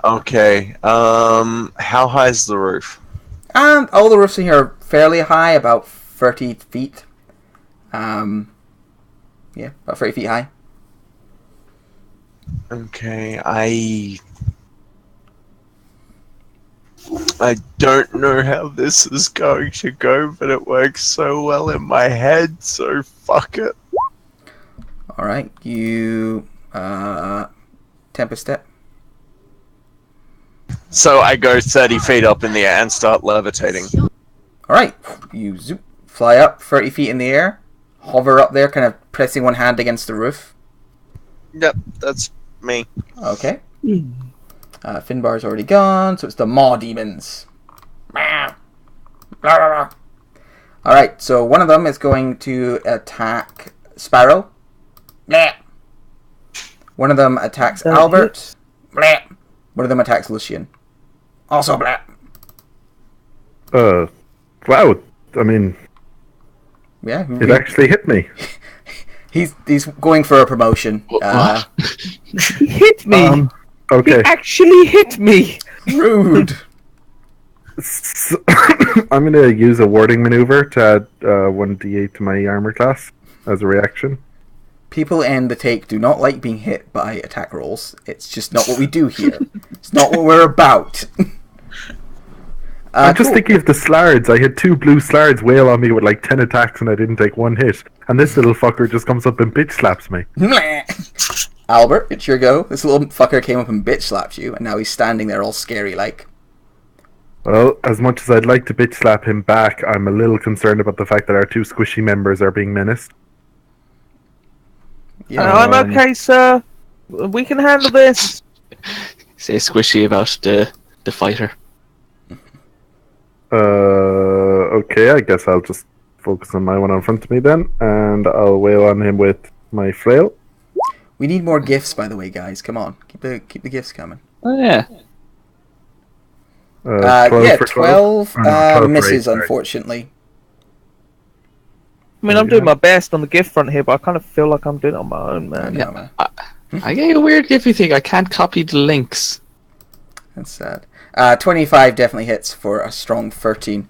Okay. How high is the roof? All the roofs in here are fairly high, about 30 feet. Yeah, about 30 feet high. Okay, I don't know how this is going to go, but it works so well in my head, so fuck it. Alright, you... Tempest Step. So I go 30 feet up in the air and start levitating. Alright, you fly up 30 feet in the air, hover up there, kind of pressing one hand against the roof. Yep, that's me. Okay. Finbar's already gone, so it's the Maw Demons. Alright, so one of them is going to attack Sparrow. One of them attacks Albert. One of them attacks Lucian. Also Wow. I mean, yeah, it actually hit me. he's going for a promotion. He hit me. Okay. He actually hit me. Rude. So, I'm gonna use a warding maneuver to add 1d8 to my armor class as a reaction. People in the take do not like being hit by attack rolls. It's just not what we do here. It's not what we're about. I'm just thinking of the slards. I had 2 blue slards wail on me with like 10 attacks and I didn't take 1 hit. And this little fucker just comes up and bitch slaps me. Albert, it's your go. This little fucker came up and bitch slapped you, and now he's standing there all scary like. Well, as much as I'd like to bitch slap him back, I'm a little concerned about the fact that our 2 squishy members are being menaced. Yeah, I'm okay, sir. We can handle this. Say squishy about the fighter. Okay, I guess I'll just focus on my one in front of me then, and I'll wail on him with my flail. we need more gifts, by the way, guys. Come on, keep the gifts coming. Oh yeah. 12 for 12 12 misses, sorry. unfortunately. I mean, I'm doing my best on the gift front here, but I kind of feel like I'm doing it on my own, man. Yeah, man. I get a weird gifty thing. I can't copy the links. That's sad. 25 definitely hits for a strong 13.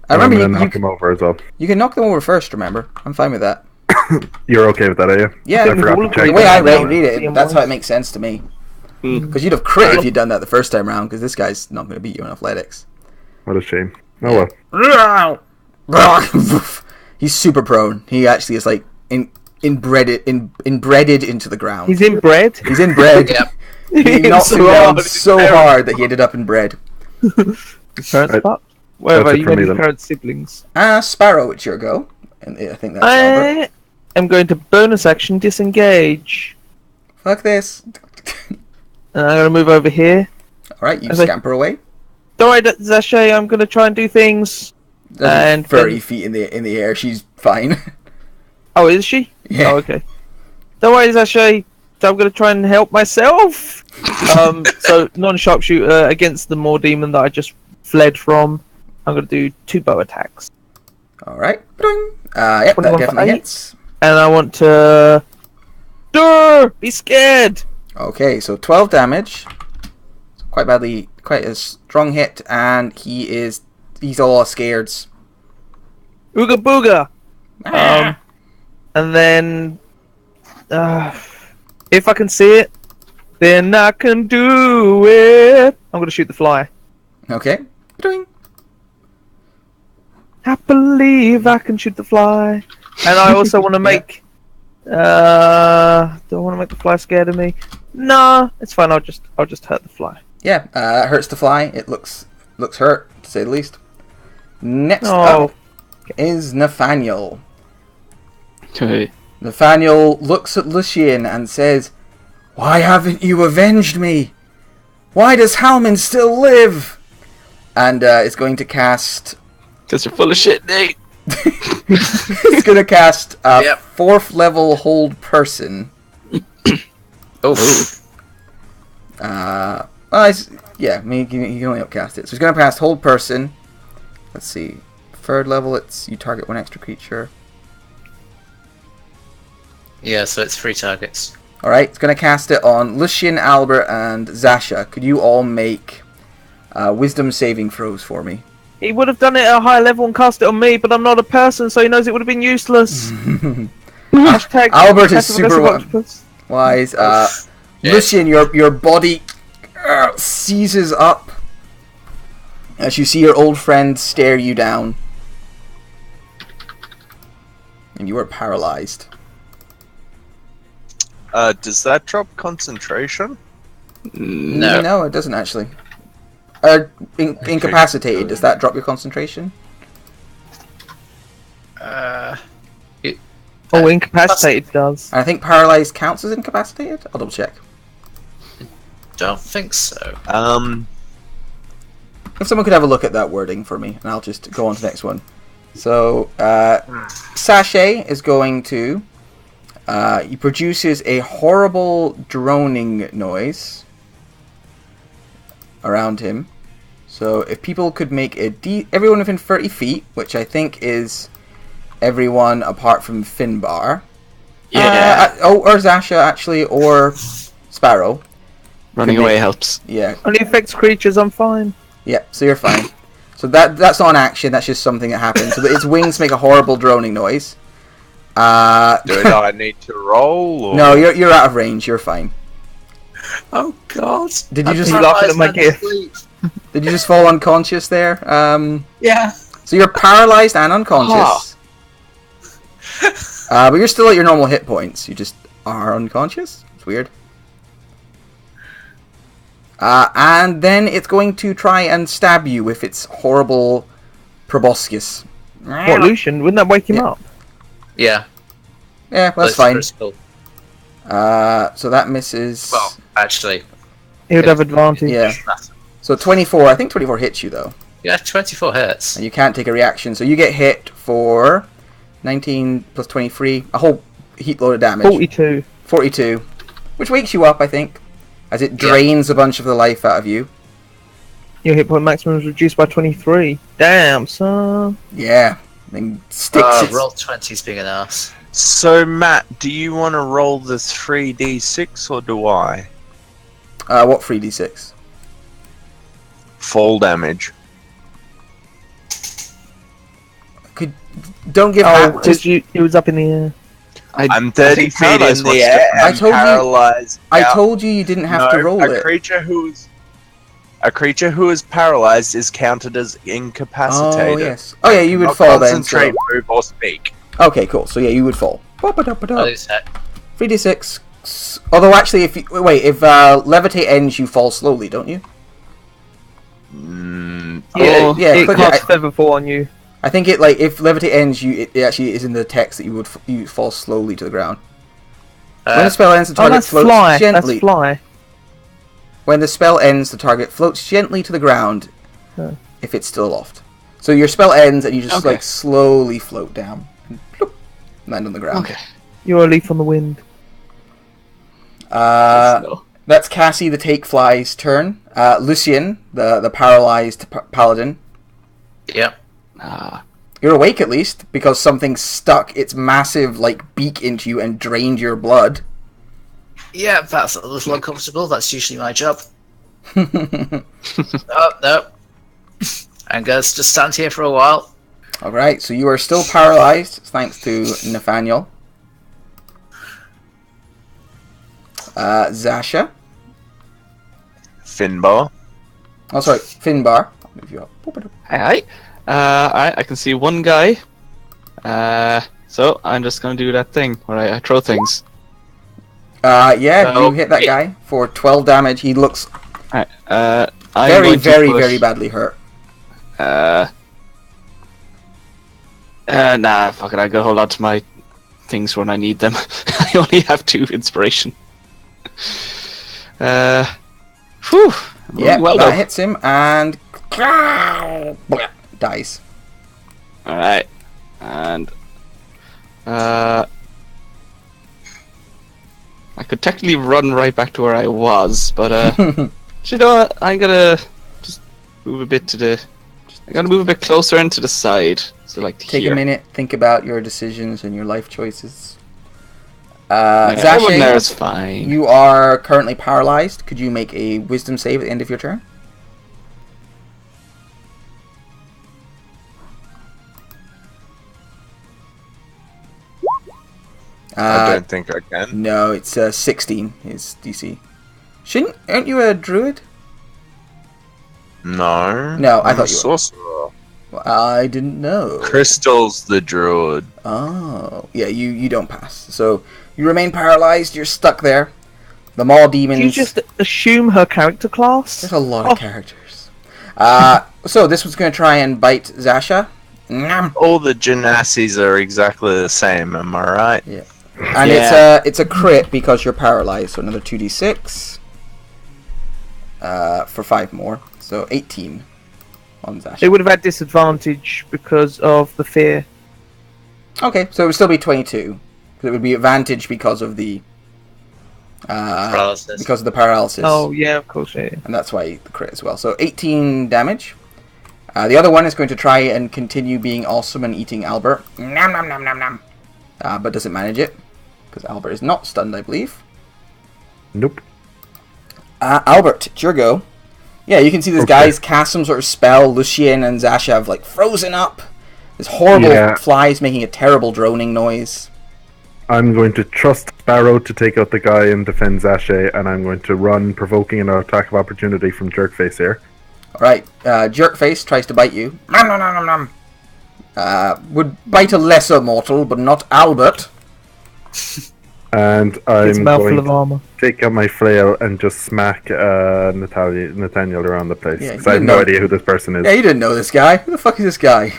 I I'm remember gonna knock him over as well. you can knock them over first, remember? I'm fine with that. You're okay with that, are you? Yeah, I forgot to check. the way I Yeah. read it, that's how it makes sense to me. Because you'd have crit if you'd done that the first time round, because this guy's not going to beat you in athletics. What a shame. Oh well. He's super prone. He actually is like inbreaded into the ground. He's inbred. He's inbred. Yep. He knocked him down so hard that he ended up inbred. His parents Right. fuck. Whatever, That's it you for got me his then. parents' siblings. Sparrow, it's your go. And I think that's Albert. I am going to bonus action disengage. Fuck this. And I'm going to move over here. Alright, you Okay. scamper away. Don't worry, Zashay, I'm going to try and do things. And 30 feet in the air, she's fine. Oh, is she? Yeah. Oh, okay. Don't worry, Zashay. I'm going to try and help myself. So, non-sharpshooter against the Maw Demon that I just fled from. I'm going to do 2 bow attacks. Alright. Yep, that 21 for definitely 8. hits. And I want to... Durr! Be scared! Okay, so 12 damage. Quite a strong hit, and he's all scared. Ooga booga! And then... if I can see it, then I can do it! I'm going to shoot the fly. Okay. Doing. I believe I can shoot the fly. And I also want to make... do I want to make the fly scared of me? Nah, it's fine. I'll just hurt the fly. Yeah, it hurts to fly. It looks hurt, to say the least. Next Oh. up is Nathaniel. Okay. Nathaniel looks at Lucian and says, "Why haven't you avenged me? Why does Halman still live?" And is going to cast... Because you're full of shit, Nate. He's going to cast a Yep. 4th level hold person. Oof. Yeah, I mean, you can only upcast it. So he's going to cast Hold Person. Let's see. Third level, it's you target one extra creature. Yeah, so it's 3 targets. Alright, it's going to cast it on Lucian, Albert, and Zasha. Could you all make wisdom saving throws for me? He would have done it at a higher level and cast it on me, but I'm not a person, so he knows it would have been useless. Hashtag Albert is passive-aggressive super octopus. wise. Yeah. Lucian, your body seizes up as you see your old friend stare you down. And you are paralyzed. Does that drop concentration? No. No, it doesn't actually. Incapacitated, does that drop your concentration? Oh, incapacitated does. I think paralyzed counts as incapacitated? I'll double check. Don't think so. If someone could have a look at that wording for me, and I'll just go on to the next one. So, Sachet is going to... he produces a horrible droning noise around him. So if people could make everyone within 30 feet, which I think is everyone apart from Finbar. Yeah. Or Zasha, actually, or Sparrow. Running away helps. Yeah. Only affects creatures, I'm fine. Yeah, so you're fine. So that's not an action, that's just something that happens. So its wings make a horrible droning noise. Do I need to roll? Or? No, you're out of range, you're fine. Oh god. Did you just I'm laughing at my gift. Did you just fall unconscious there? Yeah. So you're paralyzed and unconscious. But you're still at your normal hit points. You just are unconscious. It's weird. And then it's going to try and stab you with its horrible proboscis. What, Lucian? Wouldn't that wake him up? Yeah. Yeah, that's That's fine. critical. So that misses. Well, actually, He would have advantage. Yeah. doesn't matter. So 24. I think 24 hits you though. Yeah, 24 hits. And you can't take a reaction. So you get hit for 19 plus 23. A whole heap load of damage. 42. 42. Which wakes you up, I think. As it drains a bunch of the life out of you. Your hit point maximum is reduced by 23. Damn, son. Yeah. Then sticks its... Roll 20's being an ass. So, Matt, do you want to roll the 3d6 or do I? What 3d6? Fall damage. Don't give half... Just it was up in the air. I'm 30 feet in paralyzed the was air. different. And paralyzed. I told you you didn't have to roll a it. creature who is paralyzed is counted as incapacitated. Oh, yes. Oh, yeah, you would Not fall then. concentrate, move, or speak. Okay, cool. So, yeah, you would fall. I lose that. 3d6. Although, actually, if levitate ends, you fall slowly, don't you? Yeah, yeah, it click casts it. Feather Fall on you. I think it if levitate ends, it actually is in the text that you fall slowly to the ground. When the spell ends, the target that's floats fly. gently. That's fly. When the spell ends, the target floats gently to the ground if it's still aloft. So your spell ends and you just Okay. slowly float down and bloop, land on the ground. Okay. You're a leaf on the wind. No. That's Cassie the Take Fly's turn. Lucian, the paralyzed paladin. Yep. You're awake at least, because something stuck its massive beak into you and drained your blood. Yeah, that's a little uncomfortable. That's usually my job. Oh, no. I'm going to just stand here for a while. Alright, so you are still paralyzed, thanks to Nathaniel. Zasha. Finbar. Oh, sorry, Finbar. I'll move you up. Hi. Alright, I can see one guy. So I'm just gonna do that thing where I throw things. Yeah, So- you hit that guy for 12 damage. He looks Alright, I'm very, going to very, push, very badly hurt. Nah, fuck it, I gotta hold on to my things when I need them. I only have 2 inspiration. Whew. Yeah, well that done. hits him and dies. Alright. And I could technically run right back to where I was, but you know what? I'm gonna just move a bit I'm gonna move a bit closer into the side. So like Take here. a minute, think about your decisions and your life choices. Everyone there is Zashay, fine. you are currently paralyzed. Could you make a wisdom save at the end of your turn? I don't think I can. No, it's 16 is DC. Aren't you a druid? No. No, I I'm thought a you were. sorcerer. Well, I didn't know. Crystal's the druid. Oh, yeah, you don't pass. So you remain paralyzed. You're stuck there. The maw demons. Did you just assume her character class? There's a lot of characters. So this was going to try and bite Zasha. Nyam. All the genassis are exactly the same, am I right? Yeah. And Yeah. it's a crit because you're paralyzed. So another 2d6 for 5 more. So 18 on Zasha. They would have had disadvantage because of the fear. Okay, so it would still be 22. It would be advantage because of the Paralysis. because of the paralysis. Oh yeah, of course. Yeah. And that's why the crit as well. So 18 damage. The other one is going to try and continue being awesome and eating Albert. Nom nom nom nom nom. But doesn't manage it. Because Albert is not stunned, I believe. Nope. Albert, it's your go. Yeah, you can see this guy's cast some sort of spell. Lucian and Zasha have like frozen up. This horrible fly is making a terrible droning noise. I'm going to trust Sparrow to take out the guy and defend Zashay, and I'm going to run, provoking an attack of opportunity from Jerkface here. Alright, Jerkface tries to bite you. Nom nom nom nom nom. Would bite a lesser mortal, but not Albert. And It's I'm a mouthful going of armor. to take out my flail and just smack Nathaniel around the place. Yeah, Because I have no idea who this person is. Yeah, you didn't know this guy. Who the fuck is this guy?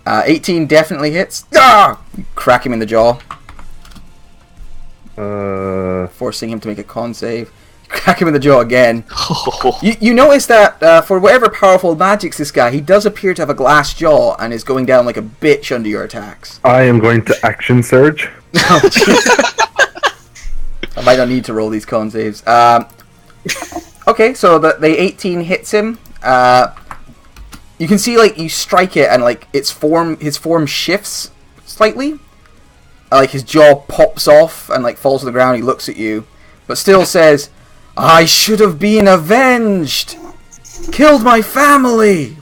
18 definitely hits. Ah! You crack him in the jaw, forcing him to make a con save. Crack him in the jaw again. You notice that for whatever powerful magic's this guy, he does appear to have a glass jaw and is going down like a bitch under your attacks. I am going to action surge. I might not need to roll these con saves. Okay, so the 18 hits him. You can see like you strike it and like his form shifts slightly. Like his jaw pops off and like falls to the ground. He looks at you, but still says, "I should have been avenged. Killed my family."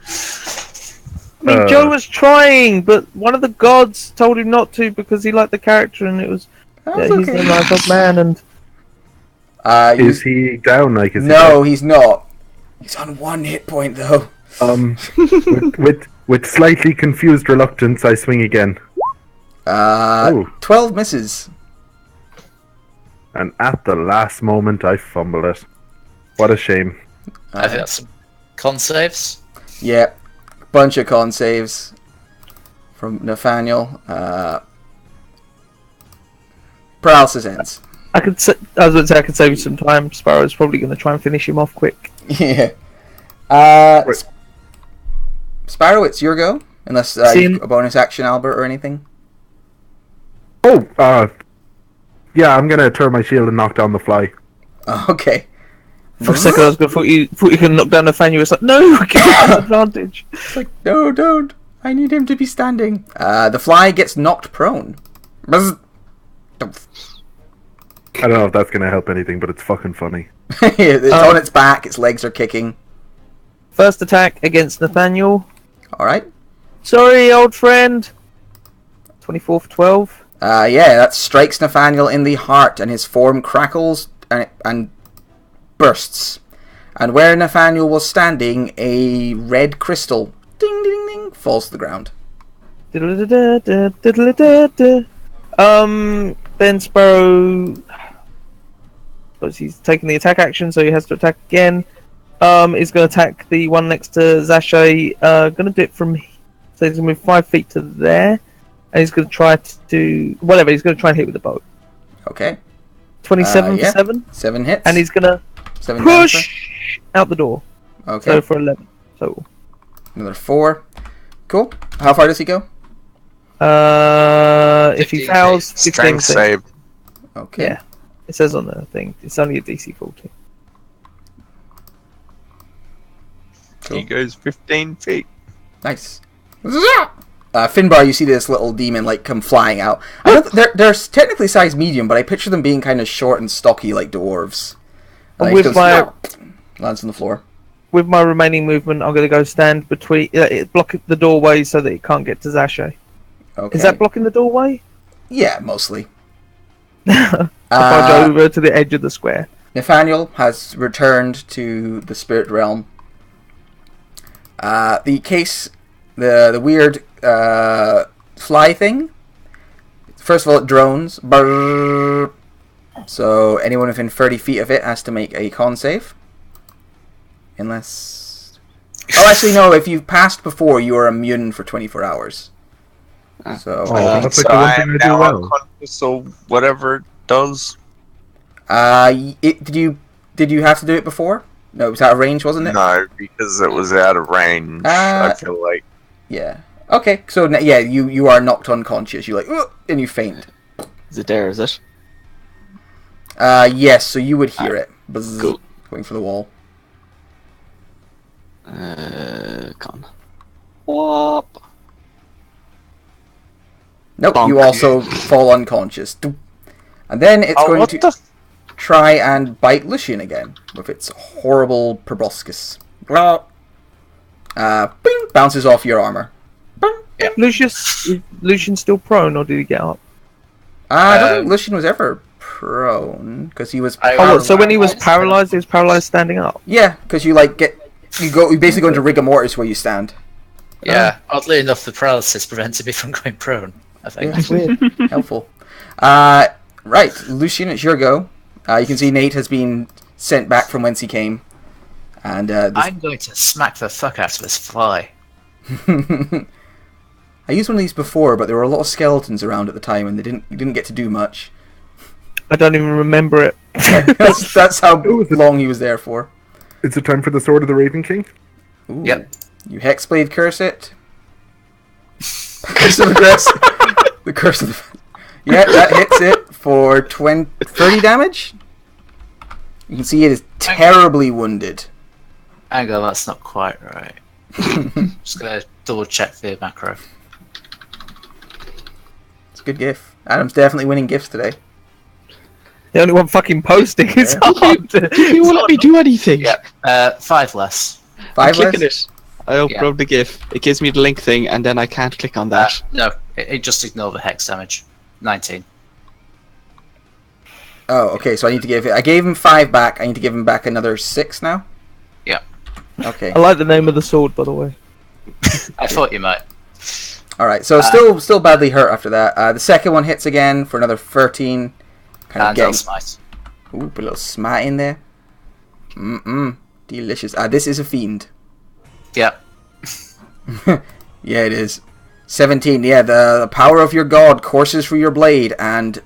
I mean, Joe was trying, but one of the gods told him not to because he liked the character, and it was That's he's okay. a nice old man. And Is he down? Like, is he No, he's not. He's on 1 hit point though. with slightly confused reluctance, I swing again. 12 misses. And at the last moment, I fumble it. What a shame. I think that's some con saves. Yeah, bunch of con saves from Nathaniel. Paralysis ends. I was going to say I could save you some time. Sparrow's probably going to try and finish him off quick. Yeah. Sparrow, it's your go. Unless you've got a bonus action, Albert, or anything. Yeah, I'm gonna turn my shield and knock down the fly. Okay. For a second, I was going to thought you can knock down Nathaniel. It's like, no, give him advantage. It's like, no, don't. I need him to be standing. The fly gets knocked prone. Buzz. I don't know if that's gonna help anything, but it's fucking funny. It's on its back. Its legs are kicking. First attack against Nathaniel. All right. Sorry, old friend. 24 for 12. Yeah, that strikes Nathaniel in the heart, and his form crackles and bursts. And where Nathaniel was standing, a red crystal, ding ding ding, falls to the ground. Then Sparrow, because he's taking the attack action, so he has to attack again. Is going to attack the one next to Zashay. Going to do it from, so he's going to move 5 feet to there, and he's going to try to whatever. He's going to try and hit with the bow. Okay. 27 yeah. for 7, 7 hits. and he's going to 7 push out the door. Okay. So for 11 total. Another 4. Cool. How far does he go? If he 15 fails, 15 Strength thing. save. Okay. Yeah, it says on the thing. It's only a DC 14. Cool. He goes 15 feet. Nice. Finbar, you see this little demon like come flying out. I know they're technically size medium, but I picture them being kind of short and stocky like dwarves. And he with goes, my lands on the floor. with my remaining movement, I'm going to go stand between block the doorway so that it can't get to Zasha. Okay. Is that blocking the doorway? Yeah, mostly. If I go over to the edge of the square. Nathaniel has returned to the spirit realm. The weird fly thing. First of all, it drones. Brrr. So anyone within 30 feet of it has to make a con save. Unless... Oh, actually, no. If you've passed before, you are immune for 24 hours. So, that's like So the one I thing am I do now well. unconscious or whatever it does. did you have to do it before? No, it was out of range, wasn't it? No, because it was out of range. I feel like. Yeah. Okay, so yeah, you are knocked unconscious. You're like, "Ugh," and you faint. Is it there, is it? Yes, so you would hear it. Buzz, Cool. going for the wall. Con. Whoop. Nope, Bonk. you also fall unconscious. Doop. And then it's Oh, going what to the? try and bite Lucian again with its horrible proboscis. Bing! Bounces off your armor. Is Lucian still prone, or did he get up? I don't think Lucian was ever prone because he was. So when he was paralyzed standing up. Yeah, because you basically go into rigor mortis where you stand. Yeah, oddly enough, the paralysis prevented me from going prone, I think. Yeah, that's weird. Helpful. Right, Lucian, it's your go. You can see Nate has been sent back from whence he came. And I'm going to smack the fuck out of this fly. I used one of these before, but there were a lot of skeletons around at the time, and you didn't get to do much. I don't even remember it. that's how long he was there for. Is it time for the Sword of the Raven King? Ooh. Yep. You Hexblade curse it. Curse of the Grass. The curse of the. Yeah, that hits it for 30 damage. You can see it is terribly wounded. Hang on, that's not quite right. Just gonna double check the macro. It's a good gif. Adam's definitely winning gifts today. The only one fucking posting is Yeah. hard. You won't let me do anything. Yeah, 5 less. I'm Five clicking less? it. I open up the GIF. It gives me the link thing, and then I can't click on that. No, it just ignore the hex damage. 19. Oh, okay, so I need to give it. I gave him 5 back. I need to give him back another 6 now? Yeah. Okay. I like the name of the sword, by the way. I thought you might. Alright, so still badly hurt after that. The second one hits again for another 13. Kind of And getting. smite. Ooh, put a little smite in there. Delicious. This is a fiend. Yep. Yeah, it is. 17. Yeah, the power of your god courses through your blade and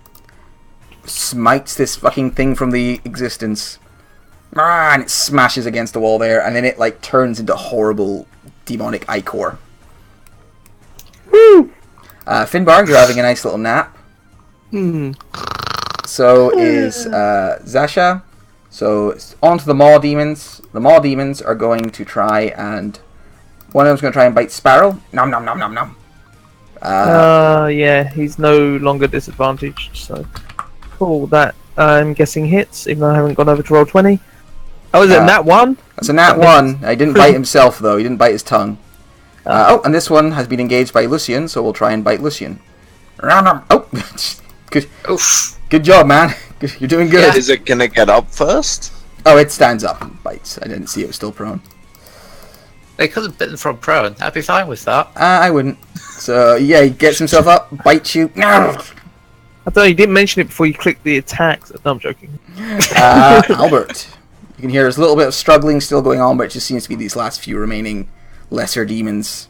smites this fucking thing from the existence. And it smashes against the wall there, and then it like turns into horrible demonic ichor. Woo! Finbar, you're having a nice little nap. So is Zasha. So it's on to the Maw Demons. The Maw Demons are going to try and... One of them's going to try and bite Sparrow. Nom nom nom nom nom. Yeah, he's no longer disadvantaged, so... Cool, that I'm guessing hits, even though I haven't gone over to roll 20. Oh, is it nat 1? That's a nat 1. He didn't bite himself, though. He didn't bite his tongue. And this one has been engaged by Lucian, so we'll try and bite Lucian. Oh, good. Oof. Good job, man. You're doing good. Is it gonna get up first? Oh, it stands up and bites. I didn't see it was still prone. They could have bitten from prone. I'd be fine with that. I wouldn't. So, yeah, he gets himself up, bites you. I don't know, you didn't mention it before you clicked the attacks. No, I'm joking. Albert. You can hear there's a little bit of struggling still going on, but it just seems to be these last few remaining lesser demons.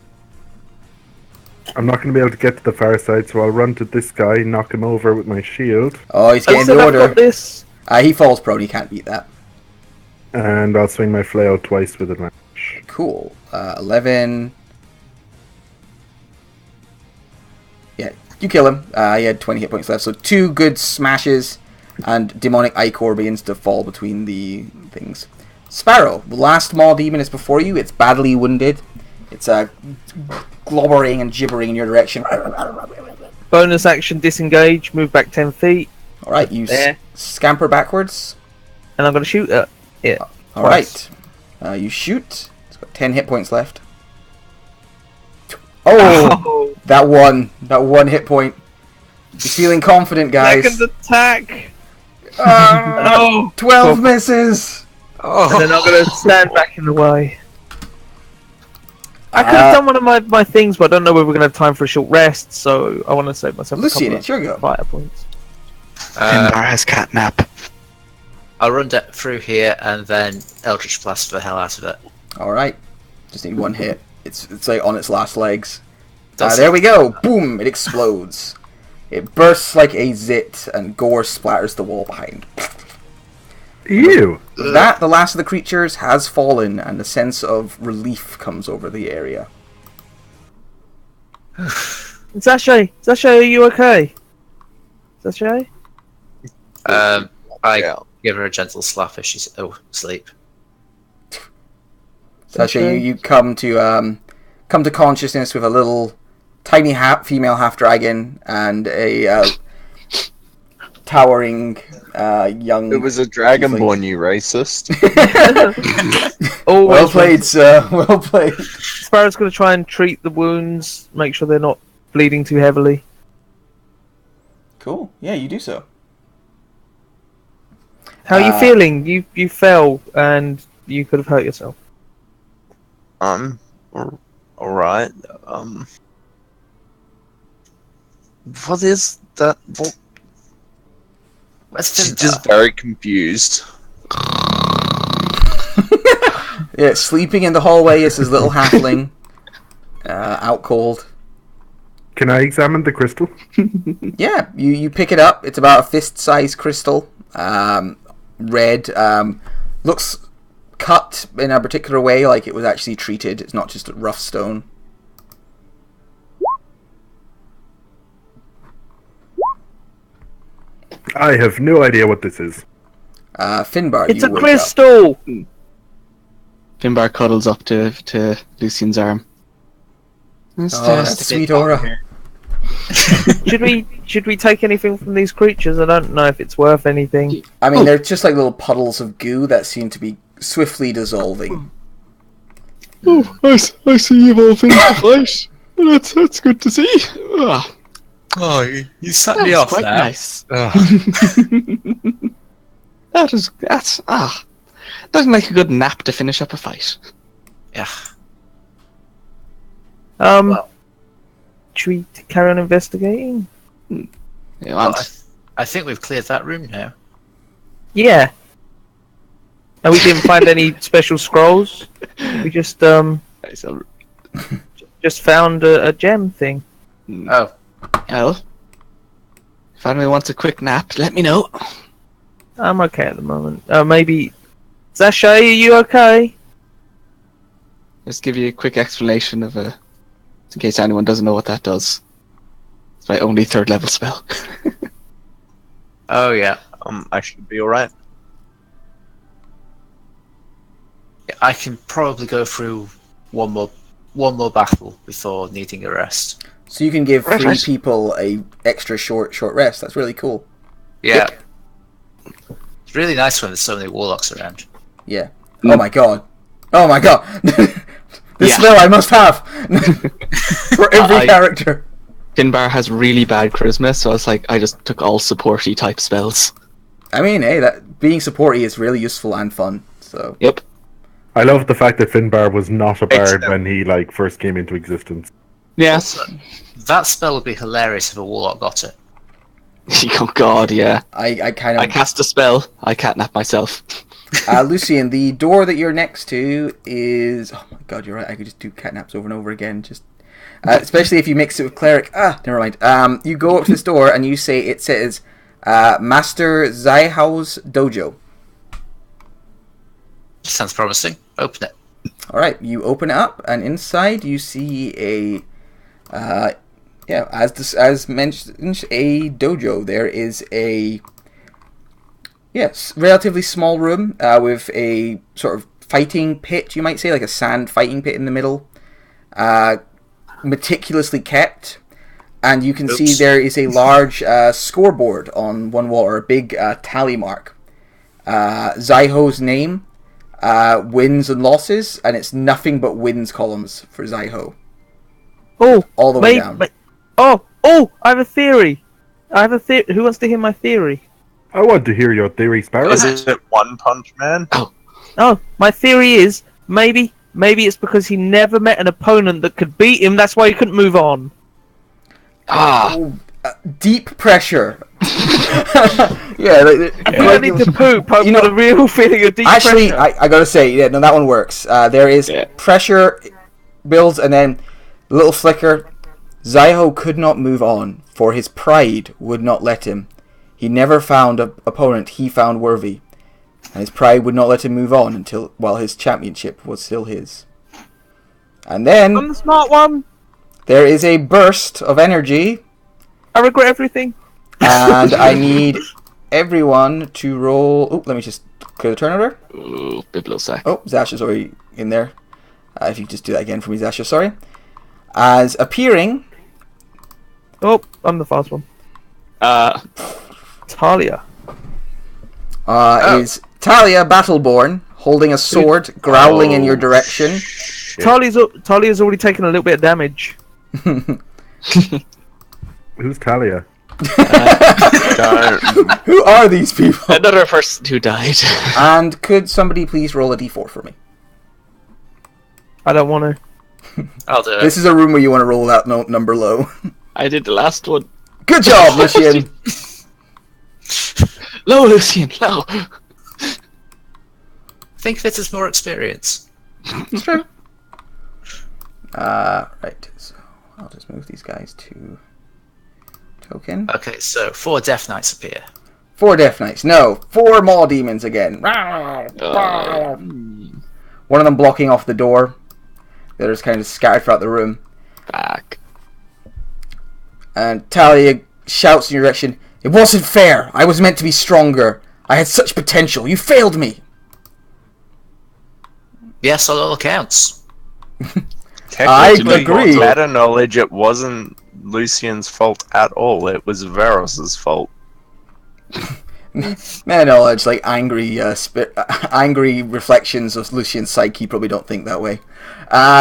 I'm not going to be able to get to the far side, so I'll run to this guy, knock him over with my shield, Oh, he's I getting said the I've order. got this. He falls prone, he can't beat that. and I'll swing my flail twice with advantage. Cool. 11. You kill him. He had 20 hit points left. So 2 good smashes, and demonic ichor begins to fall between the things. Sparrow, the last maw demon is before you. It's badly wounded. It's globbering and gibbering in your direction. Bonus action, disengage, move back 10 feet. Alright, you There. scamper backwards. And I'm going to shoot at it. Alright. You shoot. It's got 10 hit points left. Oh! That one hit point. You're feeling confident, guys. Second attack! No! 12 misses! And then I'm going to stand back in the way. I could have done one of my things, but I don't know whether we're going to have time for a short rest, so I want to save myself Lucian, a it's your go. couple of fire points. Finbar has catnap. I'll run through here and then Eldritch Blast the hell out of it. Alright. Just need one hit. It's like on its last legs. Does There we go! Boom! It explodes. It bursts like a zit, and gore splatters the wall behind. Ew! With that, the last of the creatures has fallen, and a sense of relief comes over the area. Zashay, are you okay? Zashay? I give her a gentle slap as she's asleep. Sasha, you come to consciousness with a little tiny female half dragon and a towering young. It was a dragonborn, you racist. Well played, sir. Well played. Sparrow's going to try and treat the wounds, make sure they're not bleeding too heavily. Cool. Yeah, you do so. How are you feeling? You fell and you could have hurt yourself. Alright. What is that? She's just very confused. Yeah, sleeping in the hallway is his little halfling. Out cold. Can I examine the crystal? Yeah, you pick it up. It's about a fist-sized crystal. Red. Looks cut in a particular way, like it was actually treated. It's not just a rough stone. I have no idea what this is. Finbar, It's you a wake crystal! Finbar cuddles up to Lucian's arm. Up. Oh, that's sweet aura. Should we take anything from these creatures? I don't know if it's worth anything. I mean, they're just like little puddles of goo that seem to be swiftly dissolving. Oh, I see you've all finished the fight. That's good to see. Oh, you set That me was off quite there. nice. That's doesn't make a good nap to finish up a fight. Yeah. Should we carry on investigating? You Well, want- I think we've cleared that room now. Yeah. And we didn't find any special scrolls. We just found a gem thing. Oh, Well, if anyone wants a quick nap, let me know. I'm okay at the moment. Maybe Zashay, are you okay? Just give you a quick explanation of in case anyone doesn't know what that does. It's my only 3rd level spell. oh yeah. I should be alright. I can probably go through one more battle before needing a rest. So you can give Right, 3 right. people a extra short rest. That's really cool. Yeah. It's really nice when there's so many warlocks around. Yeah. Oh my god. Oh my god. This Yeah. spell I must have for every character. Finbar has really bad charisma, so it's like I just took all supporty type spells. I mean, hey, that being supporty is really useful and fun. So Yep. I love the fact that Finbar was not a bard Excellent. when he first came into existence. Yes. That spell would be hilarious if a warlock got it. Oh god, yeah. I kind I of cast a spell. I catnap myself. Lucian, the door that you're next to is. Oh my god, you're right. I could just do catnaps over and over again. Just especially if you mix it with cleric. Never mind. You go up to this door and you say it says Master Zaihao's dojo. Sounds promising. Open it. All right, you open it up and inside you see a Yeah, as mentioned, a dojo. There is a relatively small room with a sort of fighting pit, you might say, like a sand fighting pit in the middle, meticulously kept. And you can see there is a large scoreboard on one wall, or a big tally mark. Zaiho's name, wins and losses, and it's nothing but wins columns for Zaiho. Oh, all the way down. I have a theory. Who wants to hear my theory? I want to hear your theory, Sparrow. Is it One Punch Man? Oh, my theory is maybe it's because he never met an opponent that could beat him. That's why he couldn't move on. Deep pressure. Yeah, I need to poop. I've got a real feeling of deep pressure. I gotta say, yeah, no, that one works. There is pressure builds, and then a little flicker. Zaiho could not move on, for his pride would not let him. He never found an opponent he found worthy, and his pride would not let him move on while his championship was still his. And then I'm the smart one. There is a burst of energy. I regret everything. And I need everyone to roll. Oh, let me just clear the turn order. Ooh, Biblosac. Oh, Zasha's already in there. If you could just do that again for me, Zasha, sorry. As appearing. Oh, I'm the fast one. Talia. Is Talia Battleborn, holding a sword, growling in your direction. Talia's already taken a little bit of damage. Who's Talia? Who are these people? Another person who died. And could somebody please roll a d4 for me? I don't want to. I'll do it. This is a room where you want to roll that number low. I did the last one. Good job, Lucian. Low, Lucian, low. Think of it as more experience. It's true. Right, so I'll just move these guys to token. Okay, so 4 Death Knights appear. 4 Death Knights. No, 4 Maw Demons again. One of them blocking off the door. The others kind of scattered throughout the room. Back. And Talia shouts in your direction, "It wasn't fair! I was meant to be stronger! I had such potential! You failed me!" Yes, on all accounts. I agree. Meta knowledge, it wasn't Lucian's fault at all. It was Varos's fault. Man, knowledge, like angry reflections of Lucian's psyche, probably don't think that way.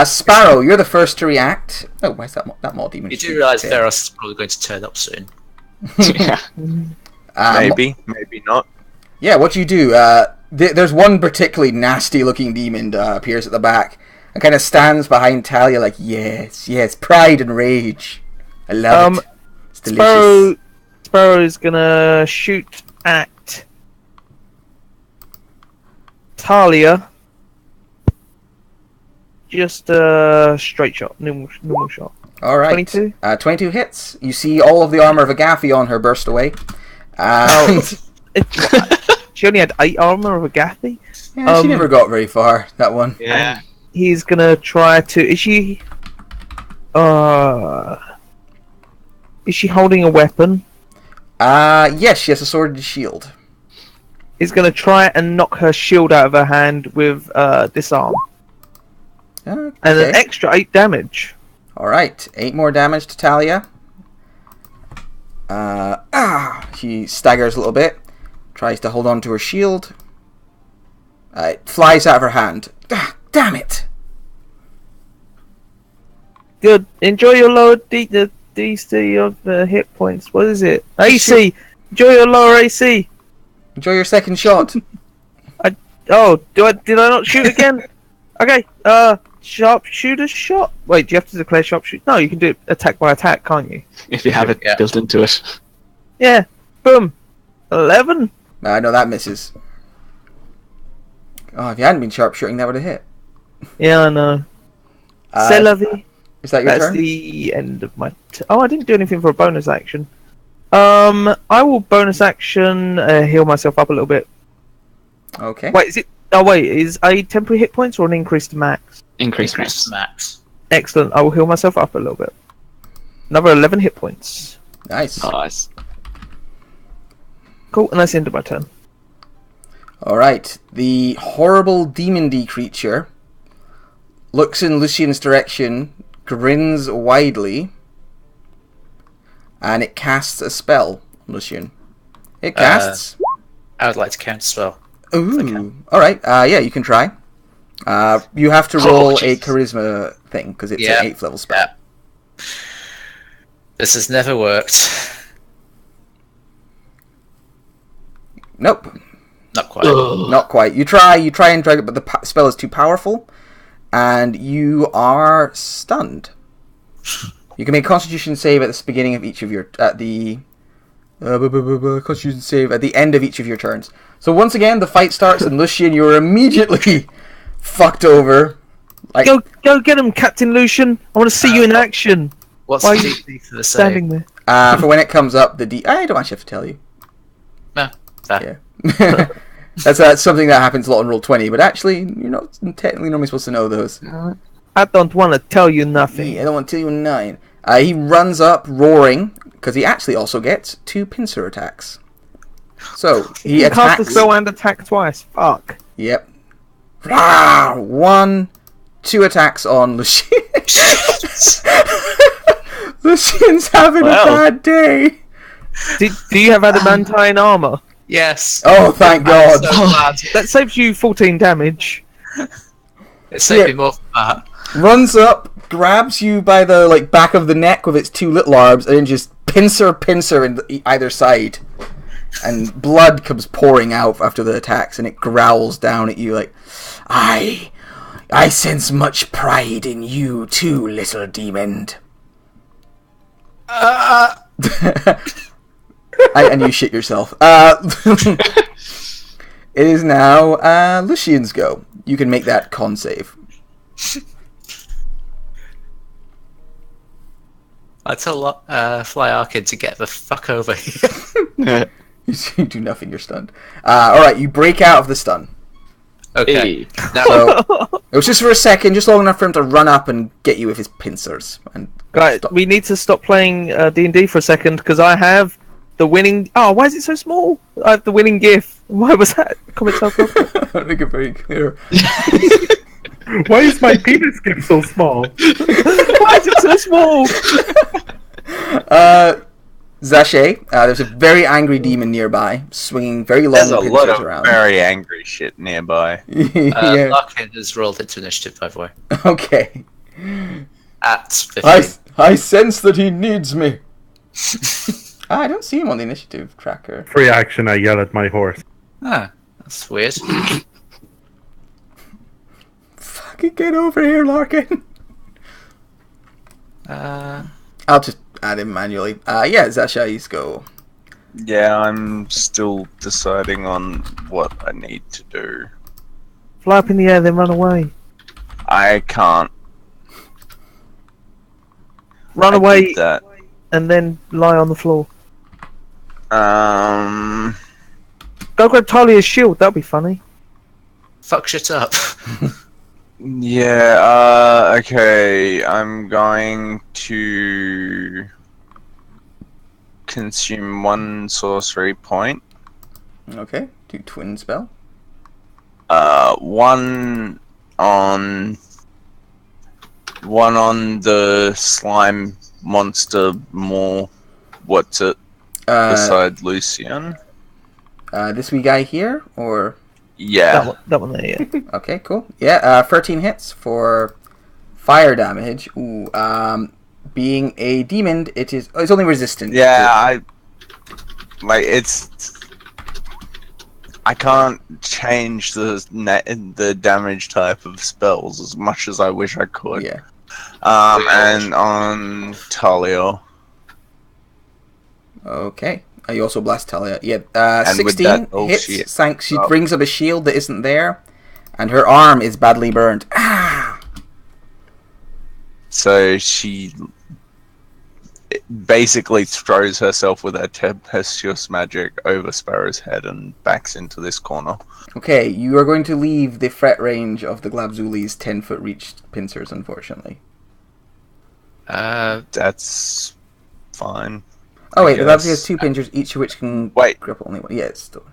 Sparrow, you're the first to react. Oh, why's that Maw Demon? You do realise Varos is probably going to turn up soon. Yeah. Maybe not. Yeah, what do you do? There's one particularly nasty-looking demon appears at the back and kind of stands behind Talia like, yes, pride and rage. I love it. It's delicious. Sparrow is gonna shoot at Talia. Just a straight shot, normal shot. All right. 22? 22 hits. You see all of the armor of Agathi on her burst away. She only had 8 armor of Agathi. Yeah, she never got very far, that one. Yeah. He's gonna try to... Is she holding a weapon? Yes, she has a sword and shield. He's gonna try and knock her shield out of her hand with disarm. Okay. And an extra 8 damage. Alright, 8 more damage to Talia. She staggers a little bit. Tries to hold on to her shield. It flies out of her hand. Damn it! Good. Enjoy your lower DC of the hit points. What is it? AC! Enjoy your lower AC! Enjoy your second shot. Did I not shoot again? Okay, sharpshooter shot? Wait, do you have to declare sharpshooter? No, you can do it attack by attack, can't you? If you have it built into it. Yeah. Boom. 11? No, that misses. Oh, if you hadn't been sharpshooting, that would have hit. Yeah, I know. C'est la vie. Is that your That's turn? the end of my... I didn't do anything for a bonus action. I will bonus action heal myself up a little bit. Okay. Wait, is it... Oh, wait, is a temporary hit points or an increased max? Increase Increase max. max. Excellent. I will heal myself up a little bit. Another 11 hit points. Nice. Nice. Cool, and that's the end of my turn. Alright, the horrible demon-y creature looks in Lucian's direction, grins widely, and it casts a spell on Lucian. It casts... I would like to counterspell. Ooh. Alright, yeah, you can try. You have to roll a Jesus. charisma thing, because it's Yeah. an 8th level spell. Yeah. This has never worked. Nope. Not quite. Not quite. You try and drag it, but the spell is too powerful, and you are stunned. You can make a Constitution save at the beginning of each of your Constitution save at the end of each of your turns. So once again, the fight starts, and Lucian, you are immediately fucked over. Like, Go get him, Captain Lucian. I want to see you in action. What's Why the are you DC for the save? Standing there. for when it comes up, I don't actually have to tell you. No, fair. Yeah. That's something that happens a lot in Roll20, but actually, you're not technically normally supposed to know those. I don't want to tell you nothing. I don't want to tell you 9. He runs up roaring, because he actually also gets 2 pincer attacks. So, he You cast a attacks... spell and attack twice. Fuck. Yep. 1, 2 attacks on Lucian. Lucian's having a bad day. Do you have adamantine armor? Yes. Oh, thank God. I'm so glad. That saves you 14 damage. It saved me more from that. Runs up, grabs you by the back of the neck with its 2 little arms, and then just pincer in either side. And blood comes pouring out after the attacks, and it growls down at you like, I sense much pride in you too, little demon. And you shit yourself. It is now Lucian's go. You can make that con save. I tell Fly Arkin to get the fuck over here. You do nothing, you're stunned. Alright, you break out of the stun. Okay. Now, So, it was just for a second, just long enough for him to run up and get you with his pincers. And Right, stop. we need to stop playing D&D for a second, because I have the winning... Oh, why is it so small? I have the winning GIF. Why was that? Comment self I'll make it very clear. Why is my penis gif so small? Why is it so small? Zache, there's a very angry demon nearby, swinging very long There's a pincers lot of around. very angry shit nearby. Yeah. Larkin has rolled into initiative, by the way. Okay. At 15. I sense that he needs me. I don't see him on the initiative tracker. Free action, I yell at my horse. Ah, that's weird. Fucking get over here, Larkin. I'll just add him manually. Yeah, Zasha's go. Yeah, I'm still deciding on what I need to do. Fly up in the air, then run away. I can't. Run I away, did that. and then lie on the floor. Um. Go grab Talia's shield, that'll be funny. Fuck shit up. Yeah. Okay. I'm going to consume 1 sorcery point. Okay, do twin spell. 1 on the slime monster. More. What's it? Beside Lucian. This wee guy here, or Yeah. That one there, yeah. okay, cool. Yeah, 13 hits for fire damage. Ooh, being a demon, it's only resistant. Yeah, I can't change the damage type of spells as much as I wish I could. Yeah. And on Talia. Okay. You also blast Talia. Yeah. And with 16 that- oh, hits. shit. She Oh. brings up a shield that isn't there, and her arm is badly burned. Ah! So she basically throws herself with her tempestuous magic over Sparrow's head and backs into this corner. Okay, you are going to leave the threat range of the Glabzuli's 10-foot reach pincers, unfortunately. That's fine. Oh I wait, the grapple guess. has 2 pinchers, each of which can Wait. grapple only one. Yeah, it's still...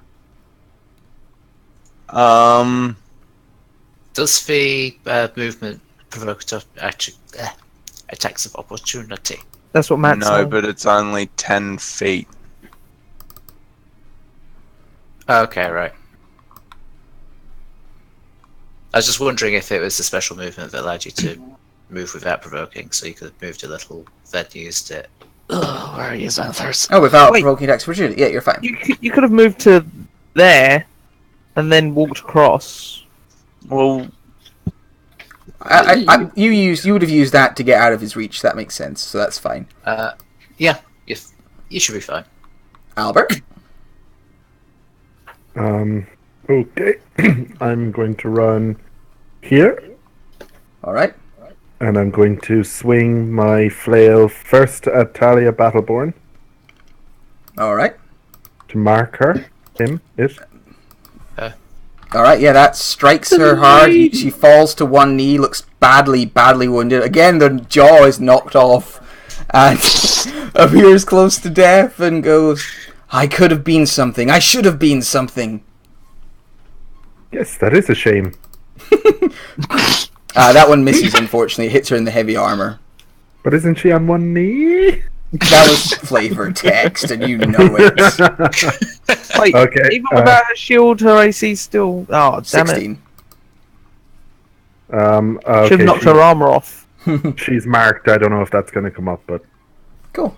Does the movement provoke attacks of opportunity? That's what Matt's no, saying. but it's only 10 feet. Okay, right. I was just wondering if it was the special movement that allowed you to move without provoking, so you could have moved a little, then used it. Oh, where are you, Xanathars? Oh, without Wait. provoking attacks. Yeah, you're fine. You could have moved to there, and then walked across. Well, You would have used that to get out of his reach. That makes sense. So that's fine. Yeah, you should be fine. Albert. Okay. I'm going to run here, All right. and I'm going to swing my flail first at Talia Battleborn All right. to mark her. It. All right. Yeah, that strikes her hard. She falls to one knee. Looks badly wounded. Again, the jaw is knocked off, and appears close to death, and goes, "I could have been something. I should have been something." Yes, that is a shame. That one misses, unfortunately. It hits her in the heavy armor. But isn't she on one knee? That was flavor text, and you know it. Wait, Okay, even without her shield, her AC still. Oh, damn 16. Okay, Should have knocked her armor off. she's marked. I don't know if that's going to come up, but Cool.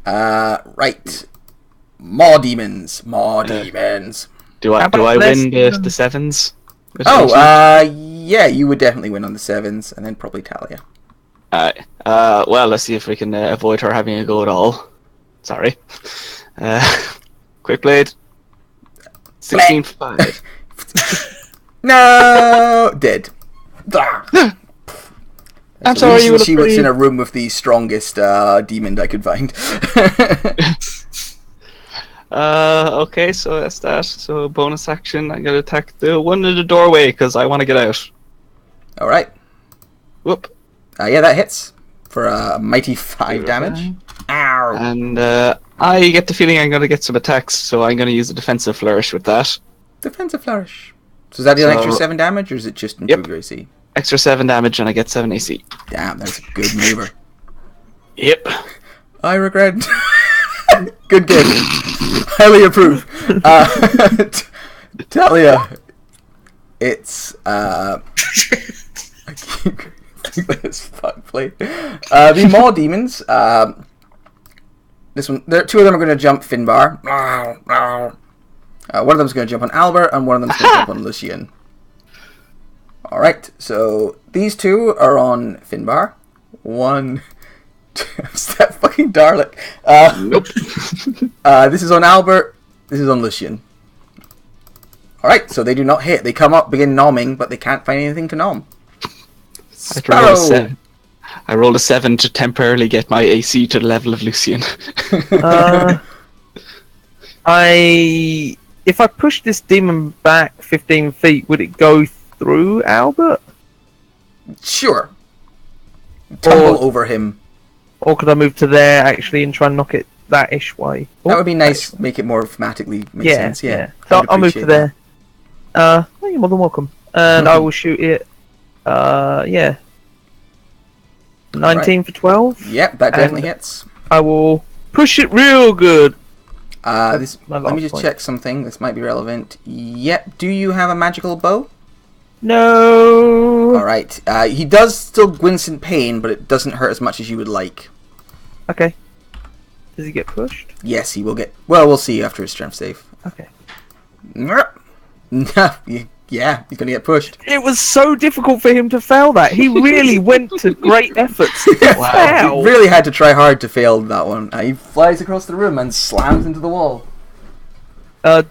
Right. More demons. More demons. Do How I about less win demons? the sevens? Oh, yeah, you would definitely win on the sevens, and then probably Talia. Alright. Well, let's see if we can avoid her having a go at all. Sorry. Quick blade. 16 for 5. No! Dead. I'm That's sorry, the you reason would have she was in a room with the strongest demon I could find. Okay, so that's that. So bonus action, I'm gonna attack the one in the doorway because I want to get out. Alright. Whoop. Yeah, that hits for a mighty 5 damage. Ow! And I get the feeling I'm gonna get some attacks, so I'm gonna use a defensive flourish with that. Defensive flourish. So is that an extra So- 7 damage, or is it just improve your AC? Extra 7 damage, and I get 7 AC. Damn, that's a good maneuver. Yep. I regret. Good game. Highly approve. Talia, it's I keep this fuck play. The Maw demons. This one, two of them are going to jump Finbar. One of them's going to jump on Albert, and one of them's going to jump on Lucian. All right, so these two are on Finbar. One. Is that fucking Darlic? Nope. This is on Albert. This is on Lucian. Alright, so they do not hit. They come up, begin nomming, but they can't find anything to nom. Sparrow! I rolled a 7 to temporarily get my AC to the level of Lucian. If I push this demon back 15 feet, would it go through Albert? Sure. Tumble over him. Or could I move to there actually and try and knock it that-ish way? That would be nice. Make it more thematically make sense. Yeah. So I'll move to there. You're more than welcome. And I will shoot it. 19 for 12. Yep, that definitely hits. I will push it real good. Let me last just point. check something. This might be relevant. Yep. Do you have a magical bow? No. Alright. He does still wince in pain, but it doesn't hurt as much as you would like. Okay. Does he get pushed? Yes, he will get... Well, we'll see after his strength save. Okay. Yeah, he's going to get pushed. It was so difficult for him to fail that. He really went to great efforts to fail. He really had to try hard to fail that one. He flies across the room and slams into the wall. That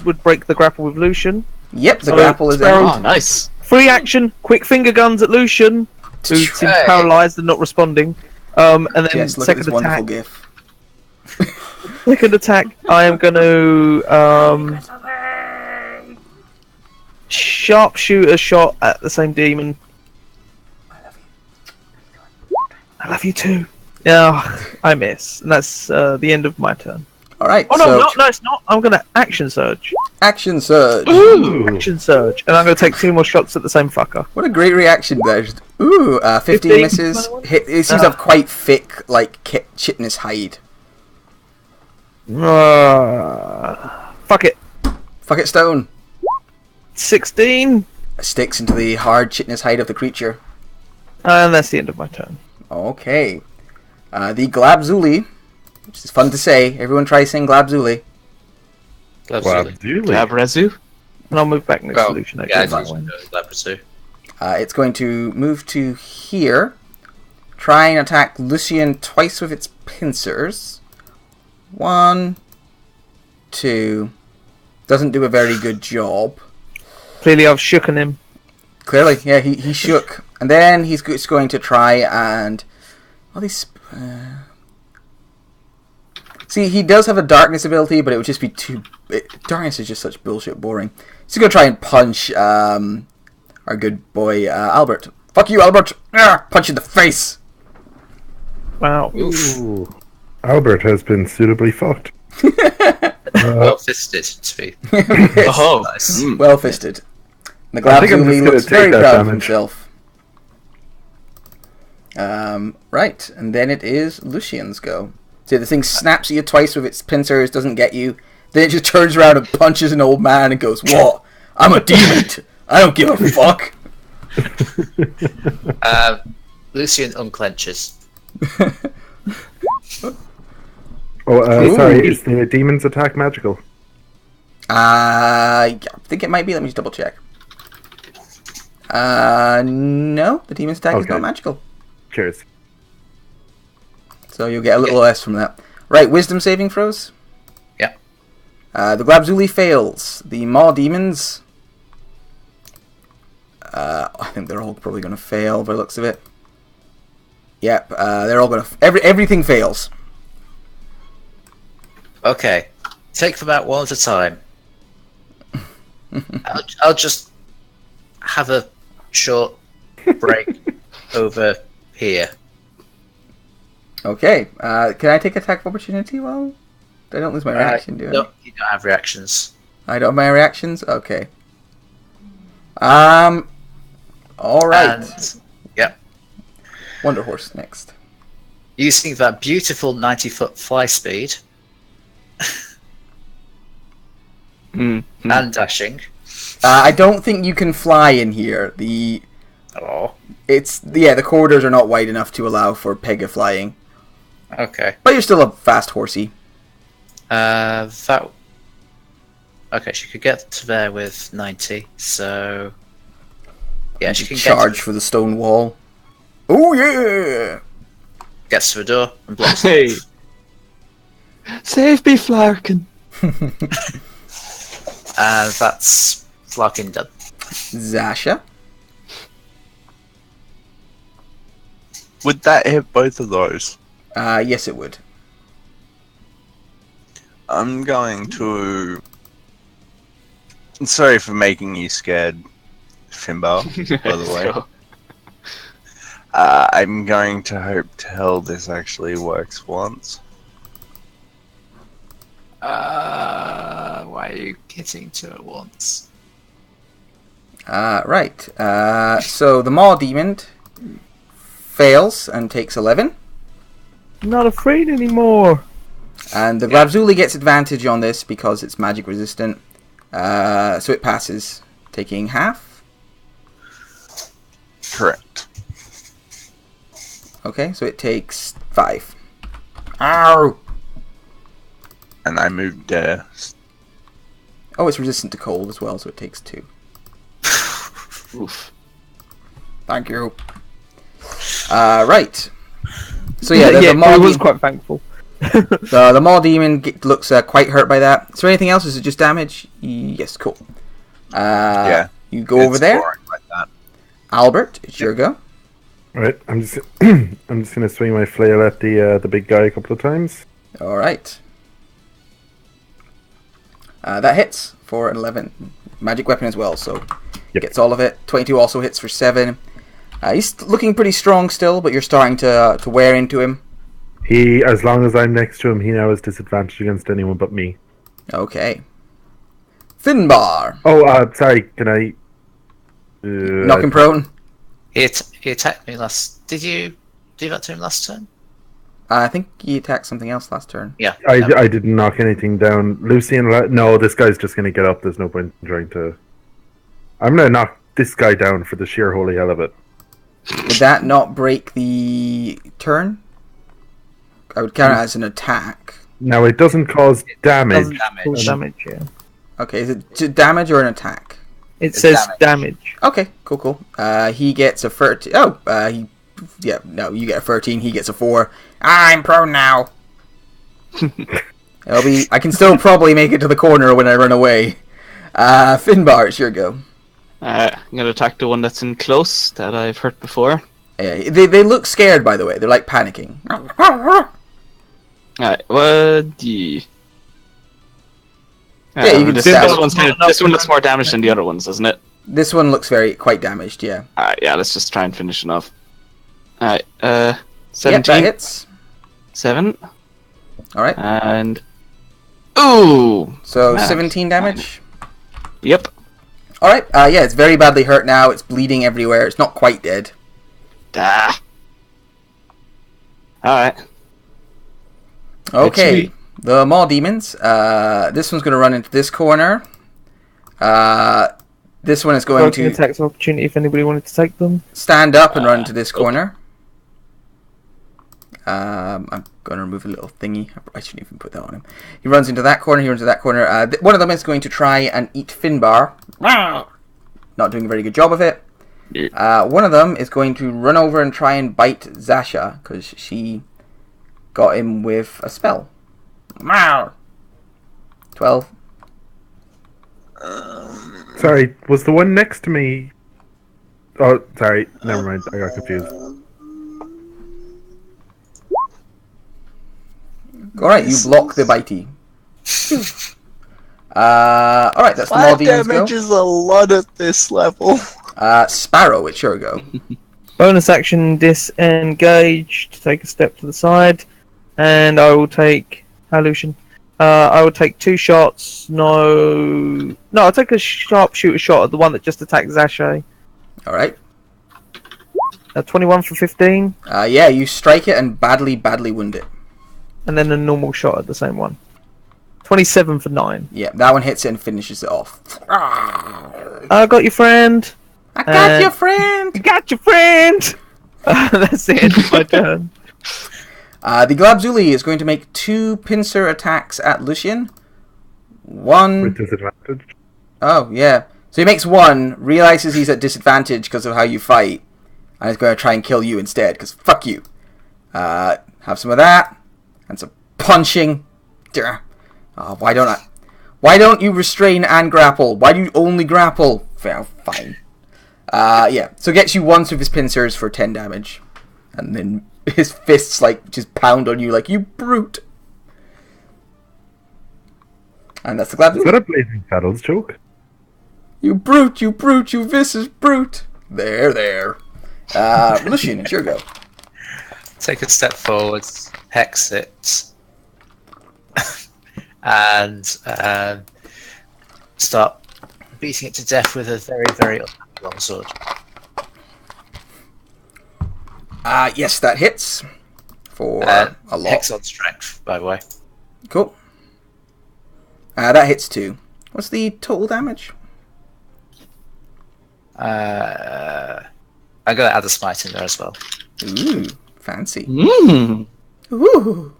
would break the grapple with Lucian. Yep, the So, grapple is Sparrow- out. Oh, nice. Free action, quick finger guns at Lucian, who seems paralysed and not responding. And then Yes, look at this second wonderful attack. gif. Second attack, I am going to sharpshooter shot at the same demon. I love you too. Yeah, I miss. And that's the end of my turn. Alright, Oh, no, so no, it's not. I'm going to action surge. action surge. Ooh. Action surge. And I'm going to take 2 more shots at the same fucker. What a great reaction there. Just, ooh, 15 15, misses. 21. Hit, it seems to have quite thick, like, chitinous hide. Fuck it. Fuck it, stone. 16. Sticks into the hard chitinous hide of the creature. And that's the end of my turn. Okay. The Glabzuli, which is fun to say. Everyone try saying Glabzuli. Absolutely. Labrezu? And I'll move back next Well, to Lucian. yeah, Actually, it's Labrador. It's going to move to here. Try and attack Lucian twice with its pincers. 1, 2. Doesn't do a very good job. Clearly, I've shooken him. Clearly, yeah, he shook. And then he's going to try and... Well, these... See, he does have a darkness ability, but it would just be too... darkness is just such bullshit boring. He's going to try and punch our good boy Albert. Fuck you, Albert! Punch in the face! Wow. Ooh. Albert has been suitably fucked. Well fisted, to be. Oh, Nice. Well fisted. The I think I'm just Glabzuli gonna looks take very that proud of damage. himself. Right, and then it is Lucian's go. See, the thing snaps at you twice with its pincers, doesn't get you. Then it just turns around and punches an old man and goes, "What? I'm a demon. I don't give a fuck." Lucian unclenches. Oh, sorry, is the demon's attack magical? I think it might be. Let me just double check. No, the demon's attack is Okay. not magical. Cheers. So you'll get a little less from that. Right, wisdom saving throws. Yeah. The Glabzuli fails. The Maw demons. I think they're all probably going to fail by the looks of it. Yep, they're all going to... everything fails. Okay. Take them out one at a time. I'll just have a short break over here. Okay, can I take attack of opportunity while... I don't lose my reaction, do I? No, you don't have reactions. I don't have my reactions? Okay. Alright. And, yep. Wonder Horse next. Using that beautiful 90-foot fly speed and dashing. I don't think you can fly in here. The corridors are not wide enough to allow for Pega flying. Okay. But you're still a fast horsey. Okay, she could get to there with 90, so... Yeah, she can Charge for the stone wall. Oh yeah! gets to the door and blocks Hey. it. Save me, Flarkin. And that's Flarkin done. Zasha. Would that hit both of those? Yes it would. I'm going to... Sorry for making you scared, Finbar, by the way. Sure. I'm going to hope to hell this actually works once. Why are you getting to it once? Right. So the Maw Demon fails and takes 11. I'm not afraid anymore. And the Glabzuli gets advantage on this because it's magic resistant. So it passes, taking half. Correct. Okay, so it takes 5. Ow! And I moved Oh, it's resistant to cold as well, so it takes 2. Oof. Thank you. Right. So yeah, the Maw I was Demon, quite thankful. the Maw Demon looks quite hurt by that. Is there anything else? Is it just damage? Yes, cool. yeah. You go over It's there. boring like that. Albert, it's your go. Right, I'm just gonna swing my flail at the big guy a couple of times. All right. That hits for an 11. Magic weapon as well, so Yep. gets all of it. 22 also hits for 7. He's looking pretty strong still, but you're starting to wear into him. As long as I'm next to him, he now has disadvantage against anyone but me. Okay. Finbar. Oh, sorry. Can I? Knock him prone. He attacked me last. Did you do that to him last turn? I think he attacked something else last turn. Yeah. I didn't knock anything down. Lucian, no, this guy's just going to get up. There's no point in trying to... I'm going to knock this guy down for the sheer holy hell of it. Would that not break the turn? I would count it as an attack. Now, it doesn't cause damage. Cause damage, yeah. Okay, is it damage or an attack? It says damage. Okay, cool. He gets a 13. You get a 13. He gets a 4. I'm prone now. I can still probably make it to the corner when I run away. Finbar, it's your go. I'm going to attack the one that's in close that I've hurt before. They look scared, by the way. They're like panicking. Alright, what do you... Yeah, you can stab. This one looks more damaged than the other ones, doesn't it? This one looks quite damaged, yeah. Alright, yeah, let's just try and finish it off. Alright, 17. Yep, that hits. 7. Alright. And... Ooh! So, 17 damage? Yep. Alright, yeah, it's very badly hurt now. It's bleeding everywhere. It's not quite dead. Ah. Alright. Okay, the Maw Demons. This one's going to run into this corner. This one is going to... attacks of opportunity if anybody wanted to take them. Stand up and run into this corner. I'm going to remove a little thingy. I shouldn't even put that on him. He runs into that corner, he runs into that corner. One of them is going to try and eat Finbar. Not doing a very good job of it. One of them is going to run over and try and bite Zasha, because she got him with a spell. 12. Sorry, was the one next to me... Oh, sorry, never mind, I got confused. Alright, you block the bitey. Alright, that's the Maw Demons damage go. is a lot at this level. Sparrow, it's your go. Bonus action, disengage, to take a step to the side, and I will take Lucian. I will take 2 shots. No, I'll take a sharpshooter shot at the one that just attacked Zashay. Alright. 21 for 15, Yeah, you strike it and badly wound it. and then a normal shot at the same one. 27 for 9. Yeah, that one hits it and finishes it off. I got your friend. I got your friend! Got your friend! That's the end of my turn. The Glabzuli is going to make 2 pincer attacks at Lucian. One... With disadvantage. Oh, yeah. So he makes 1, realizes he's at disadvantage because of how you fight, and is going to try and kill you instead, because fuck you. Have some of that, and some punching. Oh, why don't you restrain and grapple? Why do you only grapple? Well, fine. Yeah, so gets you once with his pincers for 10 damage. And then his fists, like, just pound on you like, you brute. And that's the Glabzuli. Is that a Blazing Saddles joke? You brute, you vicious brute. There. Lucian, it's your go. Take a step forward, hex it, and start beating it to death with a very, very long sword. Yes, that hits. For a lot. Hex on strength, by the way. Cool. That hits 2. What's the total damage? I'm going to add a smite in there as well. Ooh, fancy. Mmm. Ooh.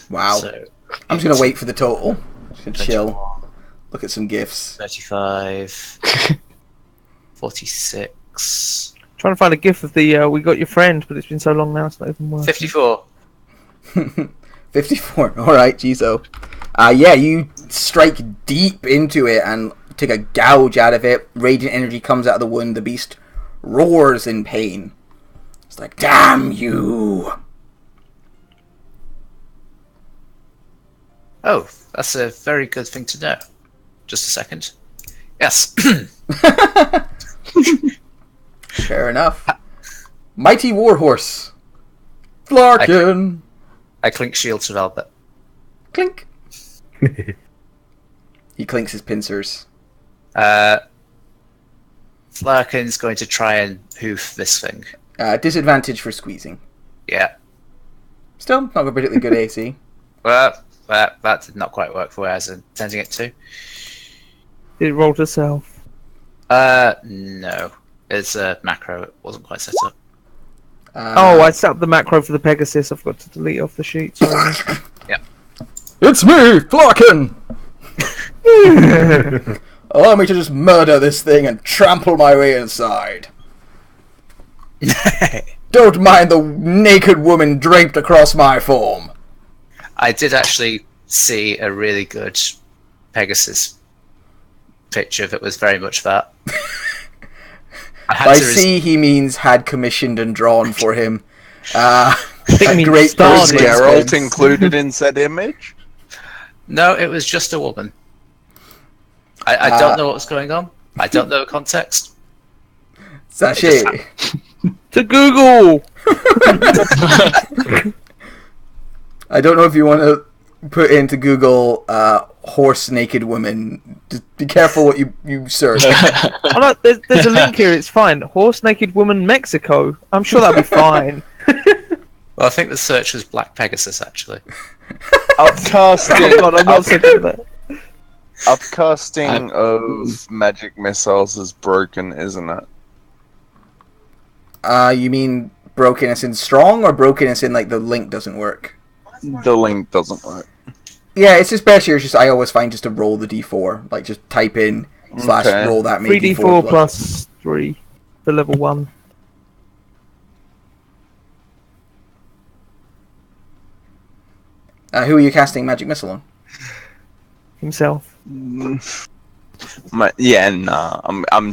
Wow. So, I'm just going to wait for the total. Just going to chill. Look at some gifs. 35, 46, Trying to find a gif of the we got your friend, but it's been so long now it's not even working. 54. 54. Alright, Jizo. Yeah, you strike deep into it and take a gouge out of it. Radiant energy comes out of the wound. The beast roars in pain. It's like, damn you! Oh, that's a very good thing to know. Just a second. Yes. Fair enough. Mighty Warhorse. Flarkin! I clink shield to Velvet. Clink! He clinks his pincers. Flarkin's going to try and hoof this thing. Disadvantage for squeezing. Yeah. Still, not a particularly good AC. Well, that did not quite work for where I was intending it to. Did it roll to self? No. It's a macro. It wasn't quite set up. I set up the macro for the Pegasus. I've got to delete off the sheet. Sorry. Yeah. It's me, Flarkin! Allow me to just murder this thing and trample my way inside. Don't mind the naked woman draped across my form. I did actually see a really good Pegasus picture that was very much that. By see, he means had commissioned and drawn for him. I think A it great means started. Was person. Geralt included in said image? No, it was just a woman. I don't know what's going on. I don't know the context. Sachet. To Google! I don't know if you want to put into Google horse naked woman. Just be careful what you search. Oh, no, there's a link here, it's fine. Horse naked woman Mexico. I'm sure that'll be fine. Well, I think the search was Black Pegasus, actually. Upcasting. God, I'm not so good at that. Upcasting of magic missiles is broken, isn't it? You mean broken as in strong, or broken as in like the link doesn't work? The link doesn't work. Yeah, it's just best here. It's just I always find just to roll the d4, like just type in / roll that many 3d4 d4 plus 3 for level 1. Who are you casting magic missile on? Himself. I'm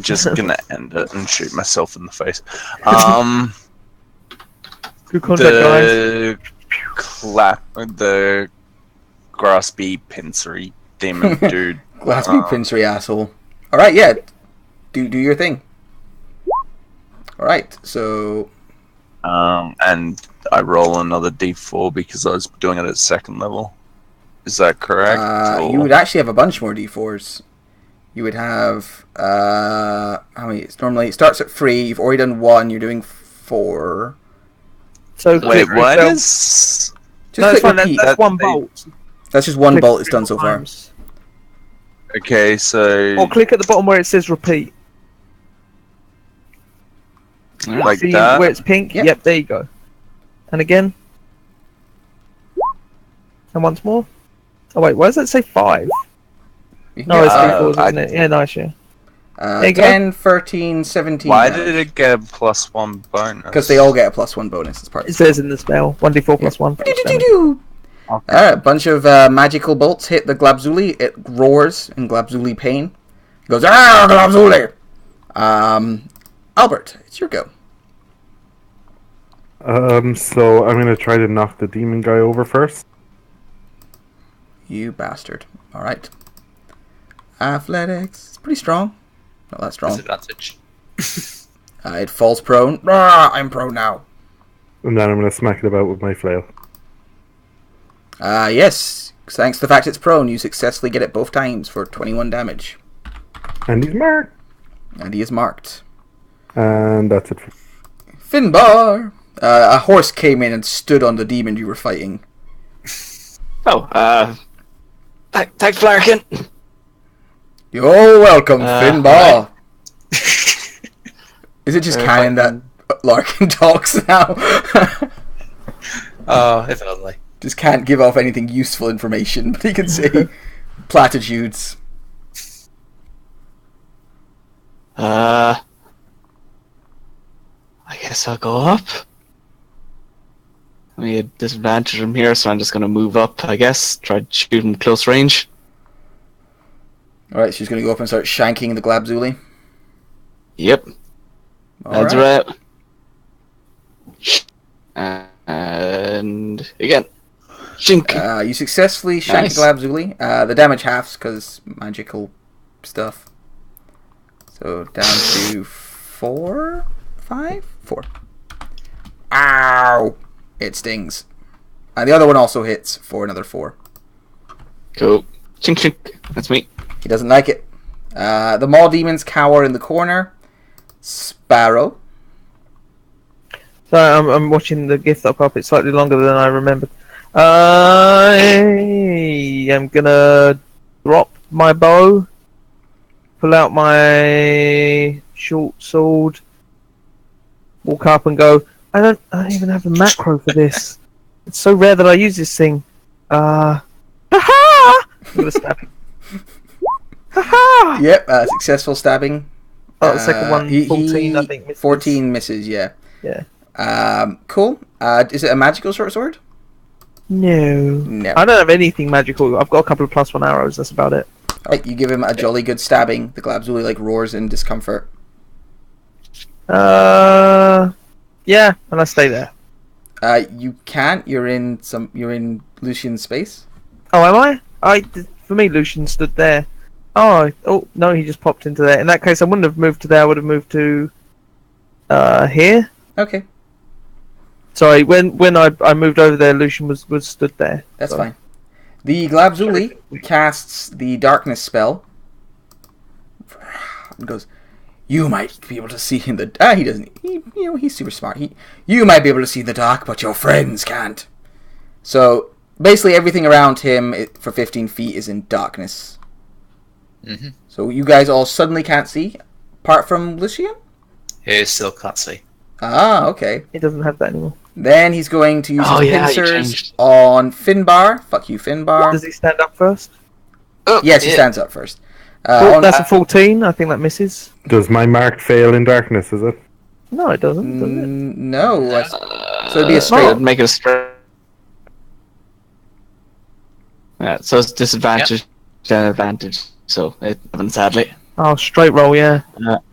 just gonna end it and shoot myself in the face. Good contact, guys. The graspy pincery demon dude. Glassby pincery asshole. All right, yeah, do your thing. All right, so And I roll another d4 because I was doing it at second level. Is that correct? you would actually have a bunch more d4s. You would have how many? It's normally it starts at 3. You've already done 1. You're doing 4. So Wait, click what yourself. is? Just No, it's click fine. repeat. That's one That- bolt. That's just one Click bolt it's 3 done so far. times. Okay, so Or click at the bottom where it says repeat. like See that. where it's pink? Yep. Yep, there you go. And again. And once more. Oh wait, why does that say 5? You can No, get, it's D4s, I- isn't it? Yeah, nice, yeah. There you go. 10, 13, 17. Why did it get a +1 bonus? Because they all get a +1 bonus as part It of says in the spell 1d4 plus 1. it. Okay. Alright, a bunch of magical bolts hit the Glabzuli. It roars in Glabzuli pain. It goes, ah, Glabzuli! Albert, it's your go. So I'm gonna try to knock the demon guy over first. You bastard. Alright. Athletics. It's pretty strong. Not that strong. Disadvantage. It falls prone. Ah, I'm prone now. And then I'm gonna smack it about with my flail. Yes. Thanks to the fact it's prone, you successfully get it both times for 21 damage. And he's marked. And he is marked. And that's it. Finbar! A horse came in and stood on the demon you were fighting. Thanks, Flarkin. You're welcome, Finbar! Right. Is it just canon that Larkin talks now? Oh, if only. Just can't give off anything useful information, but he can say platitudes. I guess I'll go up. I mean, a disadvantage from here, so I'm just gonna move up, I guess. Try to shoot him close range. Alright, she's going to go up and start shanking the Glabzuli. Yep, that's Alright. right. And again, shink. You successfully shank Nice. the Glabzuli. The damage halves because magical stuff. So down to 4? 5? 4. Ow! It stings. And the other one also hits for another 4. Cool. Chink chink. That's me. He doesn't like it. The maw demons cower in the corner. Sparrow. So I'm watching the GIF that up. It's slightly longer than I remembered. I am gonna drop my bow, pull out my short sword, walk up and go. I don't even have a macro for this. It's so rare that I use this thing. Ha ha! I'm gonna stab him. Ha ha! Yep, successful stabbing. Oh, the second one, 14, I think. Misses. 14 misses, yeah. Yeah. Cool. Is it a magical short sword? No. No. I don't have anything magical. I've got a couple of +1 arrows. That's about it. Alright, you give him a jolly good stabbing. The Glabzuli like roars in discomfort. Yeah, and I stay there. You can't. You're in Lucian's space. Oh, am I? For me, Lucian stood there. Oh no, he just popped into there. In that case, I wouldn't have moved to there. I would have moved to here. Okay, Sorry, when I moved over there, Lucian was stood there. that's So- fine. The Glabzuli casts the darkness spell. And goes, you might be able to see in the... he doesn't. He's super smart. You might be able to see in the dark, but your friends can't. So, basically everything around him for 15 feet is in darkness. Mm-hmm. So you guys all suddenly can't see, apart from Lucian? Who still can't see. Ah, okay. He doesn't have that anymore. Then he's going to use Oh, his yeah, you pincers changed. on Finbar. Fuck you, Finbar. Does he stand up first? Oh, Yes, he yeah. stands up first. Oh, that's a 14. I think that misses. Does my mark fail in darkness, is it? No, it doesn't. Does it? No. So it'd be a straight. I'd make it a straight. Yeah, so it's disadvantage, then advantage. So it happens sadly. Oh, straight roll, yeah.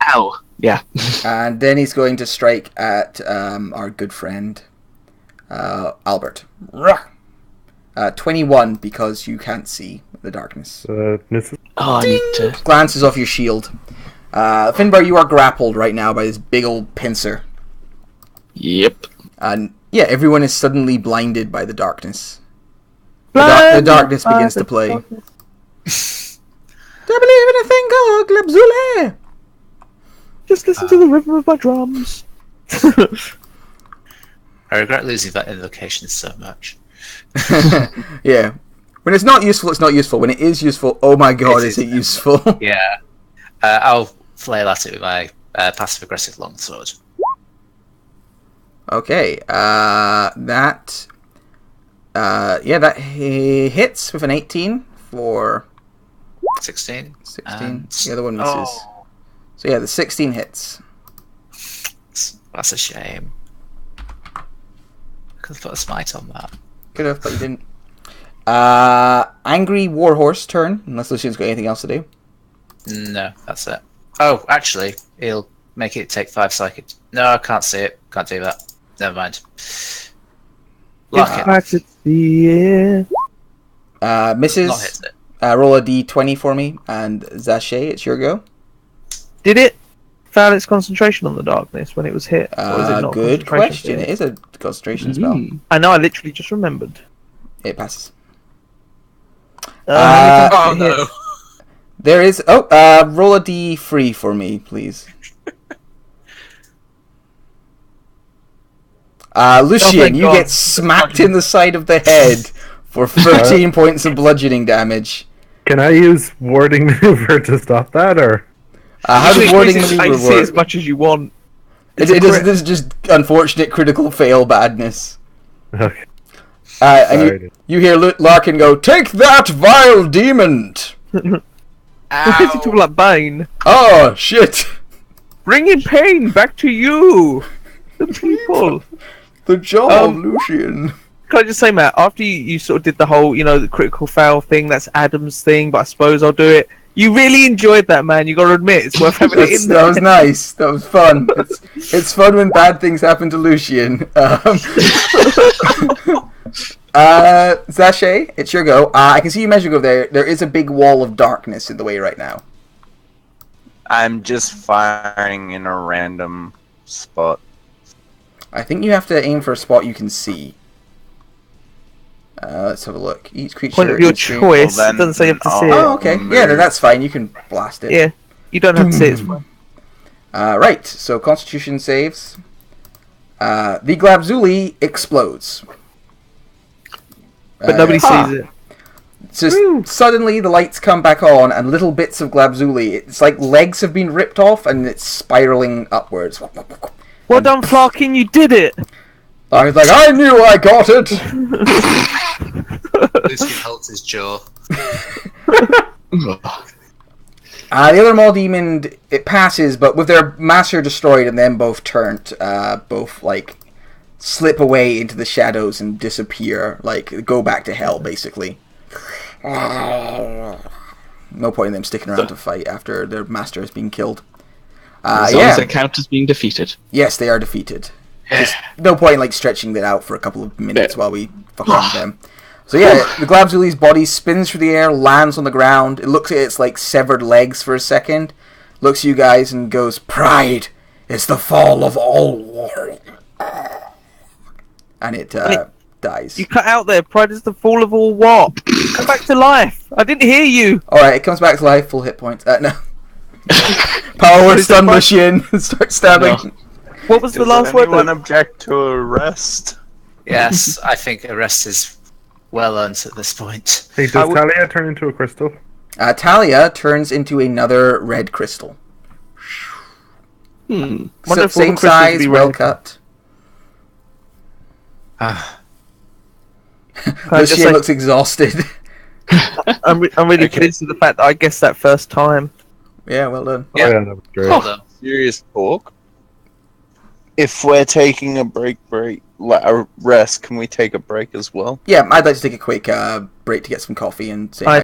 Ow. Yeah. And then he's going to strike at our good friend Albert. 21 because you can't see the darkness. Misses. Oh, I need to. Glances off your shield. Finbar, you are grappled right now by this big old pincer. Yep. And yeah, everyone is suddenly blinded by the darkness. The darkness begins to play. Do you believe in a thing called Glabzuli? Just listen to the rhythm of my drums. I regret losing that invocation so much. Yeah. When it's not useful, it's not useful. When it is useful, oh my god, is it useful? Yeah. I'll flail at it with my passive-aggressive longsword. Okay, that hits with an 18 for 16. 16. And- The other one misses. Oh, So yeah, the 16 hits. that's a shame. I could have put a smite on that. Could have, but you didn't. Angry Warhorse turn, unless Lucian's got anything else to do. No, that's it. Oh, actually, he'll make it take 5 seconds. No, I can't see it. Can't do that. Never mind. Lock it. Back to the air. Not Misses. hit it. Roll a d20 for me, and Zache, it's your go. Did it fail its concentration on the darkness when it was hit? Or is it not Good concentration question. spell? It is a concentration spell. I know, I literally just remembered. It passes. Oh no. There is. Roll a d3 for me, please. Lucian, thank you God. get smacked in the side of the head for 13 points of bludgeoning damage. Can I use warding maneuver to stop that, or? How does warding I maneuver see as work? much as you want. This is just unfortunate critical fail badness. Okay. And Sorry. you hear Larkin go, "Take that, vile demon!" Why is he talking like Bane? Oh, shit! Bringing pain back to you, the people. The jaw of Lucian. Can I just say, Matt, after you sort of did the whole, the critical fail thing, that's Adam's thing, but I suppose I'll do it. You really enjoyed that, man. You got to admit, it's worth having it in there. That was nice. That was fun. It's fun when bad things happen to Lucian. Zache, it's your go. I can see you measure go there. There is a big wall of darkness in the way right now. I'm just firing in a random spot. I think you have to aim for a spot you can see. Let's have a look. Each creature. Point of your each- choice. Well, then It doesn't say you have to see Oh, it. okay. Move. Yeah, then that's fine. You can blast it. Yeah, you don't have to see it. It's fine. Right. So Constitution saves. The Glabzuli explodes. But nobody Huh. sees it. So suddenly the lights come back on, and little bits of Glabzuli. It's like legs have been ripped off, and it's spiraling upwards. Well done, Flarkin, you did it! I was like, I knew I got it. Lucian holds his jaw. The other Maw Demon, it passes, but with their master destroyed and them both turned, both like slip away into the shadows and disappear, like go back to hell, basically. No point in them sticking around to fight after their master has been killed. As long as they count as being defeated. Yes, they are defeated. Just no point in like stretching it out for a couple of minutes while we fuck around with them. So yeah, the Glabzuli's body spins through the air, lands on the ground. It looks at its like severed legs for a second, looks at you guys and goes, "Pride is the fall of all war." And it dies. You cut out there. Pride is the fall of all what? Come back to life. I didn't hear you. Alright, it comes back to life, full hit points. No. Power word stun Lucian. Start stabbing. No. What was the Does last word? anyone though? object to arrest? Yes, I think arrest is well earned at this point. Hey, does Talia turn into a crystal? Talia turns into another red crystal. Hmm. Wonder if all the Same crystals size, be well red. cut. Ah, Can I just Lucian say, looks exhausted. I'm really Okay. pleased with the fact that I guessed that first time. Yeah, well done. Yeah. Oh, yeah, that was great. hold on. Serious talk. If we're taking a a rest, can we take a break as well? Yeah, I'd like to take a quick break to get some coffee and say hi I